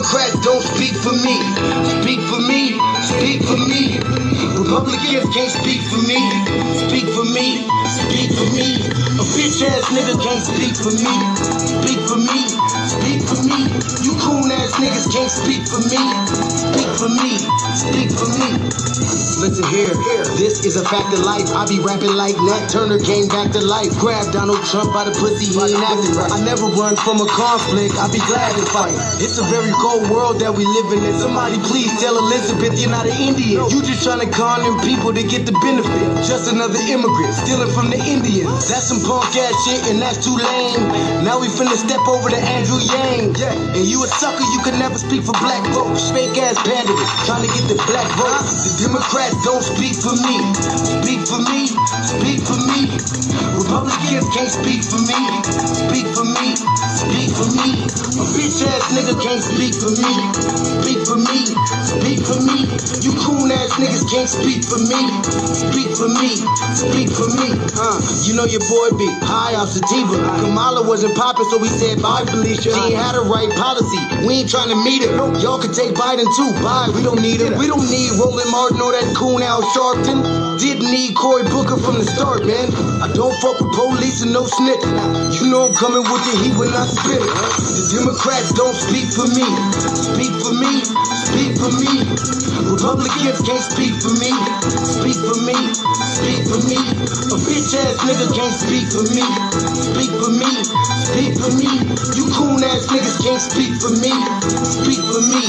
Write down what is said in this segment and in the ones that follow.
Democrats don't speak for me. Speak for me, speak for me. Republicans can't speak for me. Speak for me, speak for me. A bitch ass nigga can't speak for me. Speak for me, speak for me. You coon ass niggas can't speak for me. Speak for me, speak for me. Listen here, this is a fact of life. I be rapping like Nat Turner came back to life. Grab Donald Trump by the pussy, he ain't acting right. I never run from a conflict, I be glad to fight. It's a very cold world that we living in. Somebody please tell Elizabeth you're not an Indian. You just trying to con them people to get the benefit. Just another immigrant, stealing from the Indians. That's some punk ass shit and that's too lame. Now we finna step over to Andrew Yang. And you a sucker, you can never speak for black folks. Fake ass candidates, trying to get the black vote. The Democrats don't speak for me. Speak for me, speak for me. Republicans can't speak for me. Speak for me, speak for me. A bitch ass nigga can't speak for me. Speak for me, speak for me. You coon ass niggas can't speak for me. Speak for me, speak for me. You know your boy be high off sativa. Kamala wasn't popping, so we said bye Felicia. She ain't had a right policy. We ain't trying to meet her. Y'all can take Biden too. Bye, we don't need her. We don't need Roland Martin or that coon Al Sharpton. Didn't need Cory Booker from the start, man. I don't fuck with police and no snitch. You know I'm coming with the heat when I spit it. The Democrats don't speak for me. Speak for me, speak for me. Republicans can't speak for me. Speak for me, speak for me. A bitch ass nigga can't speak for me. Speak for me, speak for me. You coon ass niggas can't speak for me. Speak for me,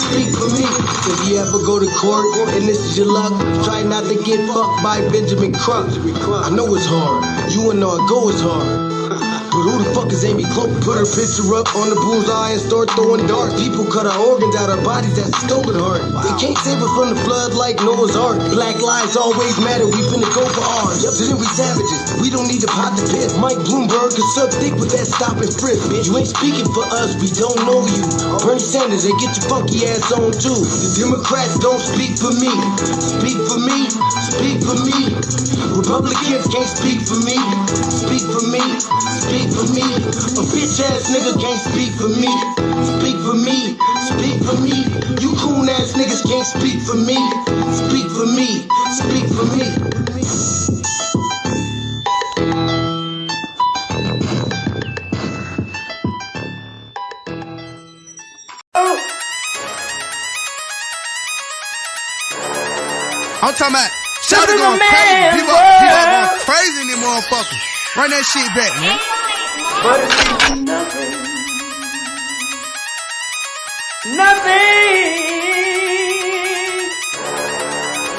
speak for me. If you ever go to court and this is your luck, try not to get fucked by Benjamin Crump. I know it's hard. You and all go is hard. But who the fuck is Amy Cloak? Put her picture up on the bullseye and start throwing darts. People cut our organs out our bodies, that's a stolen heart. They can't save us from the flood like Noah's Ark. Black lives always matter, we finna go for ours. So then we savages, we don't need to pot the piss. Mike Bloomberg can suck dick with that stop and frisk, bitch. You ain't speaking for us, we don't know you. Bernie Sanders, they get your funky ass on too. The Democrats don't speak for me. Speak for me, speak for me. Republicans can't speak for me. Speak for me, speak for me. A bitch ass nigga can't speak for me. Speak for me, speak for me. You coon ass niggas can't speak for me. Speak for me, speak for me. I'm talking about shout it going crazy. People going crazy in them motherfuckers. Run that shit back, man. But it's nothing. Nothing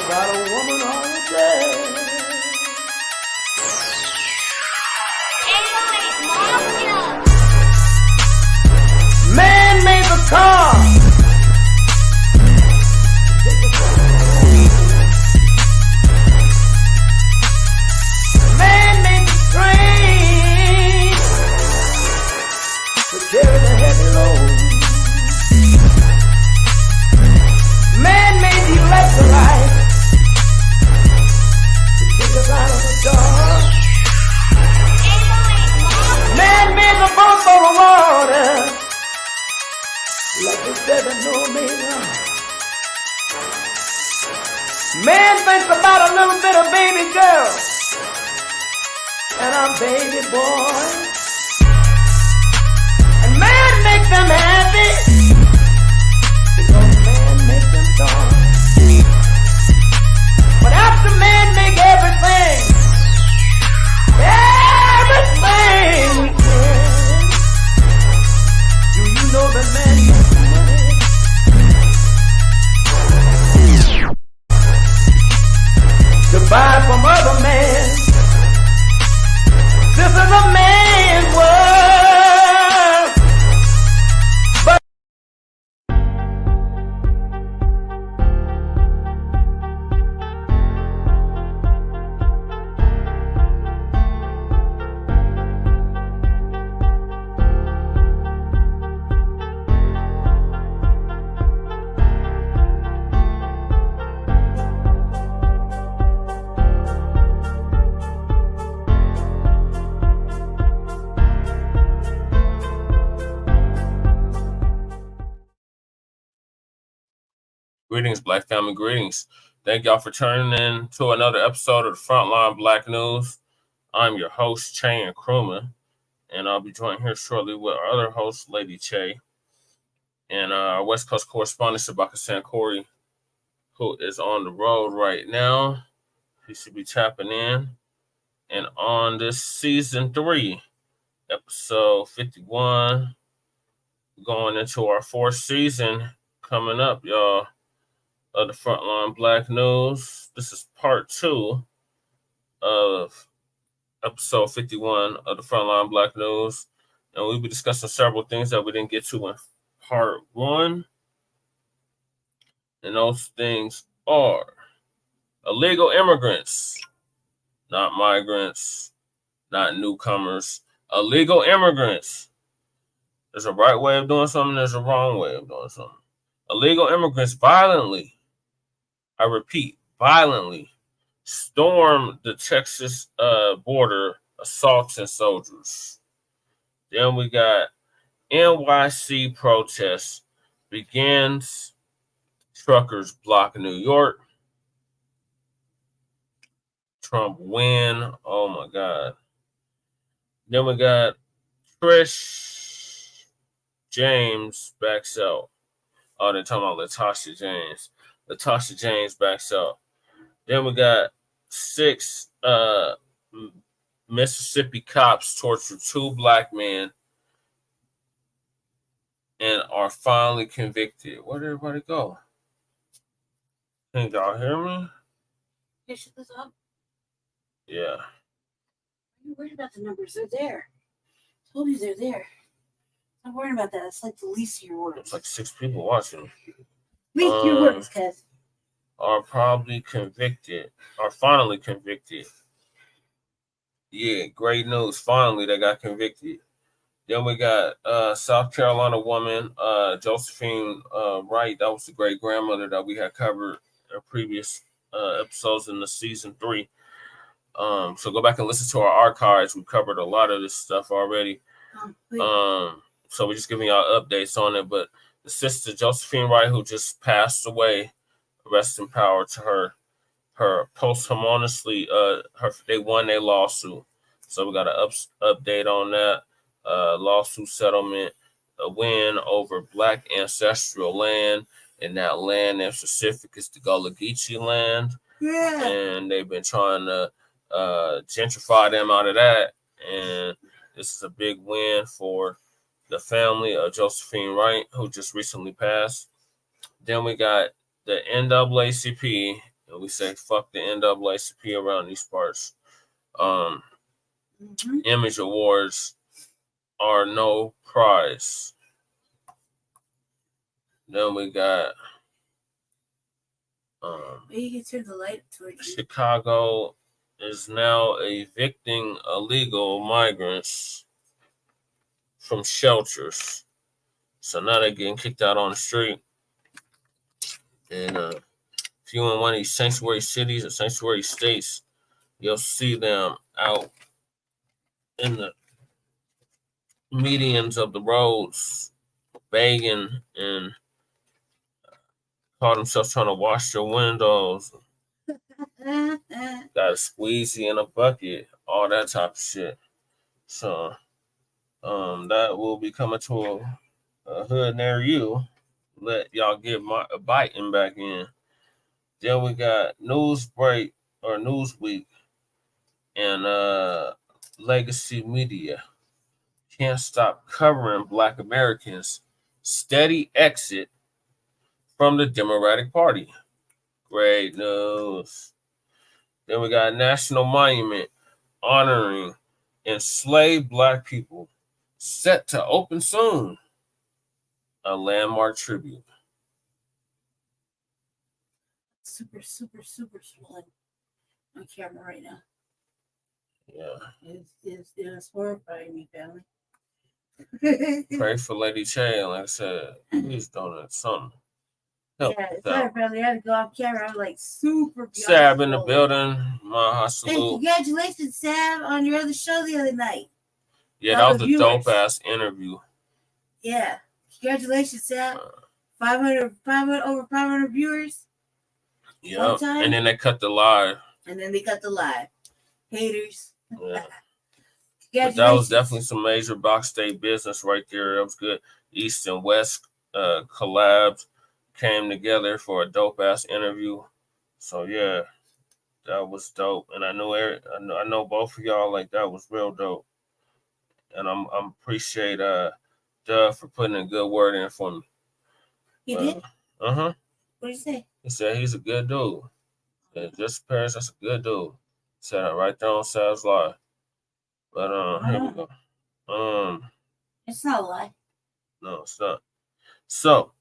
about a woman on a day. Man made the car. Man made the train to carry the heavy load. Man made the electrolyte to take us out of the dark. Man made the boat for the water like the 7-millimeter. Man thinks about a little bit of baby girl and a baby boy. And man makes them happy because man makes them joy. But after man make everything we can, do you know that man makes money? To buy from other men. This is a man's world. But Greetings, Black family, greetings. Thank y'all for tuning in to another episode of the Frontline Black News. I'm your host, Che and Crewman, and I'll be joined here shortly with our other host, Lady Che, and our West Coast correspondent, Baccs Corey, who is on the road right now. He should be tapping in. And on this season 3, episode 51, going into our 4th season coming up, y'all, of the Frontline Black News. This is part 2 of episode 51 of the Frontline Black News. And we'll be discussing several things that we didn't get to in part 1. And those things are illegal immigrants, not migrants, not newcomers, illegal immigrants. There's a right way of doing something, there's a wrong way of doing something. Illegal immigrants violently, I repeat, violently stormed the Texas border, assaulting soldiers. Then we got NYC protests begins, truckers block New York. Trump win. Oh my God. Then we got Tish James backs out. Oh, they're talking about Latasha James. Latasha James backs out. Then we got 6 Mississippi cops tortured 2 black men and are finally convicted. Where did everybody go? Can y'all hear me? Hey, shut this up. Yeah. I'm worried about the numbers. They're there. I told you they're there. I'm worried about that. It's like the least of your worries. It's like 6 people watching. Least of your worries, cuz. Are probably convicted. Are finally convicted. Yeah, great news. Finally, they got convicted. Then we got South Carolina woman, Josephine Wright. That was the great grandmother that we had covered in previous episodes in the season 3. So go back and listen to our archives. We covered a lot of this stuff already. So we're just giving y'all updates on it. But the sister Josephine Wright, who just passed away, rest in power to her. Her posthumously, they won their lawsuit. So we got an update on that lawsuit settlement, a win over Black ancestral land, and that land in specific is the Gullah Geechee land. Yeah. And they've been trying to gentrify them out of that, and this is a big win for the family of Josephine Wright, who just recently passed. Then we got the NAACP, and we say fuck the NAACP around these parts. Image awards are no prize. Then we got you can turn the light towards you. Chicago is now evicting illegal migrants from shelters. So now they're getting kicked out on the street. And if you're in one of these sanctuary cities or sanctuary states, you'll see them out in the medians of the roads begging and call themselves trying to wash their windows. Got a squeezy in a bucket, all that type of shit. So that will be coming to a hood near you. Let y'all get a biting back in. Then we got Newsweek and legacy media can't stop covering Black Americans' steady exit from the Democratic Party. Great news. Then we got a national monument honoring enslaved Black people set to open soon. A landmark tribute. Super swollen on camera right now. Yeah. It's horrifying me, family. Pray for Lady Che, like I said, please donate something. Help yeah, sorry, family. I had to go off camera. I'm like super. Sab in the building. My salute. Hey, congratulations, Sab, on your other show the other night. Yeah, that was a dope ass interview. Yeah. Congratulations, Sab. 500 over 500 viewers. Yeah, and then they cut the live. And then they cut the live. Haters. Yeah. But that was definitely some major Box State business right there. It was good. East and West collabs came together for a dope ass interview. So yeah, that was dope. And I know both of y'all, like, that was real dope. And I'm appreciate Doug for putting a good word in for me. He did? What did he say? He said he's a good dude. Yeah, just Paris, that's a good dude. Said that right there on Sav's Live. But here we go. It's not a lie. No, it's not. So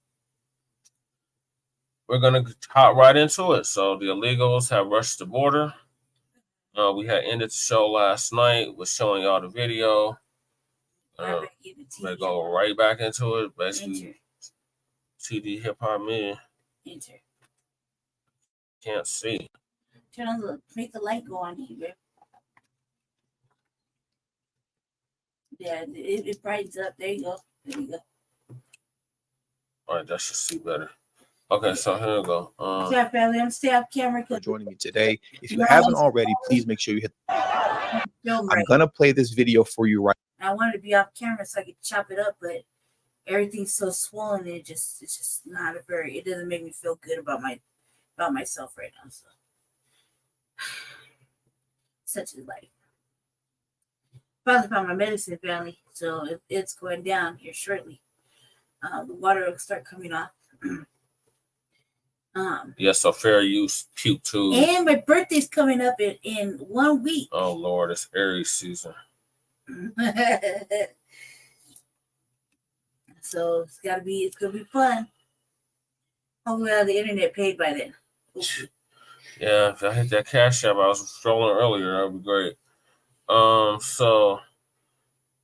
we're gonna hop right into it. So the illegals have rushed the border. We had ended the show last night with showing y'all the video. They go right back into it. Basically, TD Hip Hop Man. Enter. Can't see. Turn on make the light go on here. Yeah, it brightens up. There you go. There you go. All right, that should see better. Okay, so here we go. Sorry, family. I'm stay off camera. For joining me today. If you haven't already, please make sure you hit. I'm gonna play this video for you right. I wanted to be off camera so I could chop it up, but everything's so swollen. It's just not a very. It doesn't make me feel good about myself right now. So such is life. Finally found my medicine, family. So it's going down here shortly. The water will start coming off. Yeah, so fair use, puke too. And my birthday's coming up in 1 week. Oh Lord, it's Aries season. So it's gonna be fun. Hopefully I'll have the internet paid by then. Yeah, if I hit that cash app I was strolling earlier, that'd be great. So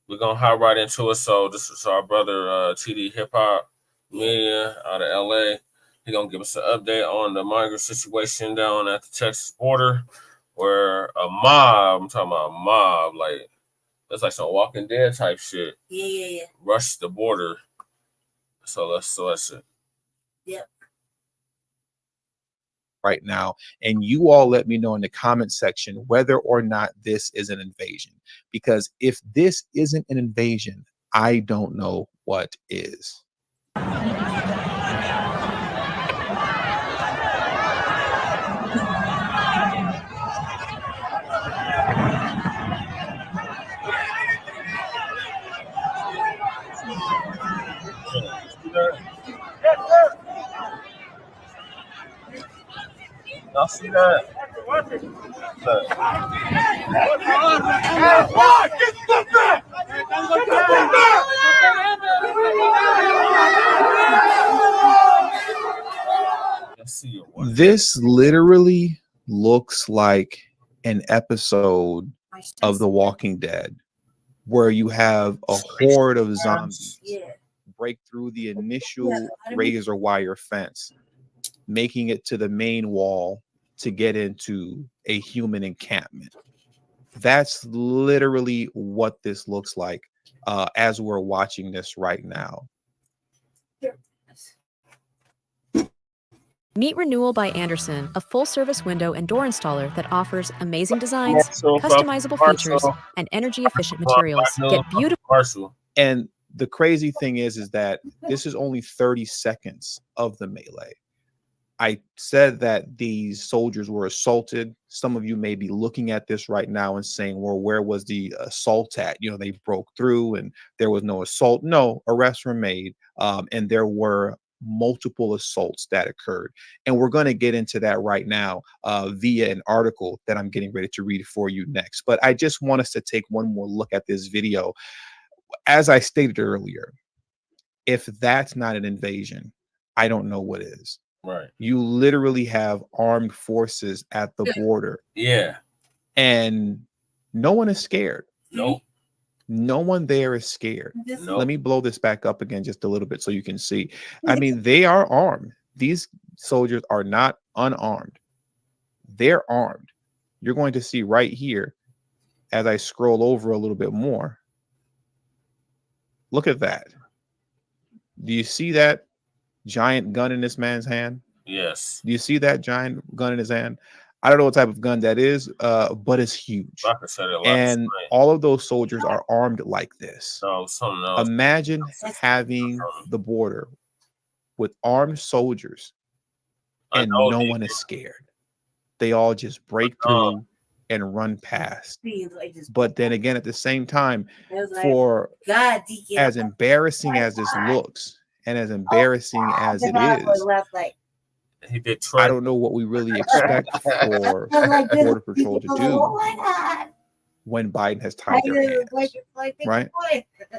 we're gonna hop right into it. So this is our brother TD Hip Hop Media out of LA. He's gonna give us an update on the migrant situation down at the Texas border, where a mob, I'm talking about a mob, like it's like some Walking Dead type shit. Yeah. Rushed the border. So that's it. Yep. Right now, and you all let me know in the comment section whether or not this is an invasion, because if this isn't an invasion, I don't know what is. Y'all see that? This literally looks like an episode of The Walking Dead, where you have a horde of zombies break through the initial razor wire fence, making it to the main wall to get into a human encampment. That's literally what this looks like as we're watching this right now. Meet Renewal by Anderson, a full-service window and door installer that offers amazing designs, customizable features, and energy-efficient materials. Get beautiful. And the crazy thing is that this is only 30 seconds of the melee. I said that these soldiers were assaulted. Some of you may be looking at this right now and saying, well, where was the assault at? You know, they broke through and there was no assault. No, arrests were made, and there were multiple assaults that occurred. And we're going to get into that right now via an article that I'm getting ready to read for you next. But I just want us to take one more look at this video. As I stated earlier, if that's not an invasion, I don't know what is. Right. You literally have armed forces at the border. Yeah. And no one is scared. Nope. No one there is scared. Nope. Let me blow this back up again just a little bit so you can see. I mean, they are armed. These soldiers are not unarmed. They're armed. You're going to see right here as I scroll over a little bit more. Look at that. Do you see that? giant gun in this man's hand? Yes. Do you see that giant gun in his hand? I don't know what type of gun that is, but it's huge. And all of those soldiers are armed like this. No, something else. Imagine having the border with armed soldiers and no one is scared. They all just break through and run past. But then again, at the same time, for as embarrassing as this looks and as embarrassing as it is, I don't know what we really expect for Border Patrol to do when Biden has tied their hands, right?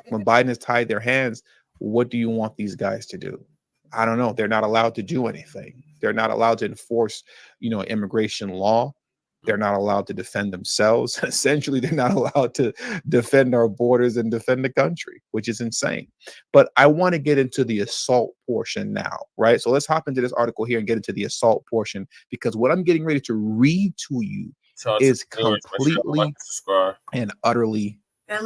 When Biden has tied their hands, what do you want these guys to do? I don't know. They're not allowed to do anything. They're not allowed to enforce, immigration law. They're not allowed to defend themselves. Essentially, they're not allowed to defend our borders and defend the country, which is insane. But I want to get into the assault portion now, right? So let's hop into this article here and get into the assault portion, because what I'm getting ready to read to you is completely and utterly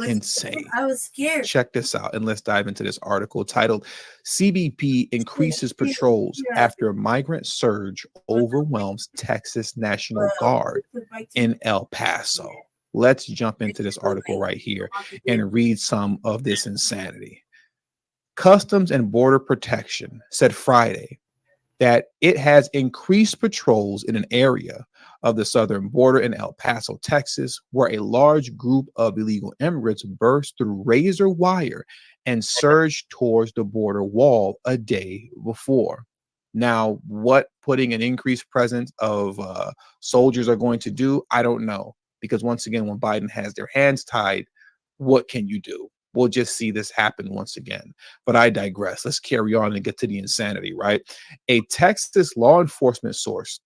insane. I was scared. Check this out, and let's dive into this article titled "CBP Increases Patrols After Migrant Surge Overwhelms Texas National Guard in El Paso." Let's jump into this article right here and read some of this insanity. Customs and Border Protection said Friday that it has increased patrols in an area of the southern border in El Paso, Texas, where a large group of illegal immigrants burst through razor wire and surged towards the border wall a day before. Now, what putting an increased presence of soldiers are going to do, I don't know. Because once again, when Biden has their hands tied, what can you do? We'll just see this happen once again. But I digress. Let's carry on and get to the insanity, right? A Texas law enforcement source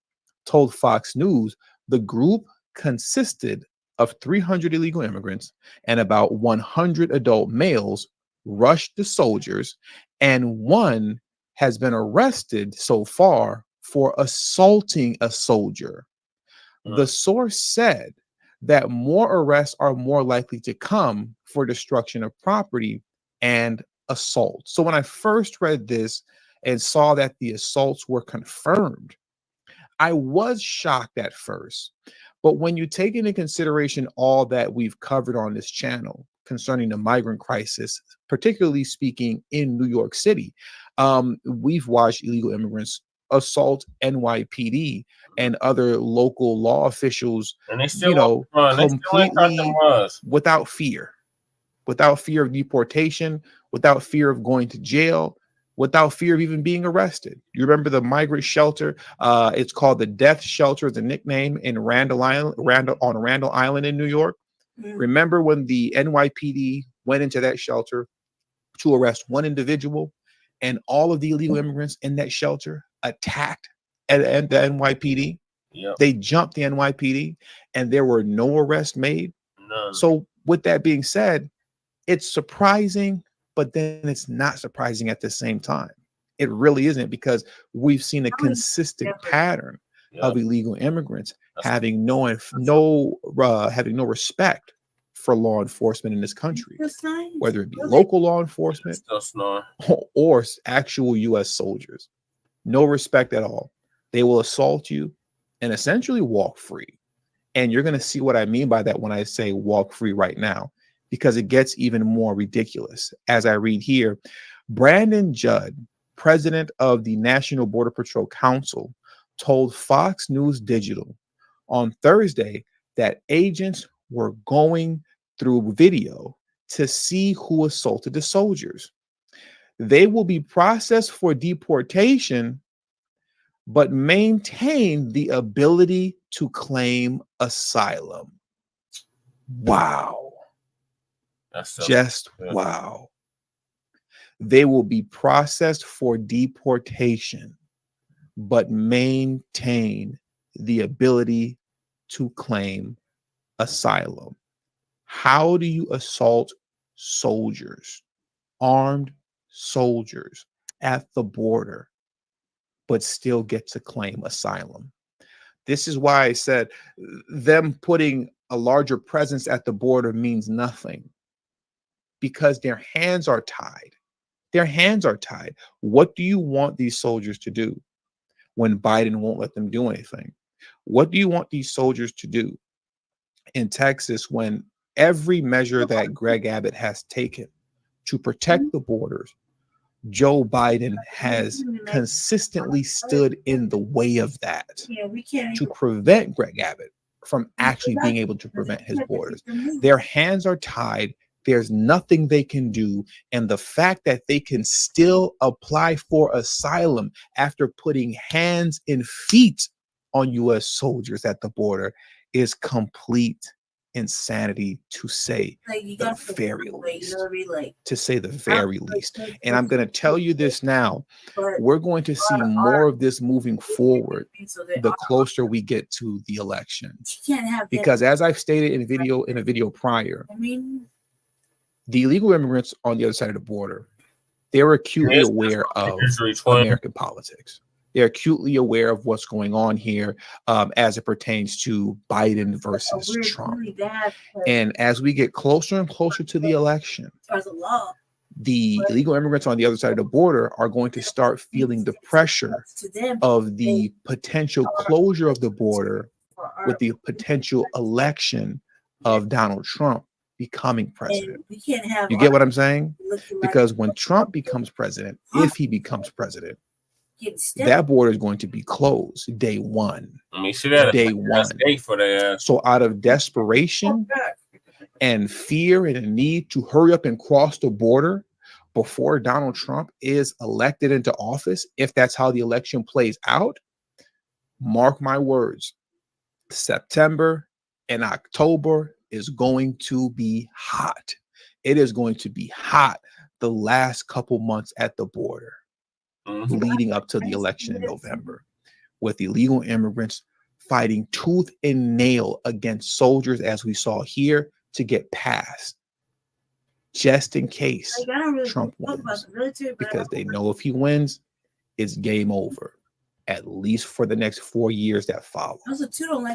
told Fox News the group consisted of 300 illegal immigrants and about 100 adult males rushed the soldiers, and one has been arrested so far for assaulting a soldier. The source said that more arrests are more likely to come for destruction of property and assault. So when I first read this and saw that the assaults were confirmed, I was shocked at first. But when you take into consideration all that we've covered on this channel concerning the migrant crisis, particularly speaking in New York City, we've watched illegal immigrants assault NYPD and other local law officials, and they still, completely without fear of deportation, without fear of going to jail, without fear of even being arrested. You remember the migrant shelter? It's called the Death Shelter, as a nickname, in Randall Island in New York. Remember when the NYPD went into that shelter to arrest one individual, and all of the illegal immigrants in that shelter attacked the NYPD? Yep. They jumped the NYPD, and there were no arrests made. None. So with that being said, it's surprising, but then it's not surprising at the same time. It really isn't, because we've seen a consistent pattern of illegal immigrants having no respect for law enforcement in this country, whether it be local law enforcement or actual U.S. soldiers. No respect at all. They will assault you and essentially walk free. And you're going to see what I mean by that when I say walk free right now, because it gets even more ridiculous. As I read here, Brandon Judd, president of the National Border Patrol Council, told Fox News Digital on Thursday that agents were going through video to see who assaulted the soldiers. They will be processed for deportation, but maintain the ability to claim asylum. Wow. Wow. They will be processed for deportation, but maintain the ability to claim asylum. How do you assault soldiers, armed soldiers at the border, but still get to claim asylum? This is why I said them putting a larger presence at the border means nothing, because their hands are tied. Their hands are tied. What do you want these soldiers to do when Biden won't let them do anything? What do you want these soldiers to do in Texas when every measure that Greg Abbott has taken to protect the borders, Joe Biden has consistently stood in the way of that to prevent Greg Abbott from actually being able to prevent his borders? Their hands are tied. There's nothing they can do. And the fact that they can still apply for asylum after putting hands and feet on U.S. soldiers at the border is complete insanity, to say the very least. To say the very least. And I'm going to tell you this now. We're going to see more of this moving forward the closer we get to the election. Because as I've stated in a video prior, the illegal immigrants on the other side of the border, they're acutely aware of American politics. They're acutely aware of what's going on here as it pertains to Biden versus Trump. And as we get closer and closer to the election, the illegal immigrants on the other side of the border are going to start feeling the pressure of the potential closure of the border with the potential election of Donald Trump becoming president. You get what I'm saying? Because when Trump becomes president, if he becomes president, that border is going to be closed day one. Day one. So out of desperation and fear and a need to hurry up and cross the border before Donald Trump is elected into office, if that's how the election plays out, mark my words, September and October is going to be hot. It is going to be hot the last couple months at the border leading up to the election in November, with illegal immigrants fighting tooth and nail against soldiers, as we saw here, to get past, just in case Trump wins, because they know if he wins, it's game over, at least for the next 4 years that follow.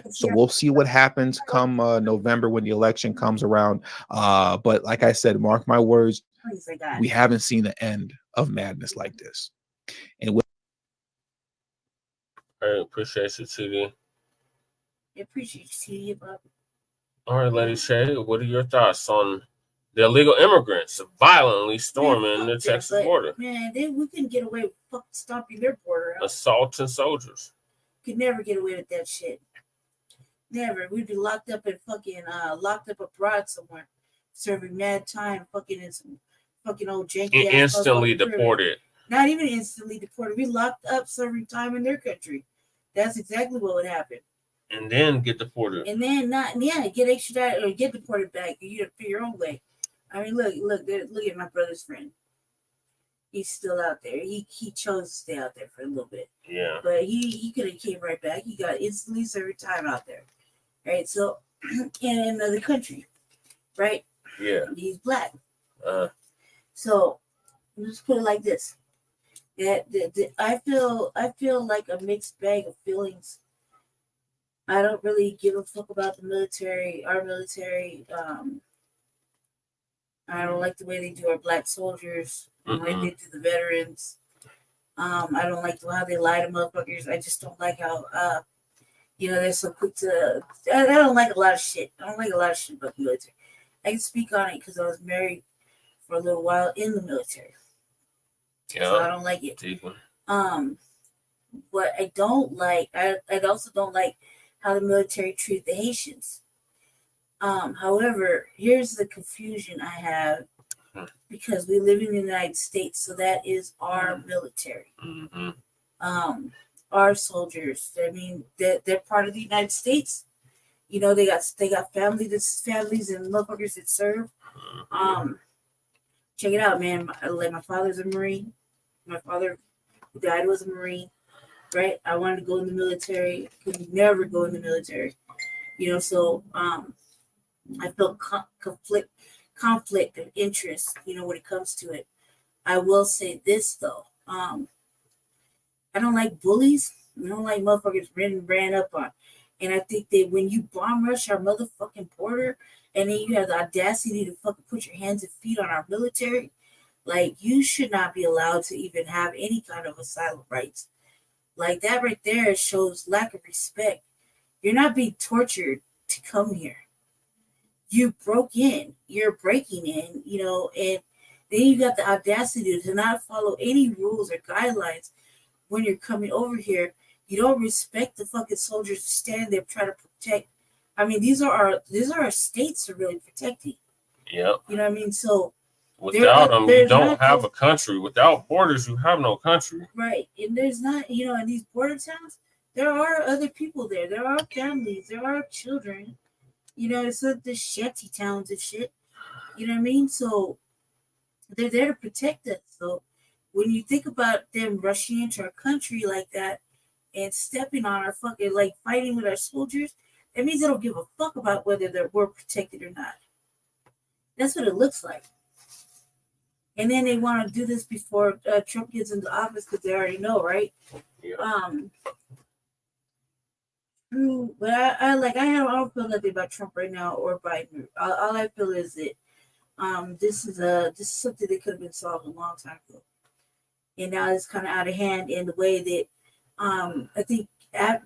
So we'll see what happens come November when the election comes around. But like I said, mark my words, we haven't seen the end of madness like this. And I appreciate you, TD. I appreciate you, TD. All right, Lady Shay, what are your thoughts on the illegal immigrants violently storming the Texas border? Man, we couldn't get away with fucking stomping their border out. Assaulting soldiers. Could never get away with that shit. Never. We'd be locked up in fucking locked up abroad somewhere, serving mad time, fucking in some fucking old janky. Instantly deported. Not even instantly deported. We locked up serving time in their country. That's exactly what would happen. And then get deported. And then get extradited or get deported back. You have to pay your own way. I mean, look at my brother's friend. He's still out there. He chose to stay out there for a little bit. Yeah. But he could have came right back. He got instantly served time out there. Right? So in another country. Right? Yeah. He's black. So let's put it like this. I feel like a mixed bag of feelings. I don't really give a fuck about the military, our military. I don't like the way they do our black soldiers, the way they do the veterans. I don't like how they lie to motherfuckers. I just don't like how, they're so quick to. I don't like a lot of shit. I don't like a lot of shit about the military. I can speak on it because I was married for a little while in the military. Yeah, so I don't like it. What I don't like, I also don't like how the military treat the Haitians. However, here's the confusion I have, because we live in the United States, so that is our military. Our soldiers. I mean, they're part of the United States. You know, they got families and motherfuckers that serve. Check it out, man. My father's a Marine. My father, who died, was a Marine. Right? I wanted to go in the military. Could never go in the military. So I felt conflict of interest, when it comes to it. I will say this though. I don't like bullies. I don't like motherfuckers ran up on. And I think that when you bomb rush our motherfucking border, and then you have the audacity to fucking put your hands and feet on our military, Like, you should not be allowed to even have any kind of asylum rights. Like, that right there shows lack of respect. You're not being tortured to come here. You broke in. You're breaking in, you know, and then you got the audacity to not follow any rules or guidelines when you're coming over here. You don't respect the fucking soldiers who stand there trying to protect. I mean, these are our states are really protecting. Yep. You know what I mean? So without them, you don't have a country. Without borders, you have no country. Right. And there's not, you know, in these border towns, there are other people there. There are families. There are children. You know, it's like the shanty towns and shit. You know what I mean? So they're there to protect us. So when you think about them rushing into our country like that and stepping on our fucking, like, fighting with our soldiers, that means they don't give a fuck about whether we're protected or not. That's what it looks like. And then they want to do this before Trump gets into office because they already know, right? Yeah. But I don't feel nothing about Trump right now or Biden. All I feel is that this is something that could have been solved a long time ago, and now it's kind of out of hand in the way that I think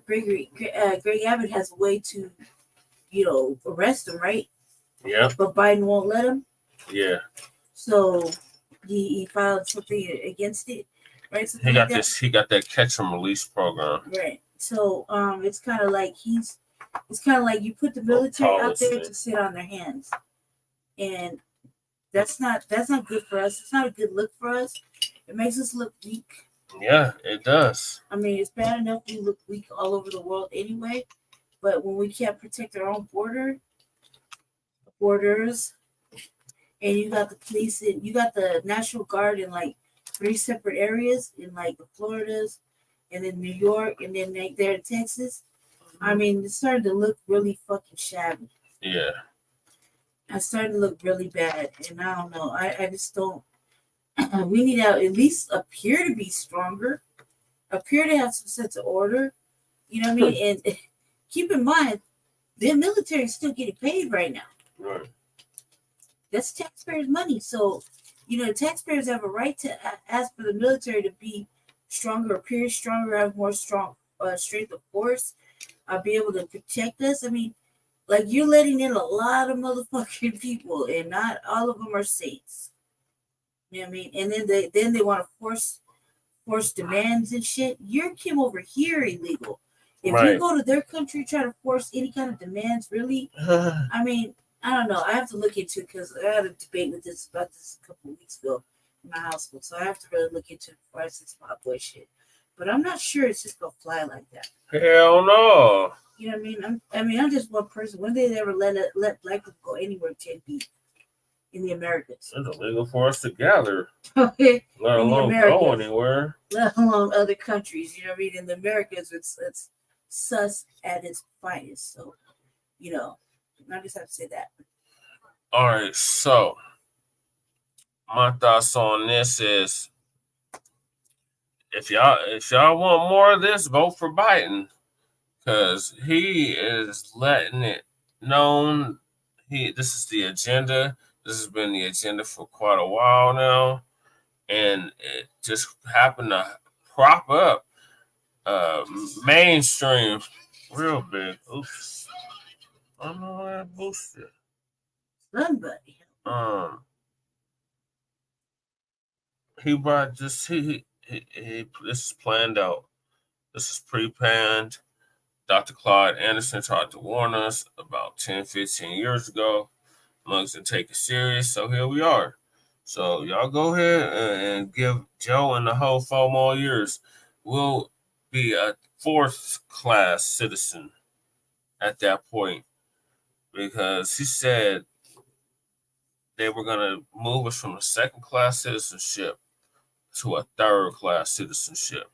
Greg Abbott has a way to, you know, arrest him, right? Yeah. But Biden won't let him. Yeah. So he filed something against it, right? He got this. He got that catch and release program. Right. So it's kind of like it's kind of like you put the military out there to sit on their hands, and that's not good for us. It's not a good look for us. It makes us look weak. Yeah, it does. I mean, it's bad enough we look weak all over the world anyway, but when we can't protect our own borders, and you got the police and you got the National Guard in like 3 separate areas in like the Floridas, and then New York, and then there in Texas. I mean, it's starting to look really fucking shabby. Yeah. It's starting to look really bad, and I don't know. I just don't. We need to at least appear to be stronger, appear to have some sense of order. You know what I mean? And keep in mind, the military is still getting paid right now. Right. That's taxpayers' money. So, you know, taxpayers have a right to ask for the military to be stronger, appear stronger, have more strength of force, be able to protect us. I mean, like, you're letting in a lot of motherfucking people, and not all of them are saints. You know what I mean? And then they want to force demands and shit. You came over here illegal. If you go to their country try to force any kind of demands, really, I mean, I don't know. I have to look into it because I had a debate about this a couple of weeks ago in my household. So I have to really look into it before I say some hot boy shit. But I'm not sure it's just gonna fly like that. Hell no. You know what I mean? I'm just one person. When did they ever let black people go anywhere 10 feet in the Americas? It's illegal for us to gather. Okay. Let alone go anywhere. Let alone other countries. You know what I mean? In the Americas, it's sus at its finest. So, you know, I just have to say that. All right, so my thoughts on this is, if y'all want more of this, vote for Biden, because he is letting it known. This is the agenda. This has been the agenda for quite a while now, and it just happened to prop up mainstream real big. Oops. I don't know where I boosted. Somebody. He brought this. He this is planned out. This is pre-planned. Dr. Claude Anderson tried to warn us about 10, 15 years ago. Mugs didn't take it serious, so here we are. So y'all go ahead and give Joe and the whole 4 more years. We'll be a 4th-class citizen at that point, because he said they were going to move us from a 2nd-class citizenship to a 3rd-class citizenship.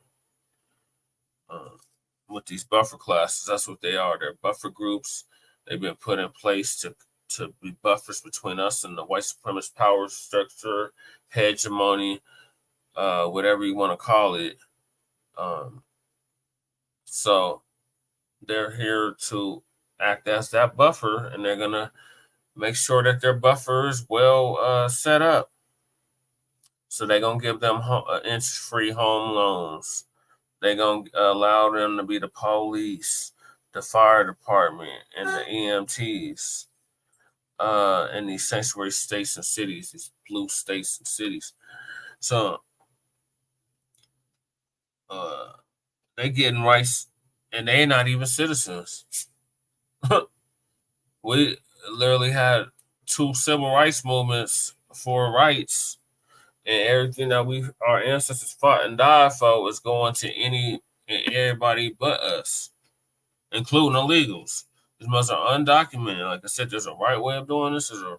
With these buffer classes, that's what they are. They're buffer groups. They've been put in place to be buffers between us and the white supremacist power structure, hegemony, whatever you want to call it. So they're here to act as that buffer, and they're going to make sure that their buffer is well set up. So they're going to give them interest-free home loans. They're going to allow them to be the police, the fire department, and the EMTs in these sanctuary states and cities, these blue states and cities. So they're getting rights, and they're not even citizens. We literally had 2 civil rights movements for rights, and everything that our ancestors fought and died for is going to any and everybody but us, including illegals. This must are undocumented. Like I said, there's a right way of doing this, there's a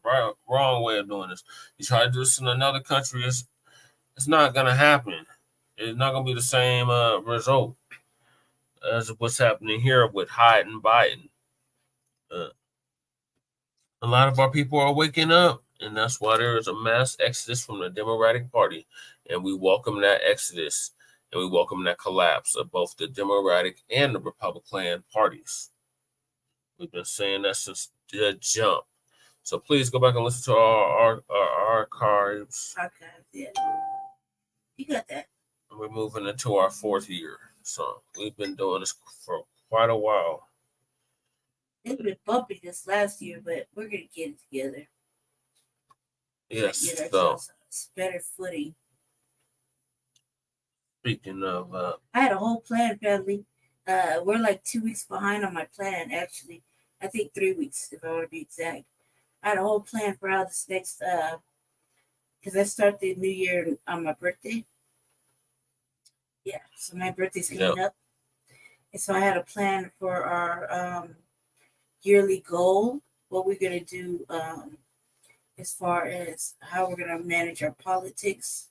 wrong way of doing this. You try to do this in another country, it's not gonna happen. It's not gonna be the same result as what's happening here with Hyde and Biden. A lot of our people are waking up, and that's why there is a mass exodus from the Democratic Party, and we welcome that exodus, and we welcome that collapse of both the Democratic and the Republican parties. We've been saying that since the jump. So please go back and listen to our archives. Yeah. You got that. We're moving into our 4th year. So we've been doing this for quite a while. It's been bumpy this last year, but we're going to get it together. Yes. Get So ourselves better footing. Speaking of... I had a whole plan, family. We're like 2 weeks behind on my plan, actually. I think 3 weeks, if I want to be exact. I had a whole plan for how this next... because I start the new year on my birthday. Yeah, so my birthday's coming up. And so I had a plan for our yearly goal, what we're going to do as far as how we're going to manage our politics.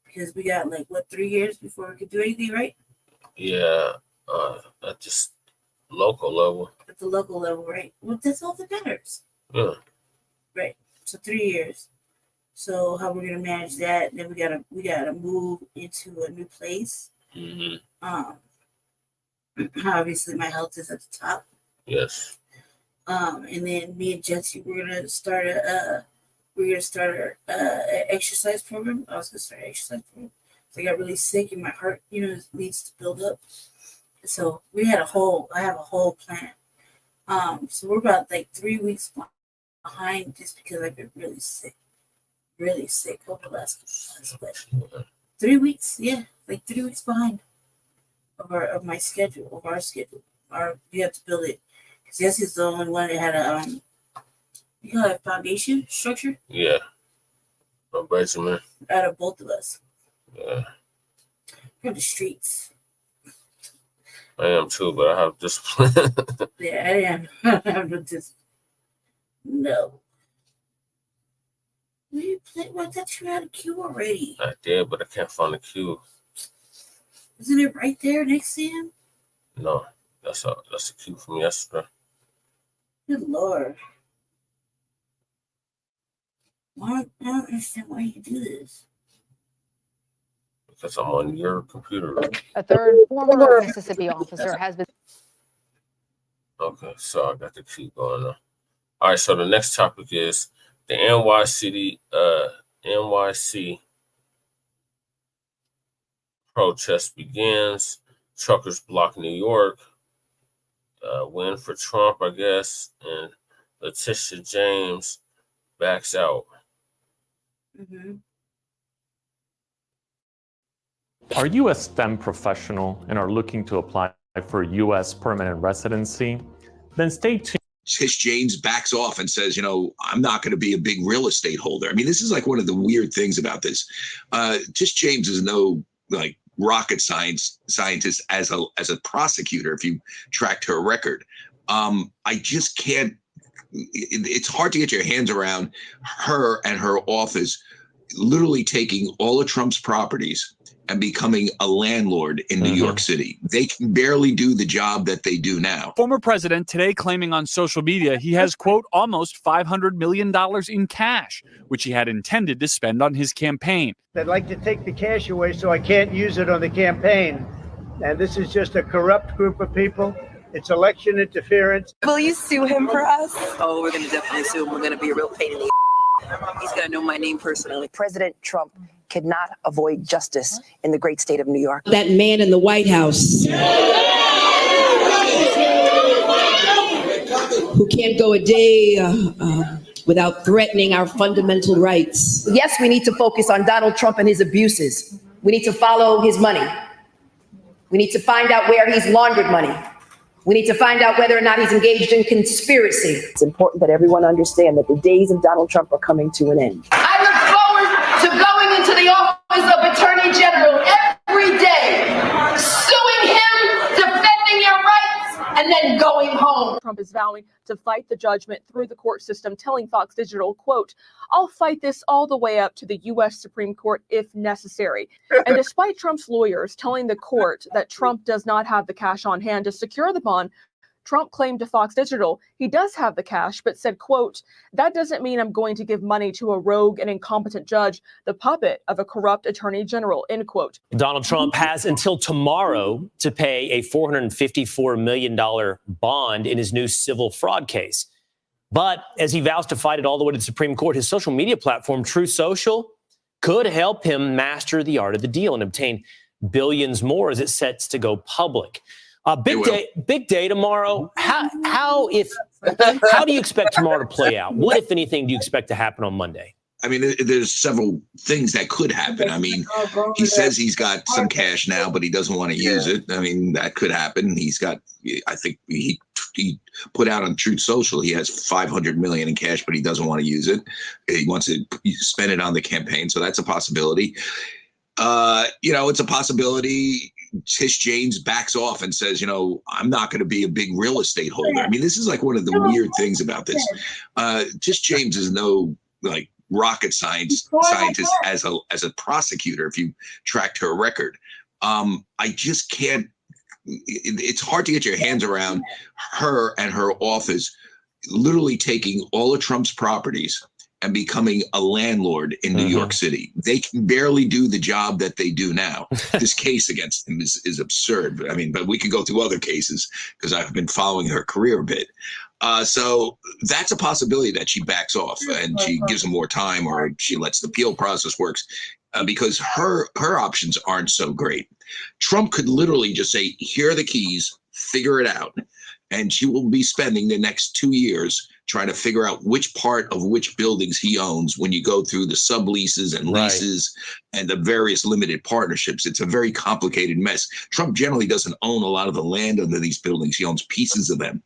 Because we got 3 years before we could do anything, right? Yeah, at just local level. At the local level, right? Well, that's all that matters. Yeah. Right. So 3 years. So how we're gonna manage that? Then we gotta move into a new place. Mm-hmm. Obviously my health is at the top. Yes. And then me and Jesse, we're gonna start our exercise program. I was gonna start an exercise program. So I got really sick and my heart, needs to build up. So I have a whole plan. So we're about 3 weeks behind just because I've been really sick over the last couple months. But 3 weeks, 3 weeks behind of our schedule. We have to build it because Jesse's the only one that had a foundation structure. Yeah, a basement. Out of both of us. Yeah. From the streets. I am too, but I have discipline. Yeah, I am. I have no discipline. No. What? That you had a queue already. I did, but I can't find the queue. Isn't it right there next to him? No, that's a queue from yesterday. Good Lord. I don't understand why you do this. Because I'm on your computer. A third former Mississippi officer has been... Okay, so I got the queue going on. All right, so the next topic is the NYC protest begins. Truckers block New York. Win for Trump, I guess. And Letitia James backs out. Mm-hmm. Are you a STEM professional and are looking to apply for U.S. permanent residency? Then stay tuned. Tish James backs off and says, I'm not going to be a big real estate holder. I mean, this is one of the weird things about this. Tish James is no rocket scientist as a prosecutor. If you tracked her record, I just can't. It's hard to get your hands around her and her office literally taking all of Trump's properties and becoming a landlord in New York City. They can barely do the job that they do now. Former president today claiming on social media he has, quote, almost $500 million in cash, which he had intended to spend on his campaign. They'd like to take the cash away so I can't use it on the campaign. And this is just a corrupt group of people. It's election interference. Will you sue him for us? Oh, we're going to definitely sue him. We're going to be a real pain in the He's going to know my name personally. President Trump cannot avoid justice in the great state of New York. That man in the White House who can't go a day without threatening our fundamental rights. Yes, we need to focus on Donald Trump and his abuses. We need to follow his money. We need to find out where he's laundered money. We need to find out whether or not he's engaged in conspiracy. It's important that everyone understand that the days of Donald Trump are coming to an end. I look forward to going into the office of Attorney General every day, suing him, defending your rights, and then going home. Trump is vowing to fight the judgment through the court system, telling Fox Digital, quote, "I'll fight this all the way up to the U.S. Supreme Court if necessary." And despite Trump's lawyers telling the court that Trump does not have the cash on hand to secure the bond, Trump claimed to Fox Digital he does have the cash, but said, quote, "That doesn't mean I'm going to give money to a rogue and incompetent judge, the puppet of a corrupt attorney general," end quote. Donald Trump has until tomorrow to pay a $454 million bond in his new civil fraud case. But as he vows to fight it all the way to the Supreme Court, his social media platform, Truth Social, could help him master the art of the deal and obtain billions more as it sets to go public. Big day tomorrow. How do you expect tomorrow to play out? What, if anything, do you expect to happen on Monday? I mean, there's several things that could happen. I mean, he says he's got some cash now, but he doesn't want to use it. I mean, that could happen. He's got, I think he put out on Truth Social, he has $500 million in cash, but he doesn't want to use it. He wants to spend it on the campaign. So that's a possibility. It's a possibility. Tish James backs off and says, I'm not going to be a big real estate holder. I mean, this is like one of the weird things about this. Tish James is no rocket scientist as a prosecutor. If you tracked her record, I just can't. It's hard to get your hands around her and her office literally taking all of Trump's properties and becoming a landlord in New York City. They can barely do the job that they do now. This case against him is absurd. I mean, but we can go through other cases because I've been following her career a bit. So that's a possibility that she backs off and she gives him more time, or she lets the appeal process works, because her options aren't so great. Trump could literally just say, here are the keys, figure it out. And she will be spending the next 2 years trying to figure out which part of which buildings he owns when you go through the subleases and leases and the various limited partnerships. It's a very complicated mess. Trump generally doesn't own a lot of the land under these buildings. He owns pieces of them.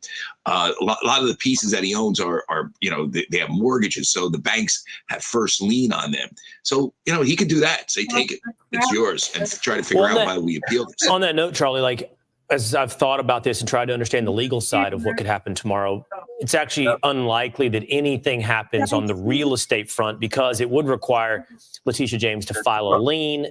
A lot of the pieces that he owns are they have mortgages, so the banks have first lien on them. So, he could do that. Say, take it, it's yours, and try to figure out why we appeal this. On that note, Charlie, as I've thought about this and tried to understand the legal side of what could happen tomorrow, it's actually unlikely that anything happens on the real estate front, because it would require Letitia James to file a lien,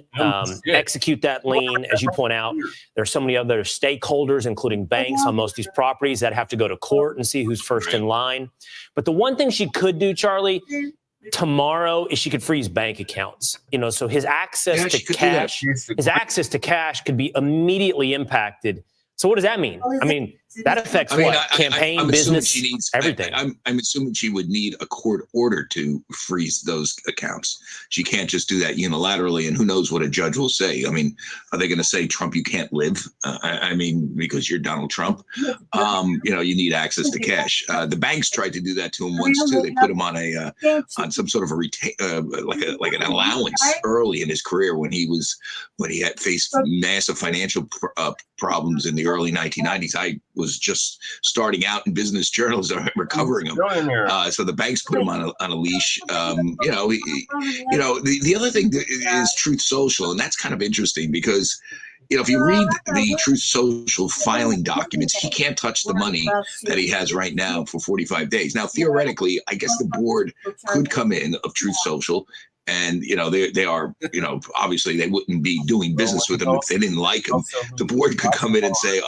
execute that lien. As you point out, there are so many other stakeholders, including banks, on most of these properties that have to go to court and see who's first in line. But the one thing she could do, Charlie, tomorrow is she could freeze bank accounts. So his access to cash could be immediately impacted. So what does that mean? I mean, that affects campaign, business, everything. I'm assuming she would need a court order to freeze those accounts. She can't just do that unilaterally, and who knows what a judge will say. I mean, are they going to say, Trump, you can't live? Because you're Donald Trump. You need access to cash. The banks tried to do that to him once too. They put him on on some sort of like an allowance early in his career when he had faced massive financial problems in the early 1990s. I was just starting out in business journalism, recovering him. So the banks put him on a leash. The other thing is Truth Social, and that's kind of interesting because, if you read the Truth Social filing documents, he can't touch the money that he has right now for 45 days. Now, theoretically, I guess the board could come in of Truth Social. And, they are, obviously they wouldn't be doing business with him if they didn't like him. The board could come in and say,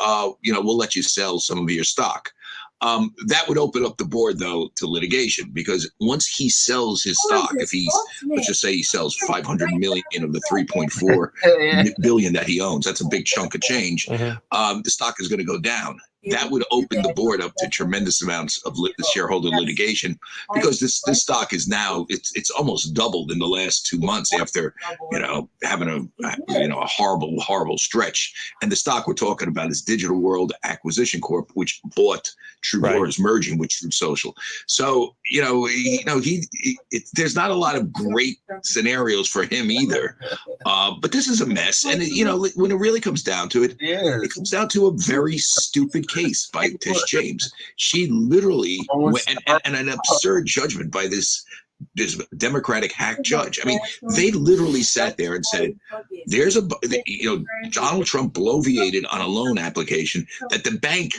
we'll let you sell some of your stock. That would open up the board, though, to litigation, because once he sells his stock, if let's just say he sells 500 million of the 3.4 billion that he owns, that's a big chunk of change. The stock is going to go down. that would open the board up to tremendous amounts of shareholder litigation, because this stock is now it's almost doubled in the last 2 months after having a horrible stretch. And the stock we're talking about is Digital World Acquisition Corp, which bought or is merging with Truth Social. So there's not a lot of great scenarios for him either. But this is a mess, and when it really comes down to it, it comes down to a very stupid case by Tish James. She literally and an absurd judgment by this Democratic hack judge. I mean, they literally sat there and said, "There's Donald Trump bloviated on a loan application that the bank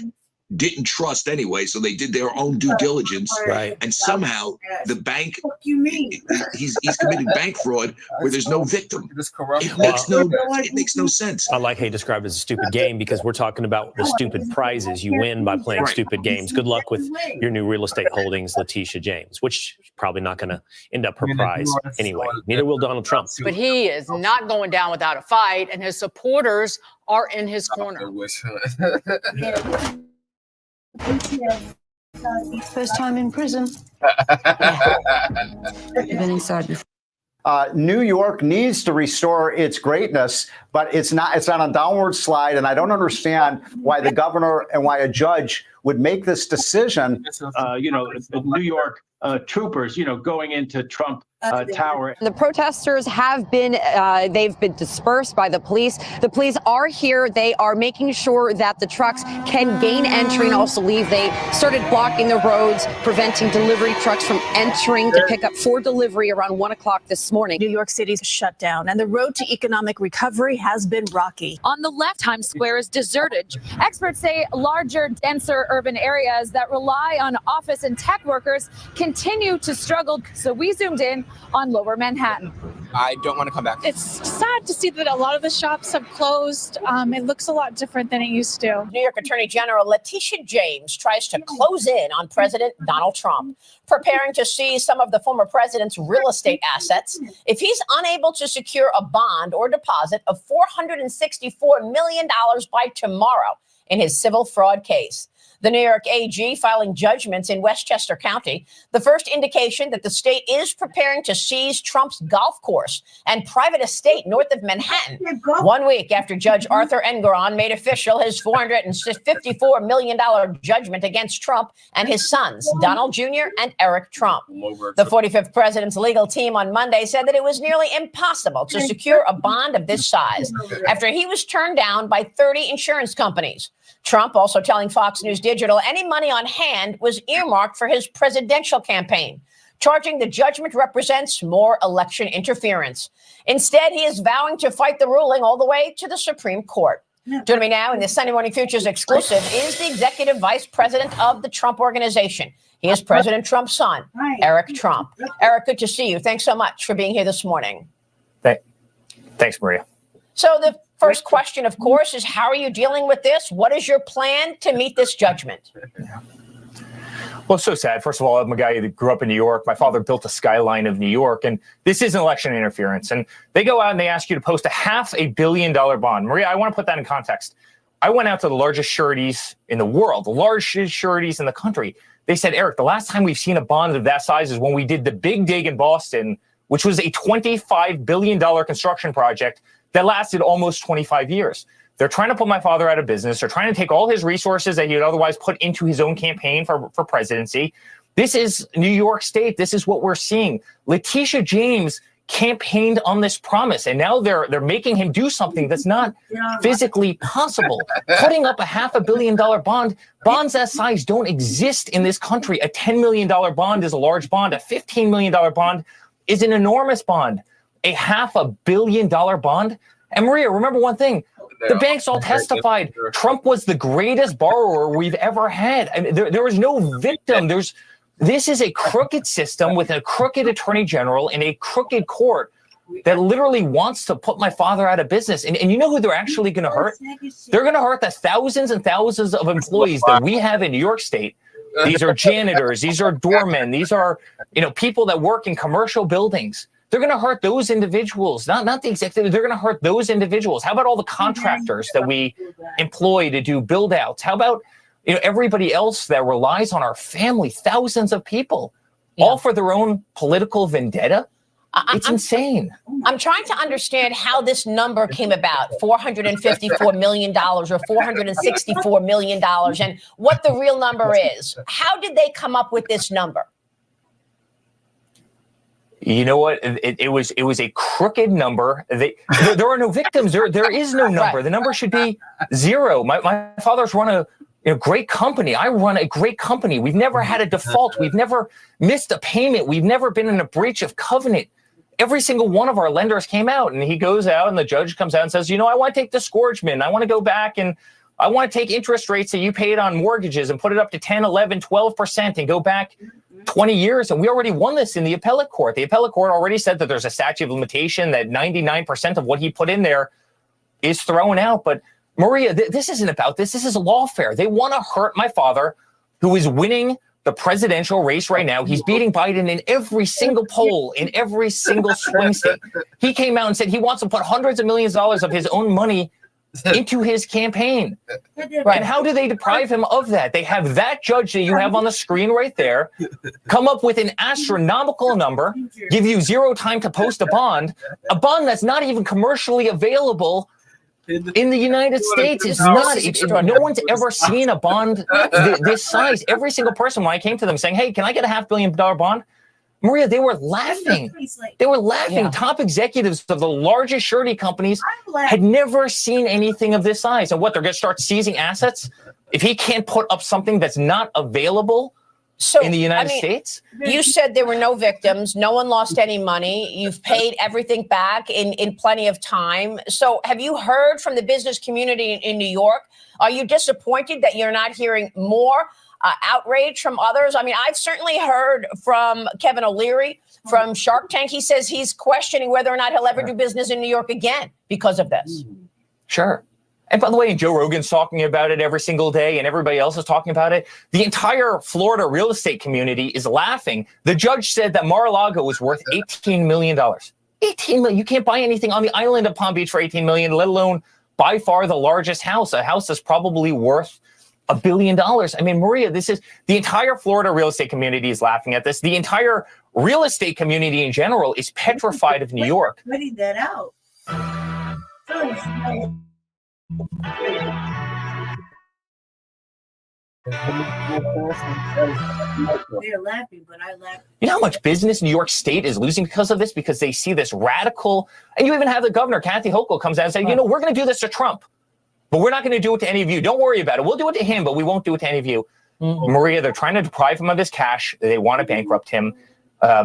didn't trust anyway, so they did their own due diligence, and somehow the bank he's committed bank fraud where there's no victim. It makes no sense." I like how you described it as a stupid game, because we're talking about the stupid prizes you win by playing stupid games. Good luck with your new real estate holdings, Letitia James, which is probably not going to end up her prize anyway. Neither will Donald Trump. But he is not going down without a fight, and his supporters are in his corner. First time in prison. Been inside before. New York needs to restore its greatness, but it's not a downward slide. And I don't understand why the governor and why a judge would make this decision. New York troopers, going into Trump Tower. The protesters have been, they've been dispersed by the police. The police are here. They are making sure that the trucks can gain entry and also leave. They started blocking the roads, preventing delivery trucks from entering to pick up for delivery around 1 o'clock this morning. New York City's shut down, and the road to economic recovery has been rocky. On the left, Times Square is deserted. Experts say larger, denser urban areas that rely on office and tech workers continue to struggle. So we zoomed in on Lower Manhattan. I don't want to come back. It's sad to see that a lot of the shops have closed. It looks a lot different than it used to. New York Attorney General Letitia James tries to close in on President Donald Trump, preparing to seize some of the former president's real estate assets if he's unable to secure a bond or deposit of $464 million by tomorrow in his civil fraud case. The New York AG filing judgments in Westchester County, the first indication that the state is preparing to seize Trump's golf course and private estate north of Manhattan, 1 week after Judge Arthur Engoron made official his $454 million judgment against Trump and his sons, Donald Jr. and Eric Trump. The 45th president's legal team on Monday said that it was nearly impossible to secure a bond of this size after he was turned down by 30 insurance companies. Trump also telling Fox News Digital any money on hand was earmarked for his presidential campaign, charging the judgment represents more election interference. Instead, he is vowing to fight the ruling all the way to the Supreme Court. Joining me now in the Sunday Morning Futures exclusive is the executive vice president of the Trump Organization. He is President Trump's son, Eric Trump. Eric, good to see you. Thanks so much for being here this morning. Thanks, Maria. So the first question, of course, is how are you dealing with this? What is your plan to meet this judgment? Well, it's so sad. First of all, I'm a guy that grew up in New York. My father built a skyline of New York, and this is an election interference. And they go out and they ask you to post a $500 million bond. Maria, I want to put that in context. I went out to the largest sureties in the world, the largest sureties in the country. They said, Eric, the last time we've seen a bond of that size is when we did the Big Dig in Boston, which was a $25 billion construction project that lasted almost 25 years. They're trying to put my father out of business. They're trying to take all his resources that he would otherwise put into his own campaign for presidency. This is New York State. This is what we're seeing. Letitia James campaigned on this promise, and now they're making him do something that's not physically possible. Putting up a $500 million bond. Bonds that size don't exist in this country. A $10 million bond is a large bond. A $15 million bond is an enormous bond. A $500 million bond. And Maria, remember one thing. The banks all testified Trump was the greatest borrower we've ever had. I mean, there was no victim. This is a crooked system with a crooked attorney general in a crooked court that literally wants to put my father out of business. And you know who they're actually going to hurt? They're going to hurt the thousands and thousands of employees that we have in New York State. These are janitors. These are doormen. These are, people that work in commercial buildings. They're going to hurt those individuals, not the executives. They're going to hurt those individuals. How about all the contractors that we employ to do build outs? How about, everybody else that relies on our family, thousands of people, all for their own political vendetta. It's insane. I'm trying to understand how this number came about, $454 million or $464 million, and what the real number is. How did they come up with this number? You know what? It was a crooked number. There are no victims. There is no number. The number should be zero. My father's run a great company. I run a great company. We've never had a default. We've never missed a payment. We've never been in a breach of covenant. Every single one of our lenders came out, and he goes out, and the judge comes out and says, I want to take disgorgement. I want to go back, and I want to take interest rates that you paid on mortgages and put it up to 10, 11, 12% and go back 20 years. And we already won this in the appellate court. The appellate court already said that there's a statute of limitation, that 99% of what he put in there is thrown out. But Maria, this isn't about this. This is lawfare. They want to hurt my father, who is winning the presidential race right now. He's beating Biden in every single poll, in every single swing state. He came out and said he wants to put hundreds of millions of dollars of his own money into his campaign. Right. And how do they deprive him of that? They have that judge that you have on the screen right there come up with an astronomical number, give you zero time to post a bond that's not even commercially available in the United States. Is not. No one's ever seen a bond this size. Every single person, when I came to them saying, hey, can I get a $500 million bond? Maria, they were laughing. They were laughing. Yeah. Top executives of the largest surety companies had never seen anything of this size. And what, they're going to start seizing assets if he can't put up something that's not available in the United States? You said there were no victims. No one lost any money. You've paid everything back in plenty of time. So have you heard from the business community in New York? Are you disappointed that you're not hearing more outrage from others? I mean, I've certainly heard from Kevin O'Leary from Shark Tank. He says he's questioning whether or not he'll ever do business in New York again because of this. Sure. And by the way, Joe Rogan's talking about it every single day, and everybody else is talking about it. The entire Florida real estate community is laughing. The judge said that Mar-a-Lago was worth $18 million. $18 million. You can't buy anything on the island of Palm Beach for $18 million, let alone by far the largest house. A house that's probably worth $1 billion. I mean, Maria, this is the entire Florida real estate community is laughing at this. The entire real estate community in general is petrified of New York. Putting that out. They're laughing, but I laugh. You know how much business New York State is losing because of this? Because they see this radical, and you even have the governor, Kathy Hochul, comes out and says, we're going to do this to Trump, but we're not going to do it to any of you. Don't worry about it. We'll do it to him, but we won't do it to any of you. Maria, they're trying to deprive him of his cash. They want to bankrupt him.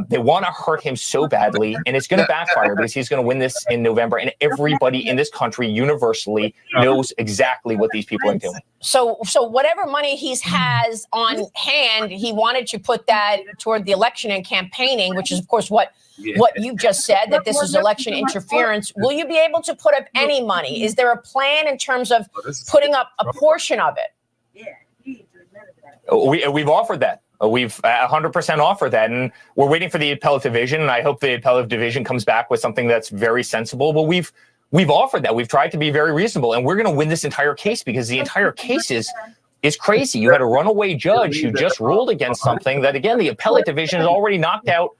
They want to hurt him so badly, and it's going to backfire because he's going to win this in November, and everybody in this country universally knows exactly what these people are doing. So whatever money he has on hand, he wanted to put that toward the election and campaigning, which is, of course, what you just said, that this is election interference. Will you be able to put up any money? Is there a plan in terms of putting up a portion of it? We've offered that. We've 100% offered that, and we're waiting for the appellate division, and I hope the appellate division comes back with something that's very sensible. But we've offered that. We've tried to be very reasonable, and we're going to win this entire case because the entire case is crazy. You had a runaway judge who just ruled against something that, again, the appellate division has already knocked out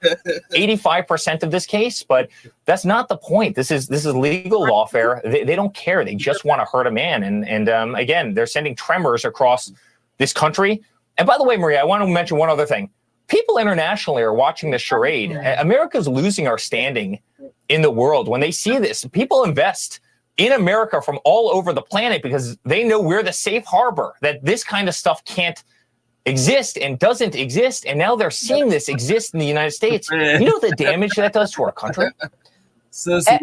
85% of this case. But that's not the point. This is legal lawfare. They don't care. They just want to hurt a man. And again, they're sending tremors across this country. And by the way, Maria, I want to mention one other thing. People internationally are watching the charade. America's losing our standing in the world. When they see this, people invest in America from all over the planet because they know we're the safe harbor, that this kind of stuff can't exist and doesn't exist. And now they're seeing this exist in the United States. You know the damage that does to our country?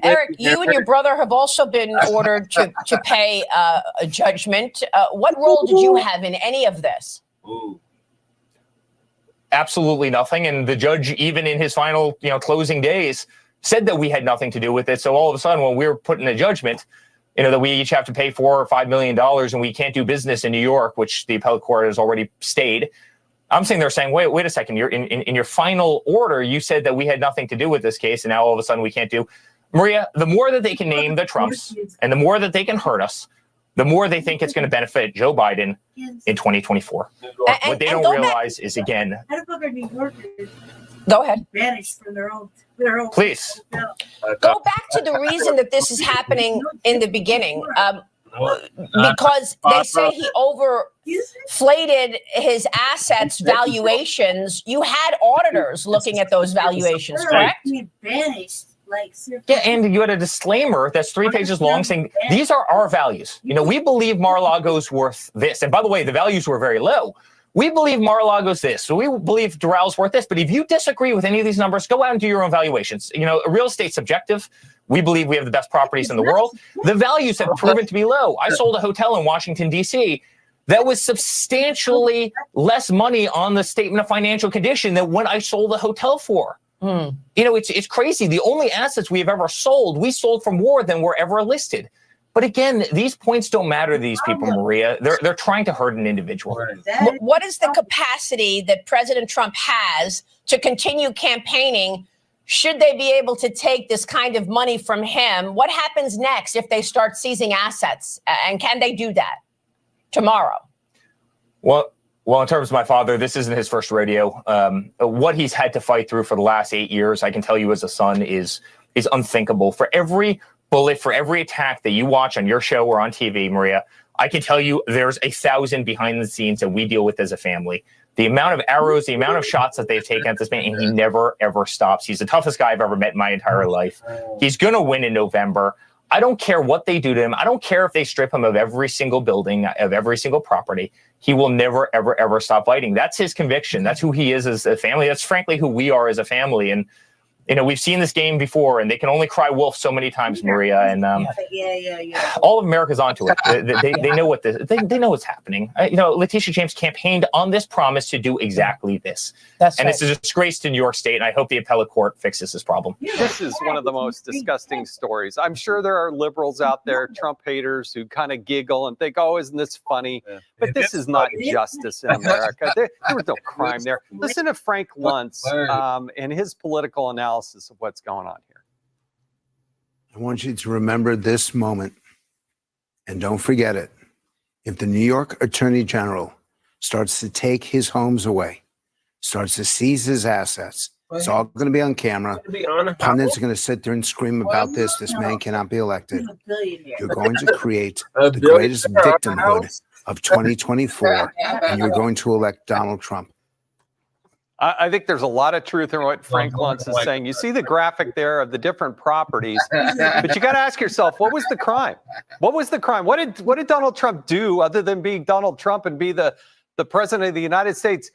Eric, you and your brother have also been ordered to pay a judgment. What role did you have in any of this? Absolutely nothing. And the judge, even in his final, closing days, said that we had nothing to do with it. So all of a sudden, when we were put in a judgment, that we each have to pay $4 or $5 million and we can't do business in New York, which the appellate court has already stayed. I'm saying they're saying, wait a second. You're in your final order, you said that we had nothing to do with this case, and now all of a sudden we can't do. Maria, the more that they can name the Trumps and the more that they can hurt us, the more they think it's going to benefit Joe Biden in 2024. What they don't realize is, again, How the fuck are New Yorkers Go ahead. banished from their own please go back to the reason that this is happening in the beginning. Because they say he overflated his assets valuations. You had auditors looking at those valuations, correct? Banished. Yeah, and you had a disclaimer that's 3 pages long saying these are our values. You know, we believe Mar-a-Lago's worth this. And by the way, the values were very low. We believe Mar-a-Lago's this. So we believe Doral worth this. But if you disagree with any of these numbers, go out and do your own valuations. You know, real estate's subjective. We believe we have the best properties in the world. The values have proven to be low. I sold a hotel in Washington, D.C. that was substantially less money on the statement of financial condition than what I sold the hotel for. You know, it's crazy. The only assets we have ever sold, we sold for more than were ever listed. But again, these points don't matter to these people, Maria. They're trying to hurt an individual. What is the capacity that President Trump has to continue campaigning? Should they be able to take this kind of money from him? What happens next if they start seizing assets? And can they do that tomorrow? Well, in terms of my father, this isn't his first rodeo. What he's had to fight through for the last 8 years, I can tell you as a son, is unthinkable. For every bullet, for every attack that you watch on your show or on TV, Maria, I can tell you there's 1,000 behind the scenes that we deal with as a family. The amount of arrows, the amount of shots that they've taken at this man, and he never, ever stops. He's the toughest guy I've ever met in my entire life. He's going to win in November. I don't care what they do to him. I don't care if they strip him of every single building, of every single property. He will never, ever, ever stop fighting. That's his conviction. That's who he is as a family. That's frankly who we are as a family. And, you know, we've seen this game before, and they can only cry wolf so many times, Maria. And all of America's onto it. They know what they know what's happening. You know, Letitia James campaigned on this promise to do exactly this. It's a disgrace to New York State, and I hope the appellate court fixes this problem. This is one of the most disgusting stories. I'm sure there are liberals out there, Trump haters, who kind of giggle and think, oh, isn't this funny? But this is not justice in America. There was no crime there. Listen to Frank Luntz and his political analysis of what's going on here. I want you to remember this moment, and don't forget it. If the New York Attorney General starts to take his homes away, starts to seize his assets, it's all going to be on camera. Pundits are going to sit there and scream about this. This man cannot be elected. You're going to create the greatest victimhood of 2024, and you're going to elect Donald Trump. I think there's a lot of truth in what Frank Luntz is saying. You see the graphic there of the different properties, but you got to ask yourself, what was the crime? What was the crime? What did Donald Trump do other than being Donald Trump and be the president of the United States?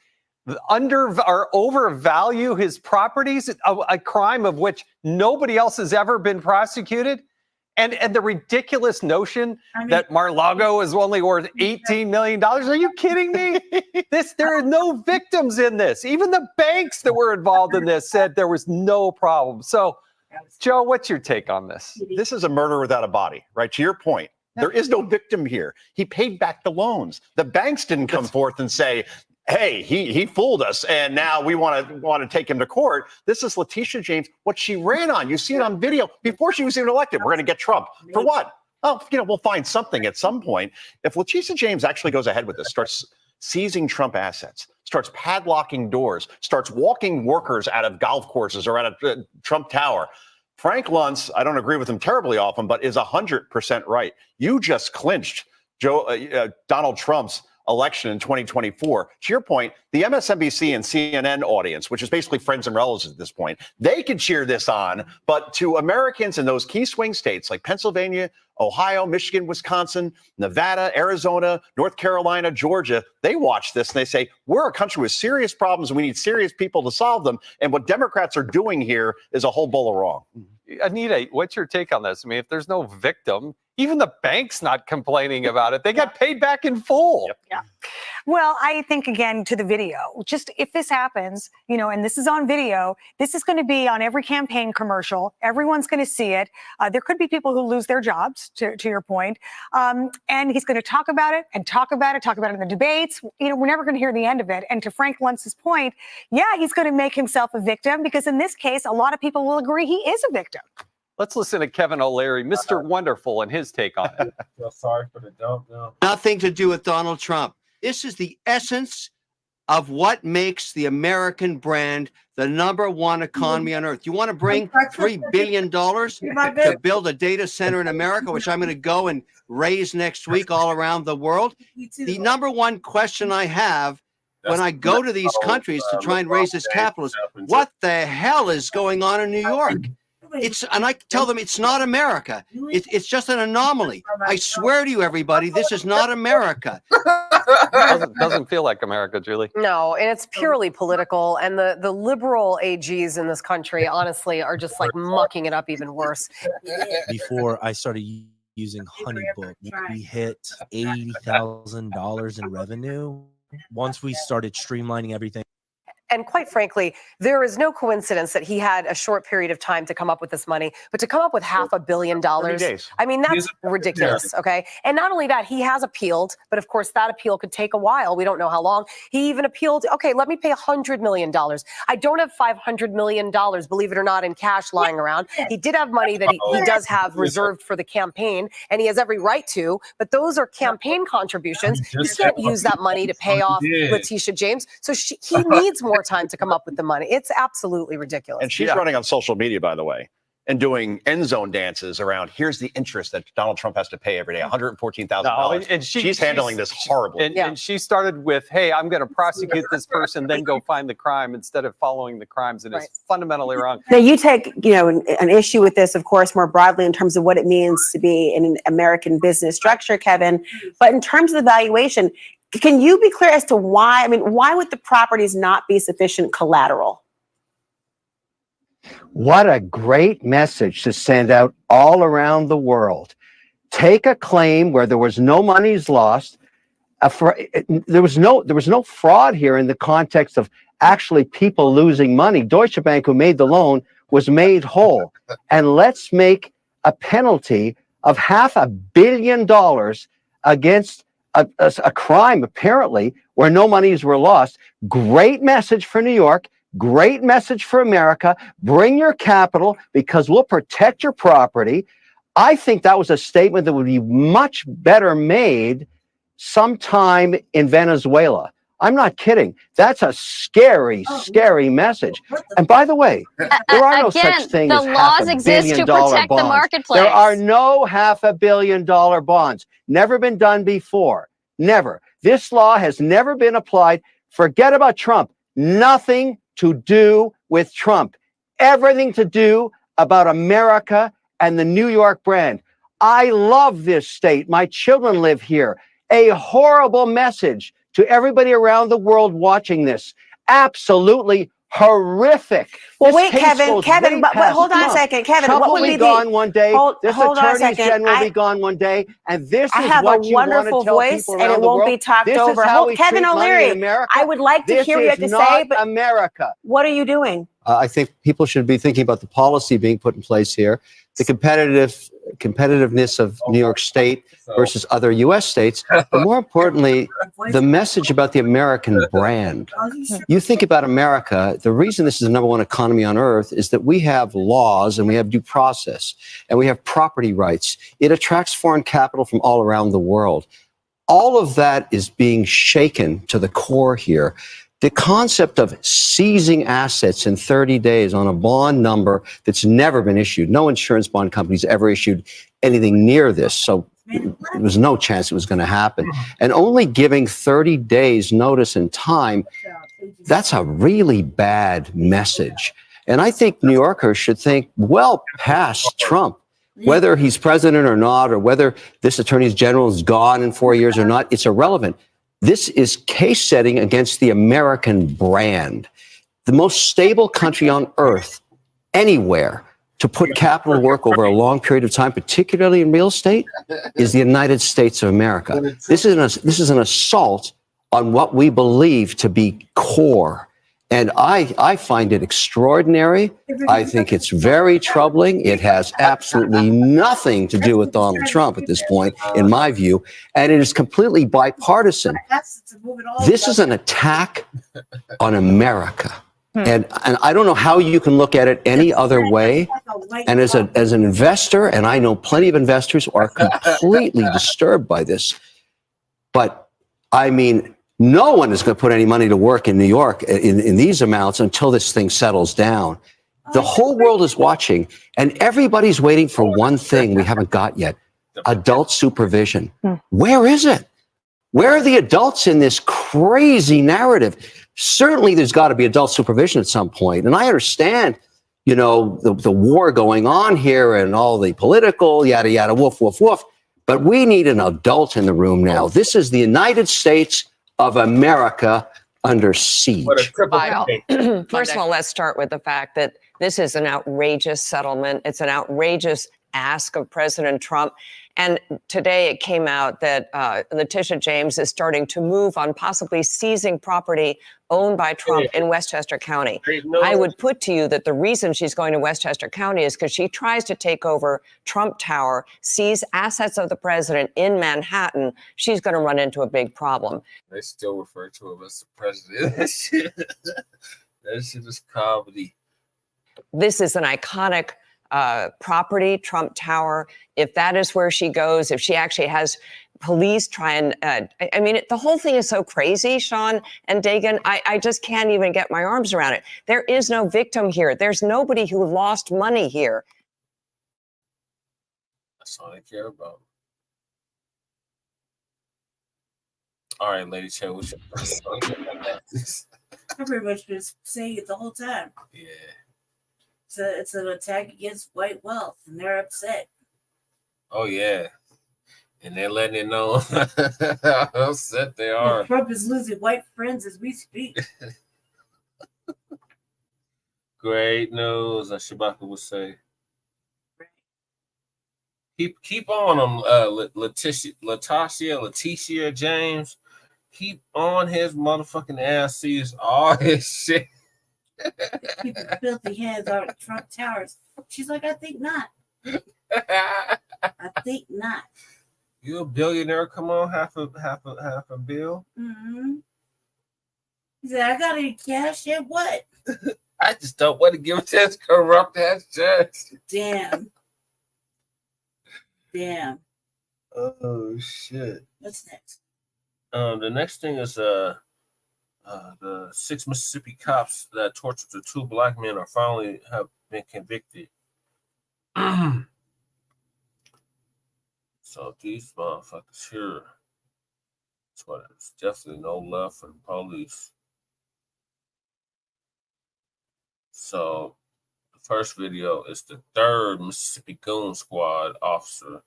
Under or overvalue his properties, a crime of which nobody else has ever been prosecuted? And the ridiculous notion that Mar-a-Lago is only worth $18 million. Are you kidding me? There are no victims in this. Even the banks that were involved in this said there was no problem. So, Joe, what's your take on this? This is a murder without a body, right? To your point, there is no victim here. He paid back the loans. The banks didn't come forth and say, hey, he fooled us, and now we want to take him to court. This is Letitia James, what she ran on. You see it on video before she was even elected. We're going to get Trump. For what? Oh, we'll find something at some point. If Letitia James actually goes ahead with this, starts seizing Trump assets, starts padlocking doors, starts walking workers out of golf courses or out of Trump Tower, Frank Luntz, I don't agree with him terribly often, but is 100% right. You just clinched Donald Trump's election in 2024. To your point, the MSNBC and CNN audience, which is basically friends and relatives at this point, they could cheer this on. But to Americans in those key swing states like Pennsylvania, Ohio, Michigan, Wisconsin, Nevada, Arizona, North Carolina, Georgia, they watch this and they say, we're a country with serious problems and we need serious people to solve them. And what Democrats are doing here is a whole bowl of wrong. Anita, what's your take on this? I mean, if there's no victim, even the bank's not complaining about it. They got paid back in full. Yeah. Well, I think, again, to the video, just if this happens, and this is on video, this is going to be on every campaign commercial. Everyone's going to see it. There could be people who lose their jobs, to your point. And he's going to talk about it and talk about it in the debates. We're never going to hear the end of it. And to Frank Luntz's point, yeah, he's going to make himself a victim because in this case, a lot of people will agree he is a victim. Let's listen to Kevin O'Leary, Mr. Wonderful, and his take on it. Feel sorry for the don't know. Nothing to do with Donald Trump. This is the essence of what makes the American brand the #1 economy on earth. You want to bring $3 billion to build a data center in America, which I'm going to go and raise next week all around the world? The #1 question I have when I go to these countries to try and raise this capital is, what the hell is going on in New York? And I tell them it's not America. It's just an anomaly. I swear to you, everybody, this is not America. Doesn't feel like America, Julie. No, and it's purely political. And the liberal AGs in this country, honestly, are just like mucking it up even worse. Before I started using HoneyBook, we hit $80,000 in revenue once we started streamlining everything. And quite frankly, there is no coincidence that he had a short period of time to come up with this money, but to come up with $500 million, I mean, that's ridiculous. Okay. And not only that, he has appealed, but of course that appeal could take a while. We don't know how long. He even appealed. Okay, let me pay $100 million. I don't have $500 million, believe it or not, in cash lying around. He did have money that he does have reserved for the campaign, and he has every right to, but those are campaign contributions. He can't use that money to pay off Letitia James. So he needs more time to come up with the money. It's absolutely ridiculous. And she's running on social media, by the way, and doing end zone dances around, here's the interest that Donald Trump has to pay every day, $114,000. And she's handling this horribly. And she started with, hey, I'm going to prosecute this person, then go find the crime instead of following the crimes. And it's fundamentally wrong. Now, you take, an issue with this, of course, more broadly in terms of what it means to be in an American business structure, Kevin. But in terms of the valuation, can you be clear as to why? I mean, why would the properties not be sufficient collateral? What a great message to send out all around the world. Take a claim where there was no monies lost. There was no fraud here in the context of actually people losing money. Deutsche Bank, who made the loan, was made whole. And let's make a penalty of $500 million against a crime, apparently, where no monies were lost. Great message for New York. Great message for America. Bring your capital because we'll protect your property. I think that was a statement that would be much better made sometime in Venezuela. I'm not kidding. That's a scary, scary message. And by the way, there are no such thing as $500 million bonds. The marketplace. There are no $500 million bonds. Never been done before. Never. This law has never been applied. Forget about Trump. Nothing to do with Trump. Everything to do about America and the New York brand. I love this state. My children live here. A horrible message to everybody around the world watching this. Absolutely horrific. Well, wait, Kevin, but hold on a second. Kevin, Trump what will would be be gone one day. This hold on a Attorney second. General will be gone one day. And this I is have what a you want to wonderful tell voice, people and around it the won't world. be talked This over. is how we Kevin treat money O'Leary, in America. I would like to This hear what you have is to not say, but America. what are you doing? I think people should be thinking about the policy being put in place here, the competitiveness of New York State versus other U.S. states, but more importantly, the message about the American brand. You think about America, the reason this is the #1 economy on earth is that we have laws and we have due process and we have property rights. It attracts foreign capital from all around the world. All of that is being shaken to the core here. The concept of seizing assets in 30 days on a bond number that's never been issued. No insurance bond company's ever issued anything near this. So there was no chance it was going to happen. And only giving 30 days notice and time, that's a really bad message. And I think New Yorkers should think well past Trump. Whether he's president or not, or whether this attorney general is gone in 4 years or not, it's irrelevant. This is case setting against the American brand. The most stable country on earth, anywhere, to put capital to work over a long period of time, particularly in real estate, is the United States of America. This is an assault on what we believe to be core. And I find it extraordinary. I think it's very troubling. It has absolutely nothing to do with Donald Trump at this point, in my view. And it is completely bipartisan. This is an attack on America. And I don't know how you can look at it any other way And as an investor, and I know plenty of investors who are completely disturbed by this, but I mean, no one is going to put any money to work in New York in these amounts until this thing settles down. The whole world is watching, and everybody's waiting for one thing we haven't got yet: adult supervision. Where is it? Where are the adults in this crazy narrative? Certainly, there's got to be adult supervision at some point. And I understand, you know, the war going on here and all the political yada yada woof woof woof. But we need an adult in the room now. This is the United States of America under siege. First of all, let's start with the fact that this is an outrageous settlement. It's an outrageous ask of President Trump. And today it came out that Letitia James is starting to move on possibly seizing property owned by Trump in Westchester County. I would put to you that the reason she's going to Westchester County is because she tries to take over Trump Tower, seize assets of the president in Manhattan. She's going to run into a big problem. They still refer to him as the president. That shit is comedy. This is an iconic property, Trump Tower. If that is where she goes, if she actually has police try and, I mean, the whole thing is so crazy, Sean and Dagan. I just can't even get my arms around it. There is no victim here. There's nobody who lost money here. That's all they care about. All right, Lady Chen, what's your I pretty much just saying it the whole time. Yeah. It's an attack against white wealth, and they're upset. Oh, yeah. And they're letting it know how upset they are. And Trump is losing white friends as we speak. Great news, as Shabaka would say. Keep on them, Letitia James. Keep on his motherfucking ass, sees all his shit. Keep your filthy hands out of Trump Towers. She's like, I think not. I think not. You a billionaire? Come on, half a bill. Mm-hmm. He said, I got any cash yet? What? I just don't want to give it to this corrupt ass judge. Damn. Damn. Oh shit. What's next? The next thing is the 6 Mississippi cops that tortured the 2 black men are finally have been convicted. So these motherfuckers here, that's what it's definitely no love for the police. So the first video is the 3rd Mississippi Goon Squad officer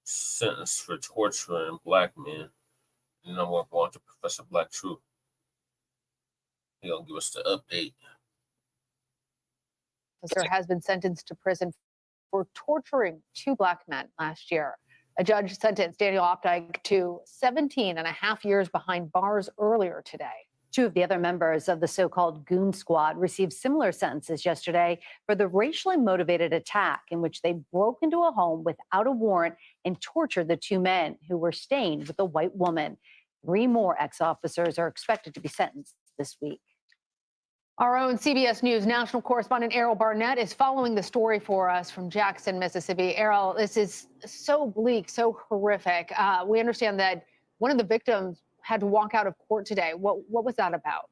sentenced for torturing black men. And I'm going to Professor Black Truth. He's gonna give us the update. Officer has been sentenced to prison for torturing 2 black men last year. A judge sentenced Daniel Opdyke to 17.5 years behind bars earlier today. 2 of the other members of the so-called Goon Squad received similar sentences yesterday for the racially motivated attack in which they broke into a home without a warrant and tortured the 2 men who were staying with a white woman. 3 more ex-officers are expected to be sentenced this week. Our own CBS News national correspondent Errol Barnett is following the story for us from Jackson, Mississippi. Errol, this is so bleak, so horrific. We understand that one of the victims had to walk out of court today. What was that about?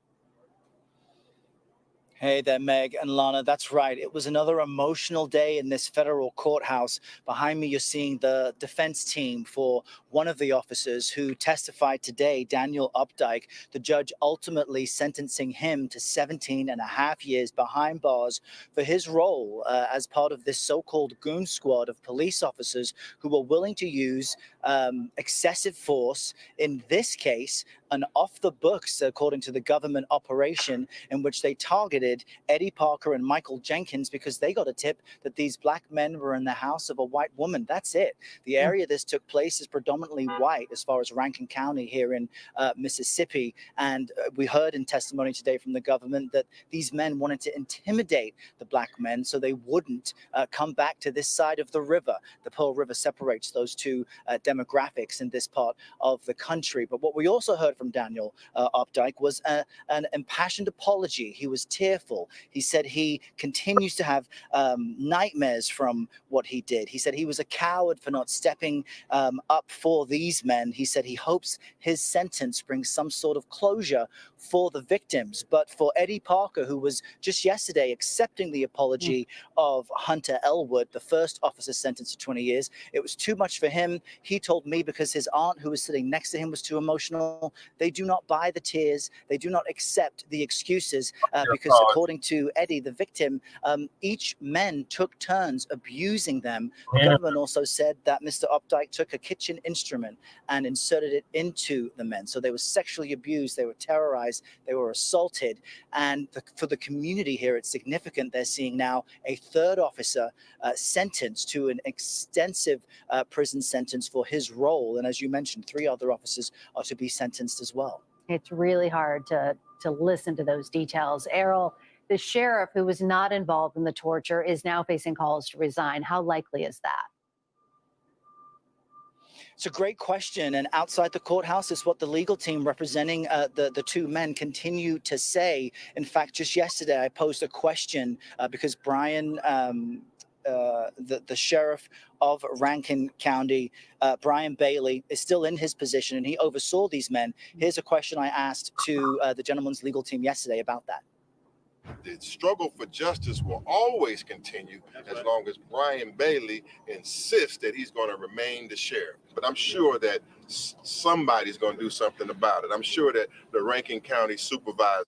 Hey there, Meg and Lana. That's right. It was another emotional day in this federal courthouse. Behind me, you're seeing the defense team for one of the officers who testified today, Daniel Opdyke. The judge ultimately sentencing him to 17.5 years behind bars for his role as part of this so-called goon squad of police officers who were willing to use excessive force, in this case, an off-the-books, according to the government operation, in which they targeted Eddie Parker and Michael Jenkins because they got a tip that these black men were in the house of a white woman. That's it. The area this took place is predominantly white as far as Rankin County here in Mississippi. And we heard in testimony today from the government that these men wanted to intimidate the black men so they wouldn't come back to this side of the river. The Pearl River separates those 2 demographics in this part of the country. But what we also heard from Daniel Updike was an impassioned apology. He was tearful. He said he continues to have nightmares from what he did. He said he was a coward for not stepping up for these men. He said he hopes his sentence brings some sort of closure for the victims. But for Eddie Parker, who was just yesterday accepting the apology of Hunter Elwood, the first officer sentenced to 20 years, it was too much for him. He told me because his aunt, who was sitting next to him, was too emotional. They do not buy the tears. They do not accept the excuses because according to Eddie, the victim, each men took turns abusing them. The government also said that Mr. Updike took a kitchen instrument and inserted it into the men. So they were sexually abused. They were terrorized. They were assaulted. And for the community here, it's significant. They're seeing now a third officer sentenced to an extensive prison sentence for his role. And as you mentioned, 3 other officers are to be sentenced as well. It's really hard to listen to those details. Errol, the sheriff who was not involved in the torture is now facing calls to resign. How likely is that? It's a great question. And outside the courthouse is what the legal team representing the 2 men continue to say. In fact, just yesterday, I posed a question because Brian, the sheriff of Rankin County, Brian Bailey, is still in his position and he oversaw these men. Here's a question I asked to the gentleman's legal team yesterday about that. The struggle for justice will always continue as long as Brian Bailey insists that he's going to remain the sheriff. But I'm sure that somebody's going to do something about it. I'm sure that the Rankin County supervisor.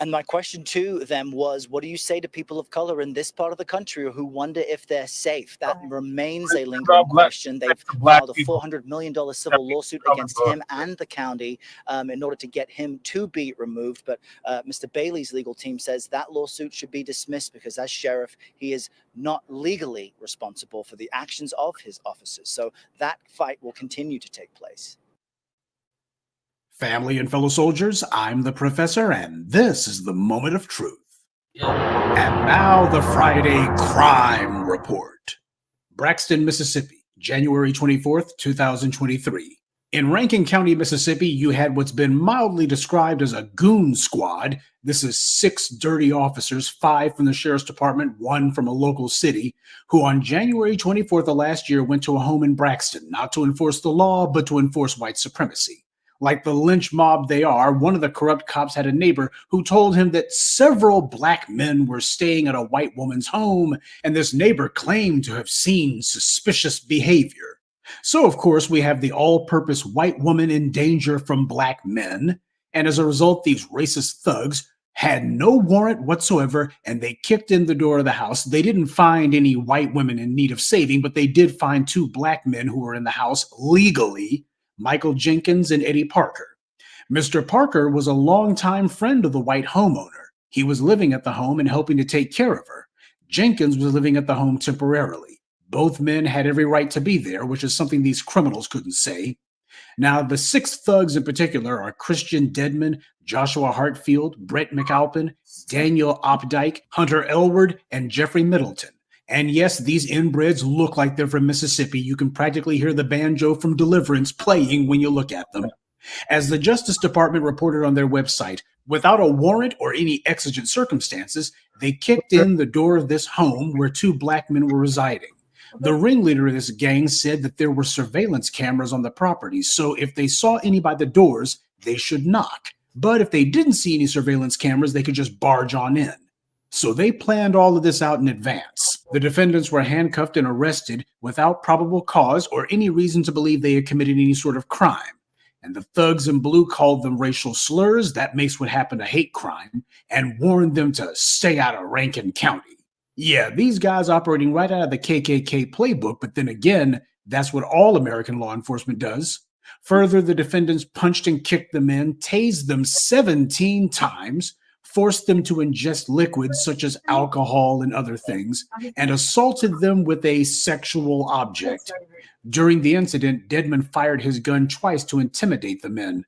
And my question to them was, what do you say to people of color in this part of the country who wonder if they're safe? That remains a lingering question. They've filed a $400 million civil lawsuit against him and the county in order to get him to be removed. But Mr. Bailey's legal team says that lawsuit should be dismissed because as sheriff, he is not legally responsible for the actions of his officers. So that fight will continue to take place. Family and fellow soldiers, I'm the professor, and this is the moment of truth. And now the Friday Crime Report. Braxton, Mississippi, January 24th, 2023. In Rankin County, Mississippi, you had what's been mildly described as a goon squad. This is 6 dirty officers, 5 from the sheriff's department, 1 from a local city, who on January 24th of last year went to a home in Braxton, not to enforce the law, but to enforce white supremacy. Like the lynch mob they are, one of the corrupt cops had a neighbor who told him that several black men were staying at a white woman's home, and this neighbor claimed to have seen suspicious behavior. So, of course, we have the all-purpose white woman in danger from black men, and as a result, these racist thugs had no warrant whatsoever, and they kicked in the door of the house. They didn't find any white women in need of saving, but they did find 2 black men who were in the house legally, Michael Jenkins and Eddie Parker. Mr. Parker was a longtime friend of the white homeowner. He was living at the home and helping to take care of her. Jenkins was living at the home temporarily. Both men had every right to be there, which is something these criminals couldn't say. Now, the 6 thugs in particular are Christian Dedman, Joshua Hartfield, Brett McAlpin, Daniel Opdyke, Hunter Elwood, and Jeffrey Middleton. And yes, these inbreds look like they're from Mississippi. You can practically hear the banjo from Deliverance playing when you look at them. As the Justice Department reported on their website, without a warrant or any exigent circumstances, they kicked in the door of this home where 2 black men were residing. The ringleader of this gang said that there were surveillance cameras on the property, so if they saw any by the doors, they should knock. But if they didn't see any surveillance cameras, they could just barge on in. So they planned all of this out in advance. The defendants were handcuffed and arrested without probable cause or any reason to believe they had committed any sort of crime. And the thugs in blue called them racial slurs, that makes what happened a hate crime, and warned them to stay out of Rankin County. Yeah, these guys operating right out of the KKK playbook, but then again, that's what all American law enforcement does. Further, the defendants punched and kicked the men, tased them 17 times, forced them to ingest liquids such as alcohol and other things, and assaulted them with a sexual object. During the incident, Dedman fired his gun twice to intimidate the men.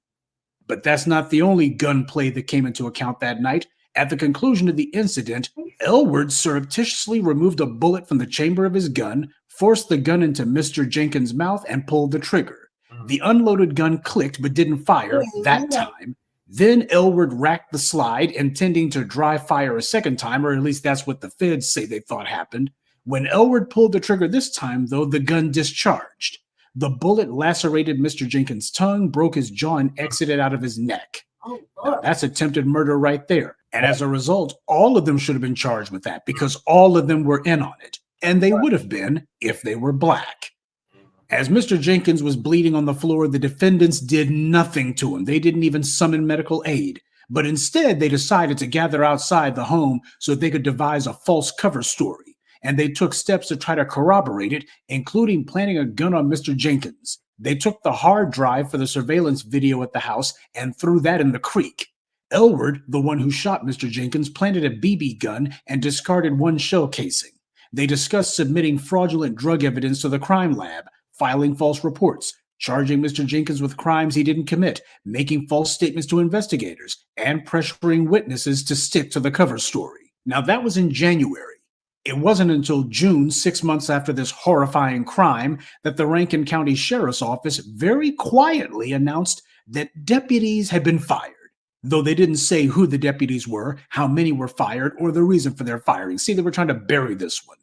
But that's not the only gunplay that came into account that night. At the conclusion of the incident, Elward surreptitiously removed a bullet from the chamber of his gun, forced the gun into Mr. Jenkins' mouth, and pulled the trigger. The unloaded gun clicked but didn't fire that time. Then Elward racked the slide, intending to dry fire a second time, or at least that's what the feds say they thought happened. When Elward pulled the trigger this time, though, the gun discharged. The bullet lacerated Mr. Jenkins' tongue, broke his jaw, and exited out of his neck. Now, that's attempted murder right there. And as a result, all of them should have been charged with that because all of them were in on it. And they would have been if they were black. As Mr. Jenkins was bleeding on the floor, the defendants did nothing to him. They didn't even summon medical aid. But instead, they decided to gather outside the home so they could devise a false cover story. And they took steps to try to corroborate it, including planting a gun on Mr. Jenkins. They took the hard drive for the surveillance video at the house and threw that in the creek. Elward, the one who shot Mr. Jenkins, planted a BB gun and discarded one shell casing. They discussed submitting fraudulent drug evidence to the crime lab, filing false reports, charging Mr. Jenkins with crimes he didn't commit, making false statements to investigators, and pressuring witnesses to stick to the cover story. Now, that was in January. It wasn't until June, 6 months after this horrifying crime, that the Rankin County Sheriff's Office very quietly announced that deputies had been fired, though they didn't say who the deputies were, how many were fired, or the reason for their firing. See, they were trying to bury this one.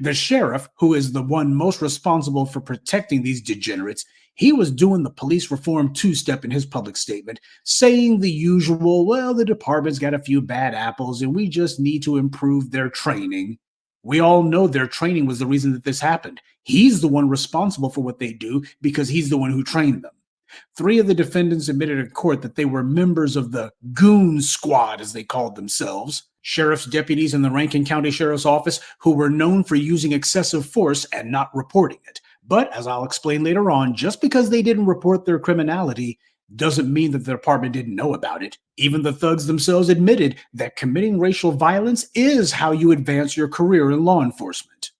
The sheriff, who is the one most responsible for protecting these degenerates, he was doing the police reform two-step in his public statement, saying the usual, well, the department's got a few bad apples and we just need to improve their training. We all know their training was the reason that this happened. He's the one responsible for what they do because he's the one who trained them. 3 of the defendants admitted in court that they were members of the goon squad, as they called themselves, sheriff's deputies in the Rankin County Sheriff's Office who were known for using excessive force and not reporting it. But as I'll explain later on, just because they didn't report their criminality doesn't mean that the department didn't know about it. Even the thugs themselves admitted that committing racial violence is how you advance your career in law enforcement.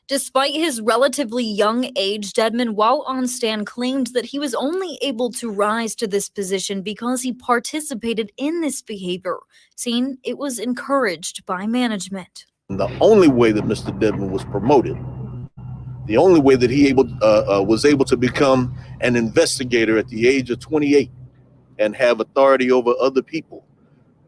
Despite his relatively young age, Dedmon, while on stand, claimed that he was only able to rise to this position because he participated in this behavior, saying it was encouraged by management. The only way that Mr. Dedmon was promoted, the only way that he was able to become an investigator at the age of 28 and have authority over other people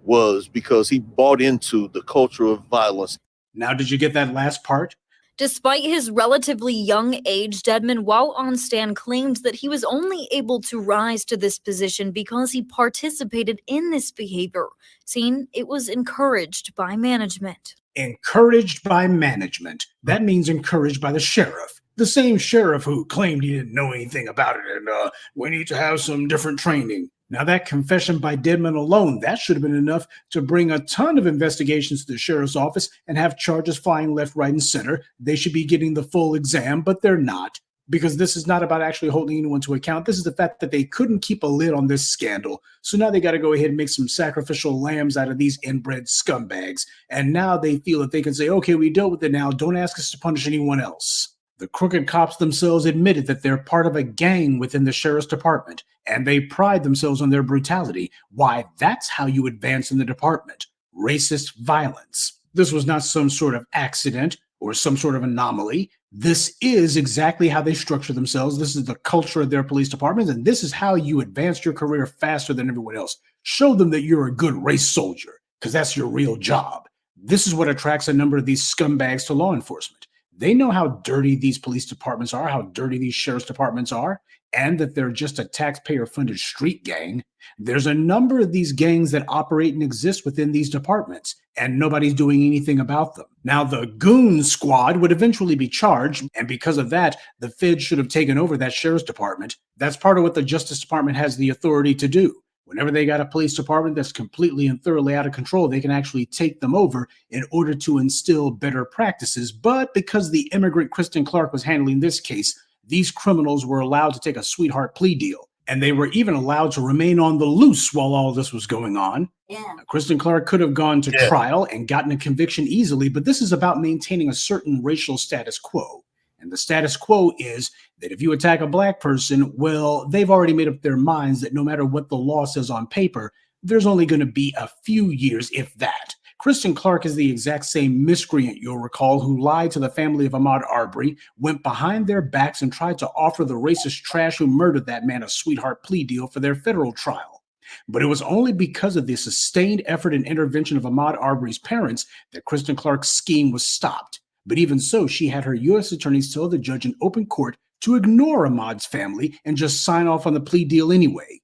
was because he bought into the culture of violence. Now, did you get that last part? Despite his relatively young age, Dedmon, while on stand, claimed that he was only able to rise to this position because he participated in this behavior, saying it was encouraged by management. Encouraged by management. That means encouraged by the sheriff. The same sheriff who claimed he didn't know anything about it and we need to have some different training. Now that confession by Dedmon alone, that should have been enough to bring a ton of investigations to the sheriff's office and have charges flying left, right, and center. They should be getting the full exam, but they're not. Because this is not about actually holding anyone to account. This is the fact that they couldn't keep a lid on this scandal. So now they got to go ahead and make some sacrificial lambs out of these inbred scumbags. And now they feel that they can say, okay, we dealt with it now. Don't ask us to punish anyone else. The crooked cops themselves admitted that they're part of a gang within the sheriff's department, and they pride themselves on their brutality. Why, that's how you advance in the department. Racist violence. This was not some sort of accident or some sort of anomaly. This is exactly how they structure themselves. This is the culture of their police departments, and this is how you advance your career faster than everyone else. Show them that you're a good race soldier, because that's your real job. This is what attracts a number of these scumbags to law enforcement. They know how dirty these police departments are, how dirty these sheriff's departments are, and that they're just a taxpayer-funded street gang. There's a number of these gangs that operate and exist within these departments, and nobody's doing anything about them. Now, the goon squad would eventually be charged, and because of that, the feds should have taken over that sheriff's department. That's part of what the Justice Department has the authority to do. Whenever they got a police department that's completely and thoroughly out of control, they can actually take them over in order to instill better practices. But because the immigrant Kristen Clark was handling this case, these criminals were allowed to take a sweetheart plea deal. And they were even allowed to remain on the loose while all this was going on. Yeah. Kristen Clark could have gone to trial and gotten a conviction easily, but this is about maintaining a certain racial status quo. And the status quo is that if you attack a black person, well, they've already made up their minds that no matter what the law says on paper, there's only going to be a few years, if that. Kristen Clark is the exact same miscreant, you'll recall, who lied to the family of Ahmaud Arbery, went behind their backs and tried to offer the racist trash who murdered that man a sweetheart plea deal for their federal trial. But it was only because of the sustained effort and intervention of Ahmaud Arbery's parents that Kristen Clark's scheme was stopped. But even so, she had her U.S. attorneys tell the judge in open court to ignore Ahmaud's family and just sign off on the plea deal anyway.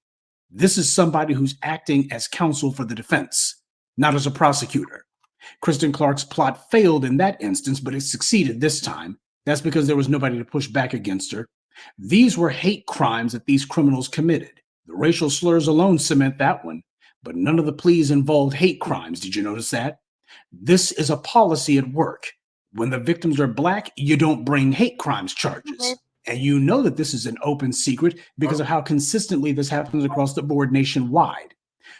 This is somebody who's acting as counsel for the defense, not as a prosecutor. Kristen Clark's plot failed in that instance, but it succeeded this time. That's because there was nobody to push back against her. These were hate crimes that these criminals committed. The racial slurs alone cement that one, but none of the pleas involved hate crimes. Did you notice that? This is a policy at work. When the victims are Black, you don't bring hate crimes charges. And you know that this is an open secret because of how consistently this happens across the board nationwide.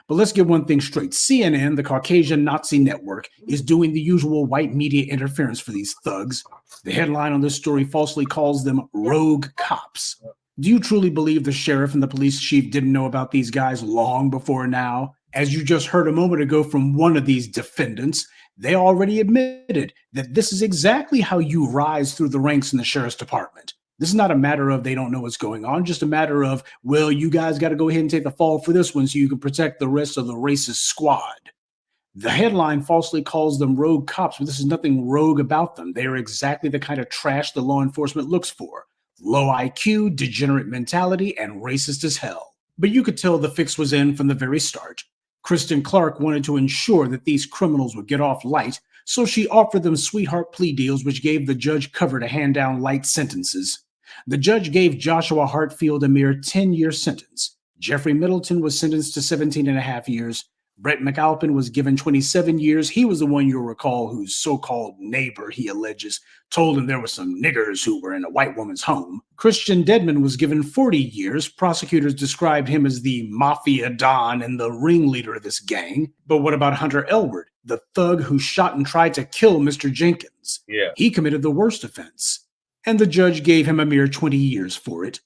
But let's get one thing straight. CNN, the Caucasian Nazi network, is doing the usual white media interference for these thugs. The headline on this story falsely calls them rogue cops. Do you truly believe the sheriff and the police chief didn't know about these guys long before now? As you just heard a moment ago from one of these defendants, they already admitted that this is exactly how you rise through the ranks in the sheriff's department. This is not a matter of they don't know what's going on, just a matter of, well, you guys got to go ahead and take the fall for this one so you can protect the rest of the racist squad. The headline falsely calls them rogue cops, but this is nothing rogue about them. They are exactly the kind of trash the law enforcement looks for. Low IQ, degenerate mentality, and racist as hell. But you could tell the fix was in from the very start. Kristen Clark wanted to ensure that these criminals would get off light, so she offered them sweetheart plea deals which gave the judge cover to hand down light sentences. The judge gave Joshua Hartfield a mere 10-year sentence. Jeffrey Middleton was sentenced to 17 and a half years. Brett McAlpin was given 27 years. He was the one you'll recall whose so-called neighbor, he alleges, told him there were some niggers who were in a white woman's home. Christian Dedman was given 40 years. Prosecutors described him as the mafia don and the ringleader of this gang. But what about Hunter Elward, the thug who shot and tried to kill Mr. Jenkins? Yeah. He committed the worst offense, and the judge gave him a mere 20 years for it.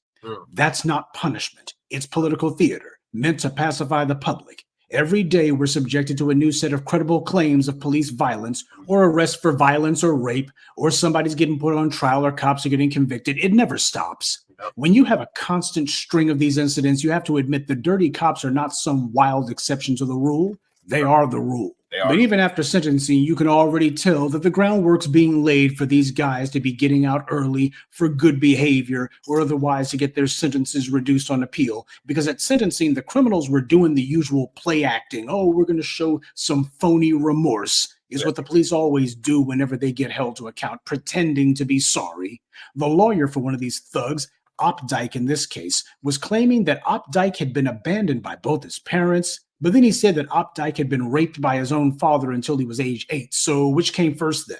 That's not punishment. It's political theater, meant to pacify the public. Every day we're subjected to a new set of credible claims of police violence or arrest for violence or rape, or somebody's getting put on trial or cops are getting convicted. It never stops. When you have a constant string of these incidents, you have to admit the dirty cops are not some wild exception to the rule. They are the rule. But even after sentencing, you can already tell that the groundwork's being laid for these guys to be getting out early for good behavior or otherwise to get their sentences reduced on appeal. Because at sentencing, the criminals were doing the usual play acting. Oh, we're going to show some phony remorse is what the police always do whenever they get held to account, pretending to be sorry. The lawyer for one of these thugs, Opdyke in this case, was claiming that Opdyke had been abandoned by both his parents, but then he said that Opdyke had been raped by his own father until he was age 8. So which came first then?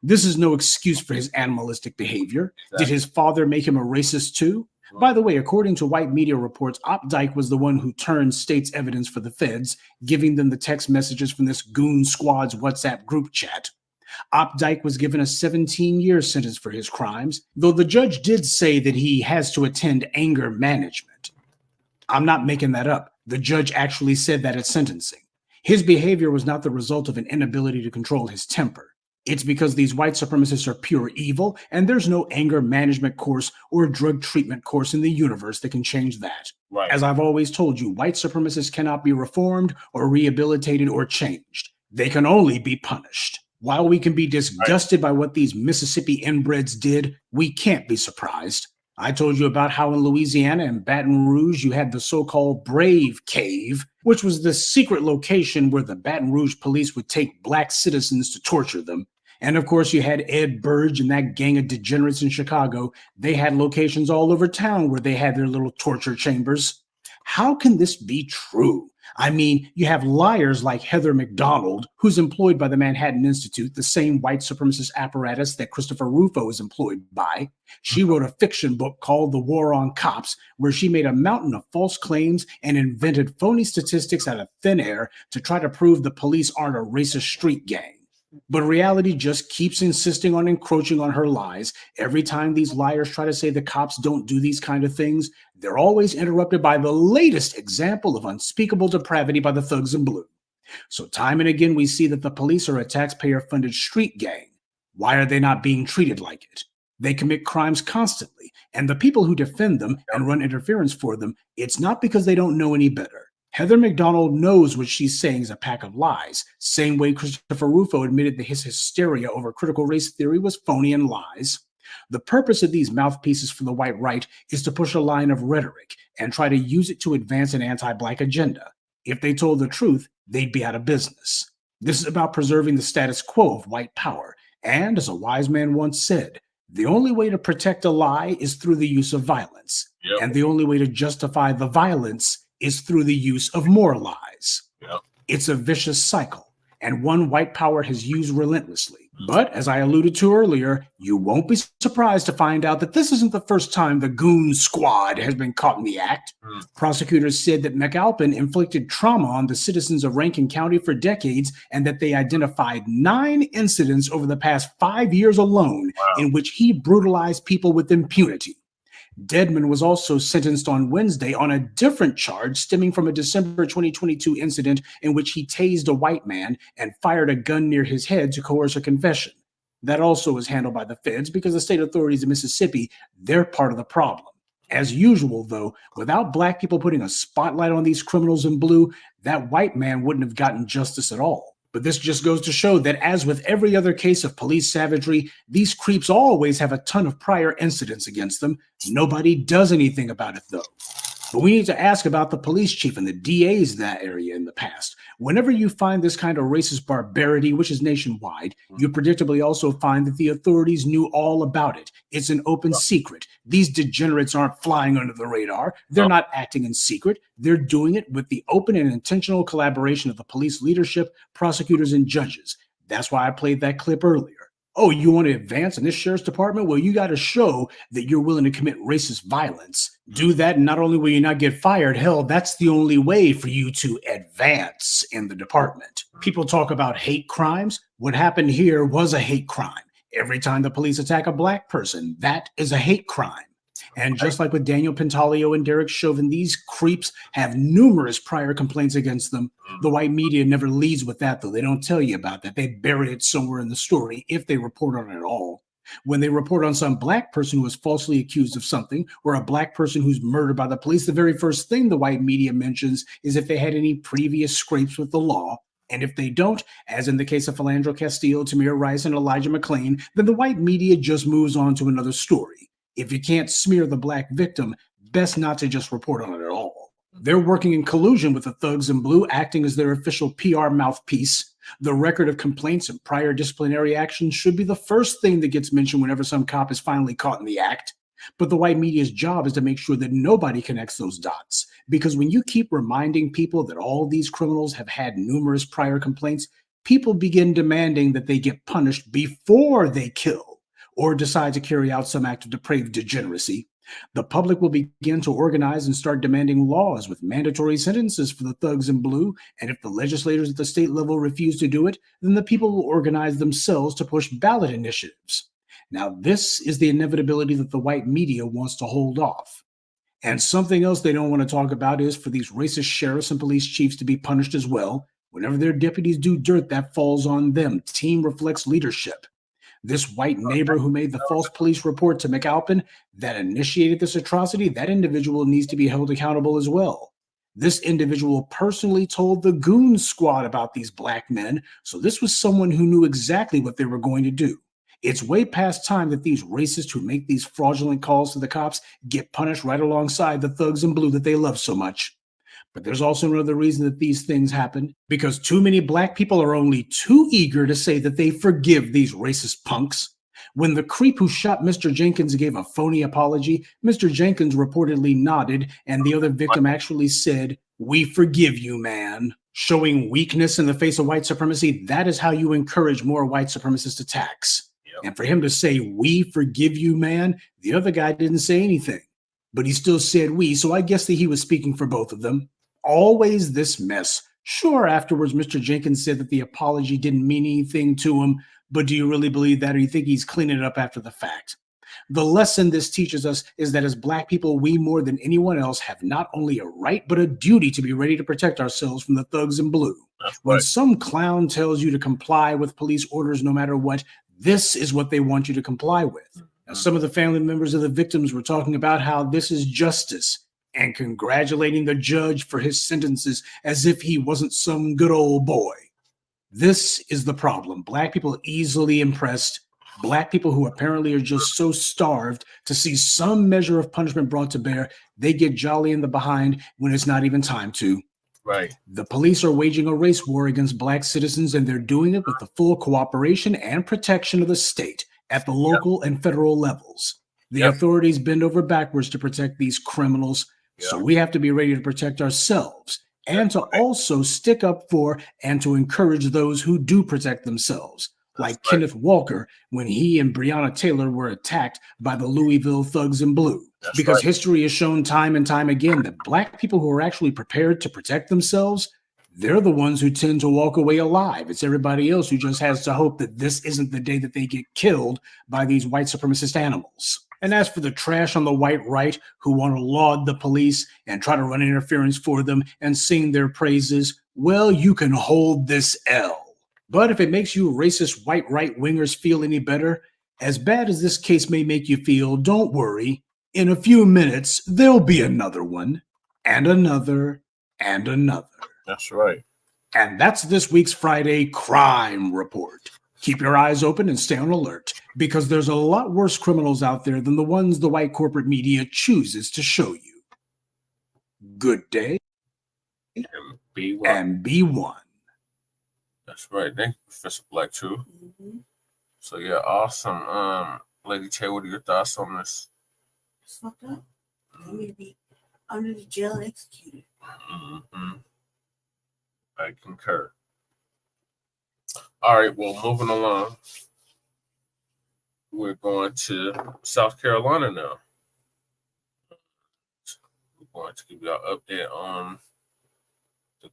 This is no excuse for his animalistic behavior. Did his father make him a racist too? By the way, according to white media reports, Opdyke was the one who turned state's evidence for the feds, giving them the text messages from this goon squad's WhatsApp group chat. Opdyke was given a 17-year sentence for his crimes, though the judge did say that he has to attend anger management. I'm not making that up. The judge actually said that at sentencing. His behavior was not the result of an inability to control his temper. It's because these white supremacists are pure evil, and there's no anger management course or drug treatment course in the universe that can change that. Right. As I've always told you, white supremacists cannot be reformed or rehabilitated or changed. They can only be punished. While we can be disgusted by what these Mississippi inbreds did, we can't be surprised. I told you about how in Louisiana and Baton Rouge you had the so-called Brave Cave, which was the secret location where the Baton Rouge police would take Black citizens to torture them. And of course you had Ed Burge and that gang of degenerates in Chicago. They had locations all over town where they had their little torture chambers. How can this be true? I mean, you have liars like Heather McDonald, who's employed by the Manhattan Institute, the same white supremacist apparatus that Christopher Rufo is employed by. She wrote a fiction book called The War on Cops, where she made a mountain of false claims and invented phony statistics out of thin air to try to prove the police aren't a racist street gang. But reality just keeps insisting on encroaching on her lies. Every time these liars try to say the cops don't do these kind of things, they're always interrupted by the latest example of unspeakable depravity by the thugs in blue. So time and again, we see that the police are a taxpayer-funded street gang. Why are they not being treated like it? They commit crimes constantly, and the people who defend them and run interference for them, it's not because they don't know any better. Heather McDonald knows what she's saying is a pack of lies, same way Christopher Rufo admitted that his hysteria over critical race theory was phony and lies. The purpose of these mouthpieces for the white right is to push a line of rhetoric and try to use it to advance an anti-Black agenda. If they told the truth, they'd be out of business. This is about preserving the status quo of white power. And as a wise man once said, the only way to protect a lie is through the use of violence. Yep. And the only way to justify the violence is through the use of more lies. Yep. It's a vicious cycle, and one white power has used relentlessly. But as I alluded to earlier, you won't be surprised to find out that this isn't the first time the goon squad has been caught in the act. Prosecutors said that McAlpin inflicted trauma on the citizens of Rankin County for decades, and that they identified 9 incidents over the past 5 years alone in which he brutalized people with impunity. Dedmon was also sentenced on Wednesday on a different charge stemming from a December 2022 incident in which he tased a white man and fired a gun near his head to coerce a confession. That also was handled by the feds because the state authorities in Mississippi, they're part of the problem. As usual, though, without Black people putting a spotlight on these criminals in blue, that white man wouldn't have gotten justice at all. But this just goes to show that, as with every other case of police savagery, these creeps always have a ton of prior incidents against them. Nobody does anything about it, though. But we need to ask about the police chief and the DAs in that area in the past. Whenever you find this kind of racist barbarity, which is nationwide, you predictably also find that the authorities knew all about it. It's an open secret. These degenerates aren't flying under the radar. They're not acting in secret. They're doing it with the open and intentional collaboration of the police leadership, prosecutors, and judges. That's why I played that clip earlier. Oh, you want to advance in this sheriff's department? Well, you got to show that you're willing to commit racist violence. Do that, and not only will you not get fired, hell, that's the only way for you to advance in the department. People talk about hate crimes. What happened here was a hate crime. Every time the police attack a Black person, that is a hate crime. And just like with Daniel Pentalio and Derek Chauvin, these creeps have numerous prior complaints against them. The white media never leads with that, though. They don't tell you about that. They bury it somewhere in the story, if they report on it at all. When they report on some Black person who is falsely accused of something, or a Black person who's murdered by the police, the very first thing the white media mentions is if they had any previous scrapes with the law. And if they don't, as in the case of Philandro Castillo, Tamir Rice, and Elijah McClain, then the white media just moves on to another story. If you can't smear the Black victim, best not to just report on it at all. They're working in collusion with the thugs in blue, acting as their official PR mouthpiece. The record of complaints and prior disciplinary actions should be the first thing that gets mentioned whenever some cop is finally caught in the act. But the white media's job is to make sure that nobody connects those dots. Because when you keep reminding people that all these criminals have had numerous prior complaints, people begin demanding that they get punished before they kill or decide to carry out some act of depraved degeneracy. The public will begin to organize and start demanding laws with mandatory sentences for the thugs in blue, and if the legislators at the state level refuse to do it, then the people will organize themselves to push ballot initiatives. Now, this is the inevitability that the white media wants to hold off. And something else they don't want to talk about is for these racist sheriffs and police chiefs to be punished as well. Whenever their deputies do dirt, that falls on them. Team reflects leadership. This white neighbor who made the false police report to McAlpin that initiated this atrocity, that individual needs to be held accountable as well. This individual personally told the goon squad about these Black men, so this was someone who knew exactly what they were going to do. It's way past time that these racists who make these fraudulent calls to the cops get punished right alongside the thugs in blue that they love so much. But there's also another reason that these things happen, because too many Black people are only too eager to say that they forgive these racist punks. When the creep who shot Mr. Jenkins gave a phony apology, Mr. Jenkins reportedly nodded, and the other victim actually said, "We forgive you, man." Showing weakness in the face of white supremacy, that is how you encourage more white supremacist attacks. And for him to say, "We forgive you, man," the other guy didn't say anything, but he still said "we," so I guess that he was speaking for both of them. Always this mess, Sure, afterwards, Mr. Jenkins said that the apology didn't mean anything to him, but do you really believe that, or do you think he's cleaning it up after the fact? The lesson this teaches us is that as Black people, we more than anyone else have not only a right, but a duty to be ready to protect ourselves from the thugs in blue. When some clown tells you to comply with police orders no matter what, this is what they want you to comply with. Now, some of the family members of the victims were talking about how this is justice and congratulating the judge for his sentences as if he wasn't some good old boy. This is the problem. Black people are easily impressed. Black people who apparently are just so starved to see some measure of punishment brought to bear, they get jolly in the behind when it's not even time to. Right. The police are waging a race war against Black citizens, and they're doing it with the full cooperation and protection of the state at the local and federal levels. The authorities bend over backwards to protect these criminals, so we have to be ready to protect ourselves and to also stick up for and to encourage those who do protect themselves, like Kenneth Walker when he and Breonna Taylor were attacked by the Louisville thugs in blue. Because history has shown time and time again that Black people who are actually prepared to protect themselves, they're the ones who tend to walk away alive. It's everybody else who just has to hope that this isn't the day that they get killed by these white supremacist animals. And as for the trash on the white right who want to laud the police and try to run interference for them and sing their praises, well, you can hold this L. But if it makes you racist white right-wingers feel any better, as bad as this case may make you feel, don't worry. In a few minutes, there'll be another one, and another, and another. That's right. And that's this week's Friday Crime Report. Keep your eyes open and stay on alert, because there's a lot worse criminals out there than the ones the white corporate media chooses to show you. Good day. And be one. And be one. That's right. Thank you, Professor Blacc, too. So, yeah, awesome. Lady Tay, what are your thoughts on this? It's fucked up. They need to be under the jail and executed. I concur. All right, well, moving along. We're going to South Carolina now. We're going to give you an update on the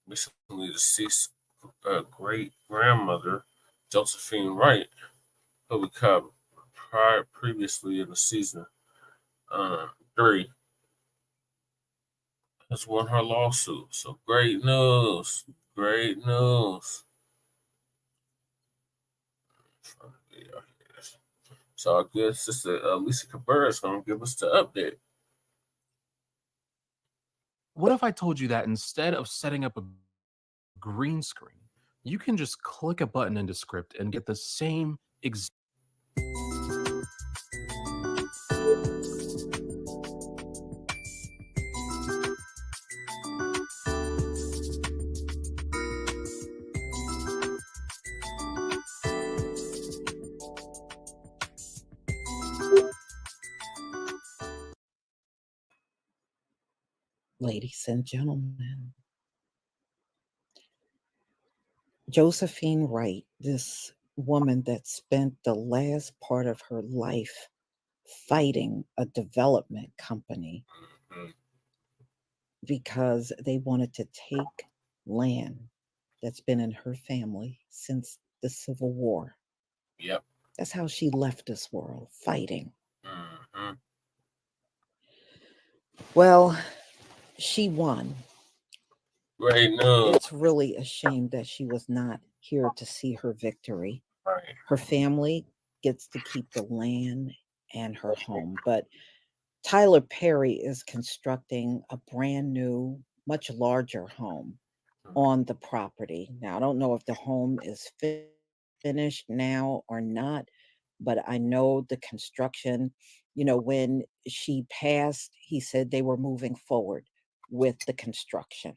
recently deceased great grandmother, Josephine Wright, who we covered previously in the season 3, has won her lawsuit. So great news. Great news. So our good sister Lisa Cabrera is going to give us the update. What if I told you that instead of setting up a green screen, you can just click a button into script and get the same exact. Ladies and gentlemen, Josephine Wright, this woman that spent the last part of her life fighting a development company because they wanted to take land that's been in her family since the Civil War. Yep. That's how she left this world, fighting. Well, she won. Great news. It's really a shame that she was not here to see her victory. Right. Her family gets to keep the land and her home, but Tyler Perry is constructing a brand new, much larger home on the property. Now, I don't know if the home is finished now or not, but I know the construction, when she passed, he said they were moving forward with the construction.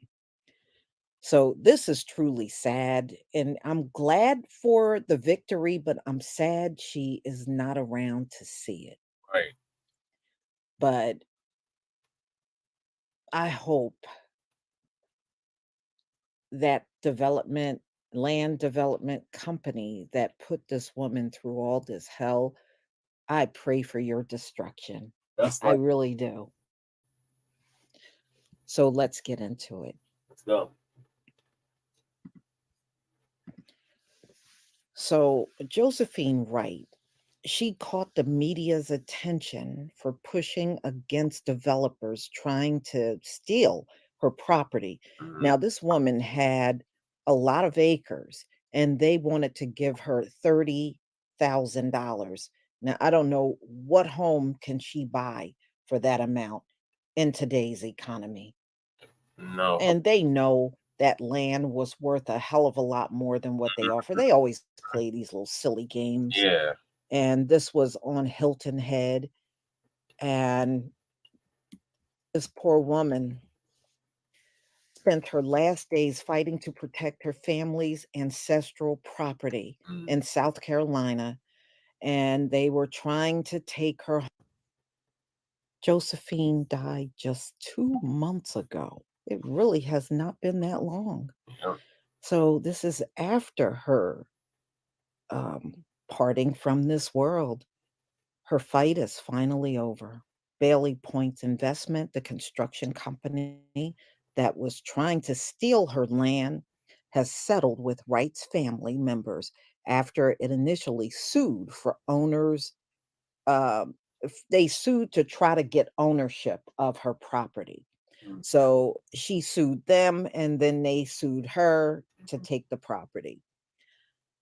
So this is truly sad, and I'm glad for the victory, but I'm sad she is not around to see it. Right. But I hope that land development company that put this woman through all this hell, I pray for your destruction. I really do. So let's get into it. Let's go. So Josephine Wright, she caught the media's attention for pushing against developers trying to steal her property. Now, this woman had a lot of acres and they wanted to give her $30,000. Now, I don't know what home can she buy for that amount in today's economy. No. And they know that land was worth a hell of a lot more than what they offer. They always play these little silly games. Yeah. And this was on Hilton Head. And this poor woman spent her last days fighting to protect her family's ancestral property in South Carolina. And they were trying to take her. Josephine died just 2 months ago. It really has not been that long. Yep. So this is after her parting from this world. Her fight is finally over. Bailey Point's Investment, the construction company that was trying to steal her land, has settled with Wright's family members after it initially sued for owners. They sued to try to get ownership of her property. So she sued them and then they sued her to take the property.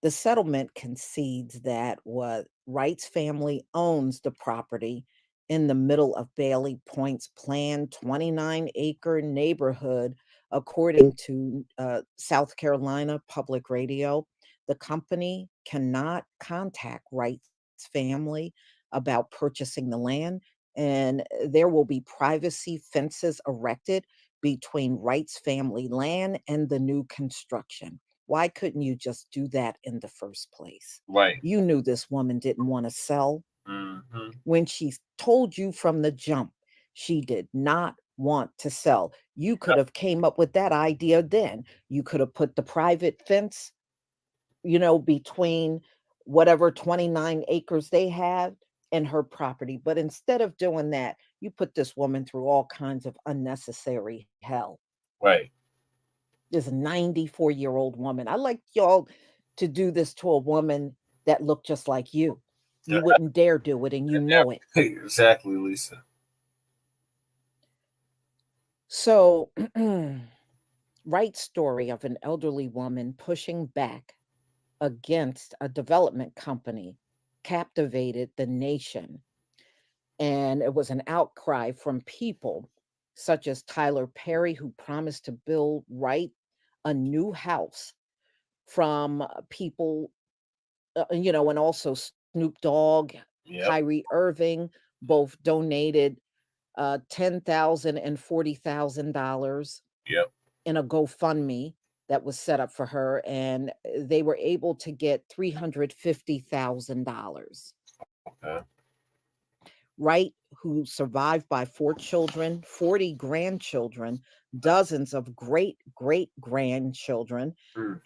The settlement concedes that what Wright's family owns the property in the middle of Bailey Point's planned 29-acre neighborhood, according to South Carolina Public Radio. The company cannot contact Wright's family about purchasing the land, and there will be privacy fences erected between Wright's family land and the new construction. Why couldn't you just do that in the first place? Right. You knew this woman didn't want to sell. Mm-hmm. When she told you from the jump, she did not want to sell. You could have came up with that idea then. You could have put the private fence, between whatever 29 acres they have and her property. But instead of doing that, you put this woman through all kinds of unnecessary hell. Right. This 94-year-old woman. I like y'all to do this to a woman that looked just like you. You wouldn't dare do it, and you know it. Exactly, Lisa. So, Wright's story of an elderly woman pushing back against a development company captivated the nation. And it was an outcry from people such as Tyler Perry, who promised to build Wright a new house, from people, and also Snoop Dogg, Kyrie Irving, both donated $10,000 and $40,000 in a GoFundMe that was set up for her, and they were able to get $350,000. Okay. Wright, who survived by 4 children, 40 grandchildren, dozens of great-great-grandchildren,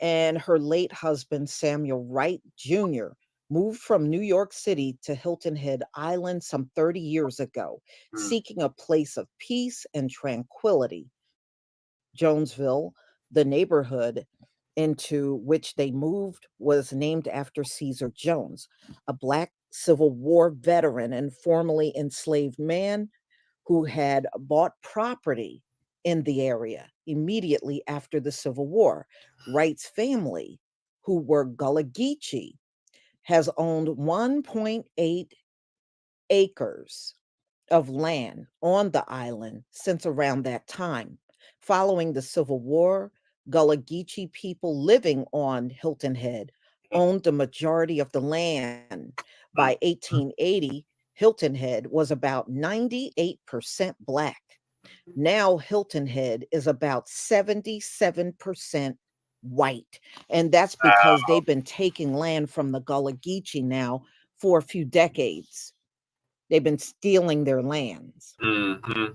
and her late husband, Samuel Wright Jr., moved from New York City to Hilton Head Island some 30 years ago, seeking a place of peace and tranquility. Jonesville, the neighborhood into which they moved, was named after Caesar Jones, a Black Civil War veteran and formerly enslaved man who had bought property in the area immediately after the Civil War. Wright's family, who were Gullah Geechee, has owned 1.8 acres of land on the island since around that time. Following the Civil War, Gullah Geechee people living on Hilton Head owned the majority of the land. By 1880, Hilton Head was about 98% Black. Now Hilton Head is about 77% white. And that's because they've been taking land from the Gullah Geechee now for a few decades. They've been stealing their lands. Mm-hmm.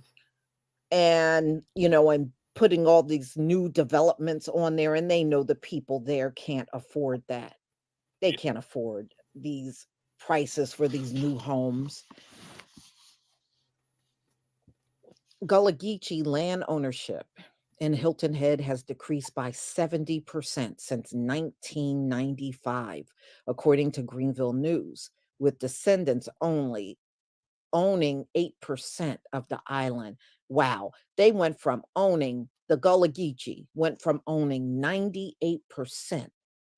And, and putting all these new developments on there, and they know the people there can't afford that. They can't afford these prices for these new homes. Gullah Geechee land ownership in Hilton Head has decreased by 70% since 1995, according to Greenville News, with descendants only owning 8% of the island. Wow. They went from owning the Gullah Geechee, went from owning 98%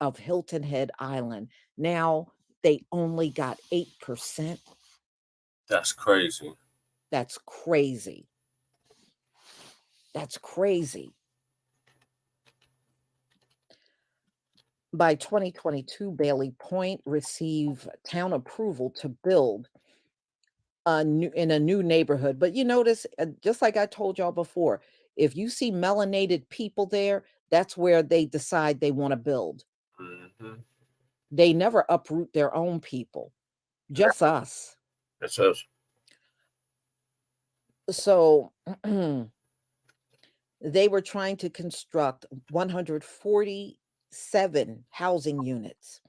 of Hilton Head Island. Now they only got 8%. That's crazy. That's crazy. That's crazy. By 2022, Bailey Point received town approval to build in a new neighborhood. But you notice, just like I told y'all before, if you see melanated people there, that's where they decide they want to build. They never uproot their own people, just us. That's us. So they were trying to construct 147 housing units,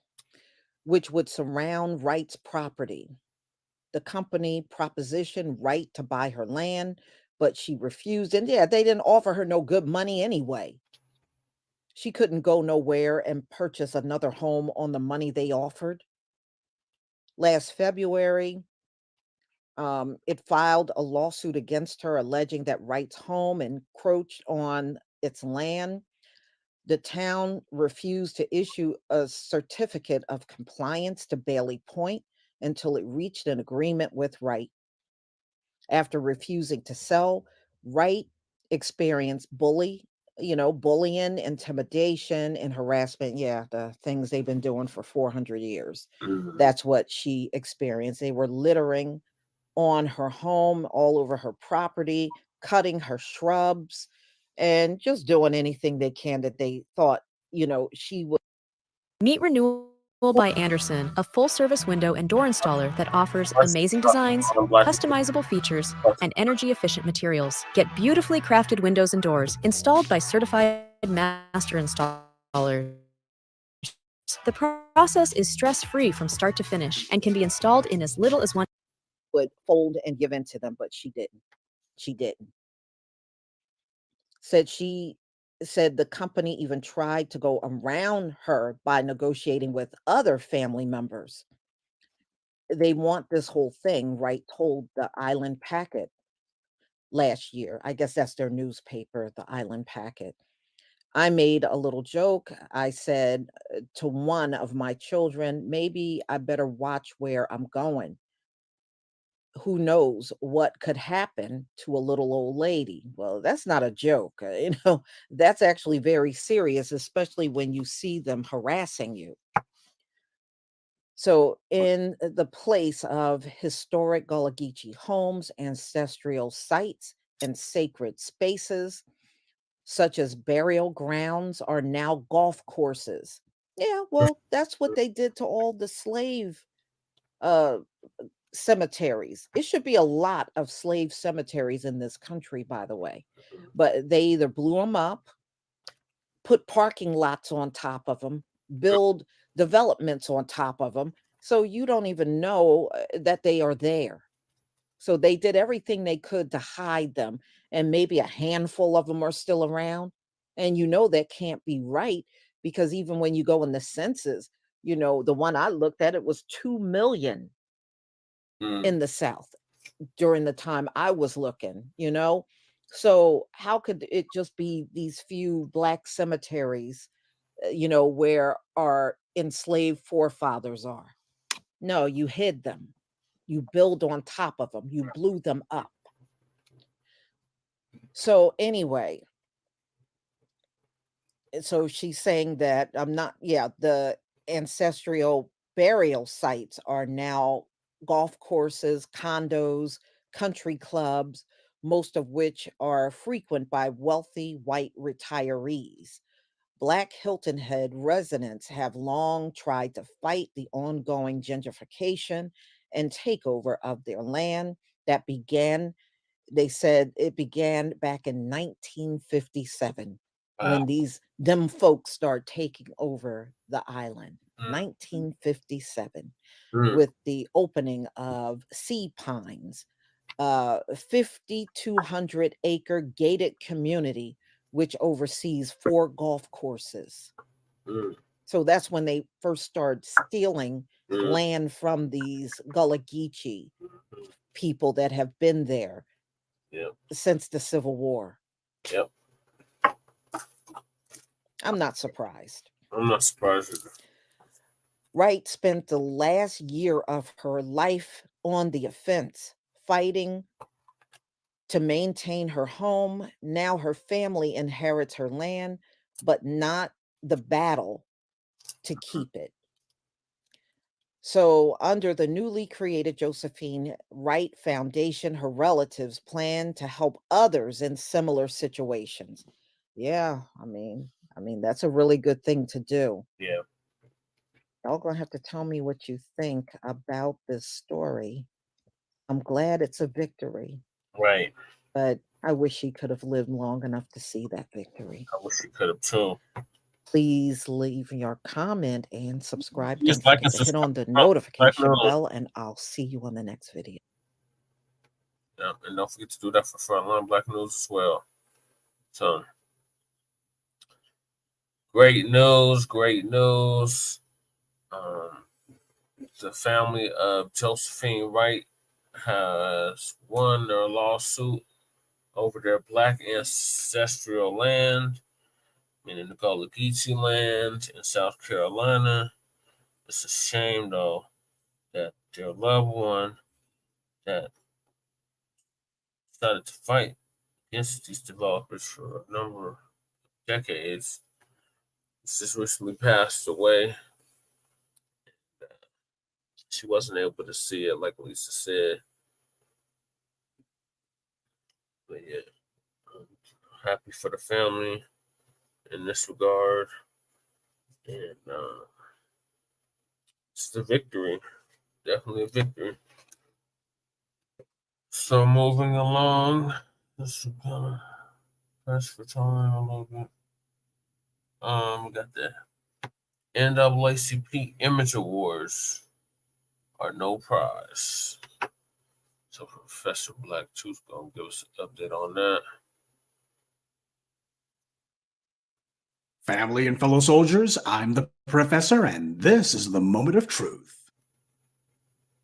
which would surround Wright's property. The company propositioned Wright to buy her land, but she refused. And yeah, they didn't offer her no good money anyway. She couldn't go nowhere and purchase another home on the money they offered. Last February, it filed a lawsuit against her, alleging that Wright's home encroached on its land. The town refused to issue a certificate of compliance to Bailey Point until it reached an agreement with Wright. After refusing to sell, Wright experienced bullying, intimidation, and harassment. Yeah, the things they've been doing for 400 years. That's what she experienced. They were littering on her home, all over her property, cutting her shrubs, and just doing anything they can that they thought, she would. Meet Renewal by Andersen, a full-service window and door installer that offers amazing designs, customizable features, and energy-efficient materials. Get beautifully crafted windows and doors installed by certified master installers. The process is stress-free from start to finish and can be installed in as little as 1 would fold and give in to them, but she didn't. She didn't. Said the company even tried to go around her by negotiating with other family members. They want this whole thing, Wright told the Island Packet last year. I guess that's their newspaper, the Island Packet. I made a little joke. I said to one of my children, maybe I better watch where I'm going. Who knows what could happen to a little old lady? Well, that's not a joke. That's actually very serious, especially when you see them harassing you. So in the place of historic Gullah Geechee homes, ancestral sites, and sacred spaces, such as burial grounds, are now golf courses. Yeah, well, that's what they did to all the slave cemeteries. It should be a lot of slave cemeteries in this country, by the way. But they either blew them up, put parking lots on top of them, build developments on top of them, so you don't even know that they are there. So they did everything they could to hide them, and maybe a handful of them are still around. And that can't be right, because even when you go in the census, the one I looked at, it was 2 million in the South during the time I was looking, So how could it just be these few Black cemeteries, where our enslaved forefathers are? No, you hid them. You build on top of them. You blew them up. So anyway, so she's saying that the ancestral burial sites are now golf courses, condos, country clubs, most of which are frequented by wealthy white retirees. Black Hilton Head residents have long tried to fight the ongoing gentrification and takeover of their land that began. They said it began back in 1957 when them folks start taking over the island. 1957 with the opening of Sea Pines, 5,200 acre gated community which oversees 4 golf courses. Mm. So that's when they first started stealing Mm. land from these Gullah Geechee people that have been there Yep. since the Civil War. Yep. I'm not surprised. I'm not surprised either. Wright spent the last year of her life on the offense, fighting to maintain her home. Now her family inherits her land, but not the battle to keep it. So, under the newly created Josephine Wright Foundation, her relatives plan to help others in similar situations. Yeah, I mean, that's a really good thing to do. Yeah. Y'all gonna have to tell me what you think about this story. I'm glad it's a victory, Right. but I wish he could have lived long enough to see that victory. I wish you could have too. Please leave your comment and subscribe. Just Don't like forget and to hit on the subscribe. notification Like bell, and I'll see you on the next video. Yeah, and don't forget to do that for Frontline Black News as well. So, great news, great news. The family of Josephine Wright has won their lawsuit over their Black ancestral land, meaning the Gullah Geechee land in South Carolina. It's a shame, though, that their loved one that decided to fight against these developers for a number of decades just recently passed away. She wasn't able to see it, like Lisa said. But yeah, I'm happy for the family in this regard. And it's a victory. Definitely a victory. So moving along, this is gonna press for time a little bit. We got the NAACP Image Awards are no prize. So Professor Blacc too's gonna give us an update on that. Family and fellow soldiers, I'm the professor, and this is the moment of truth.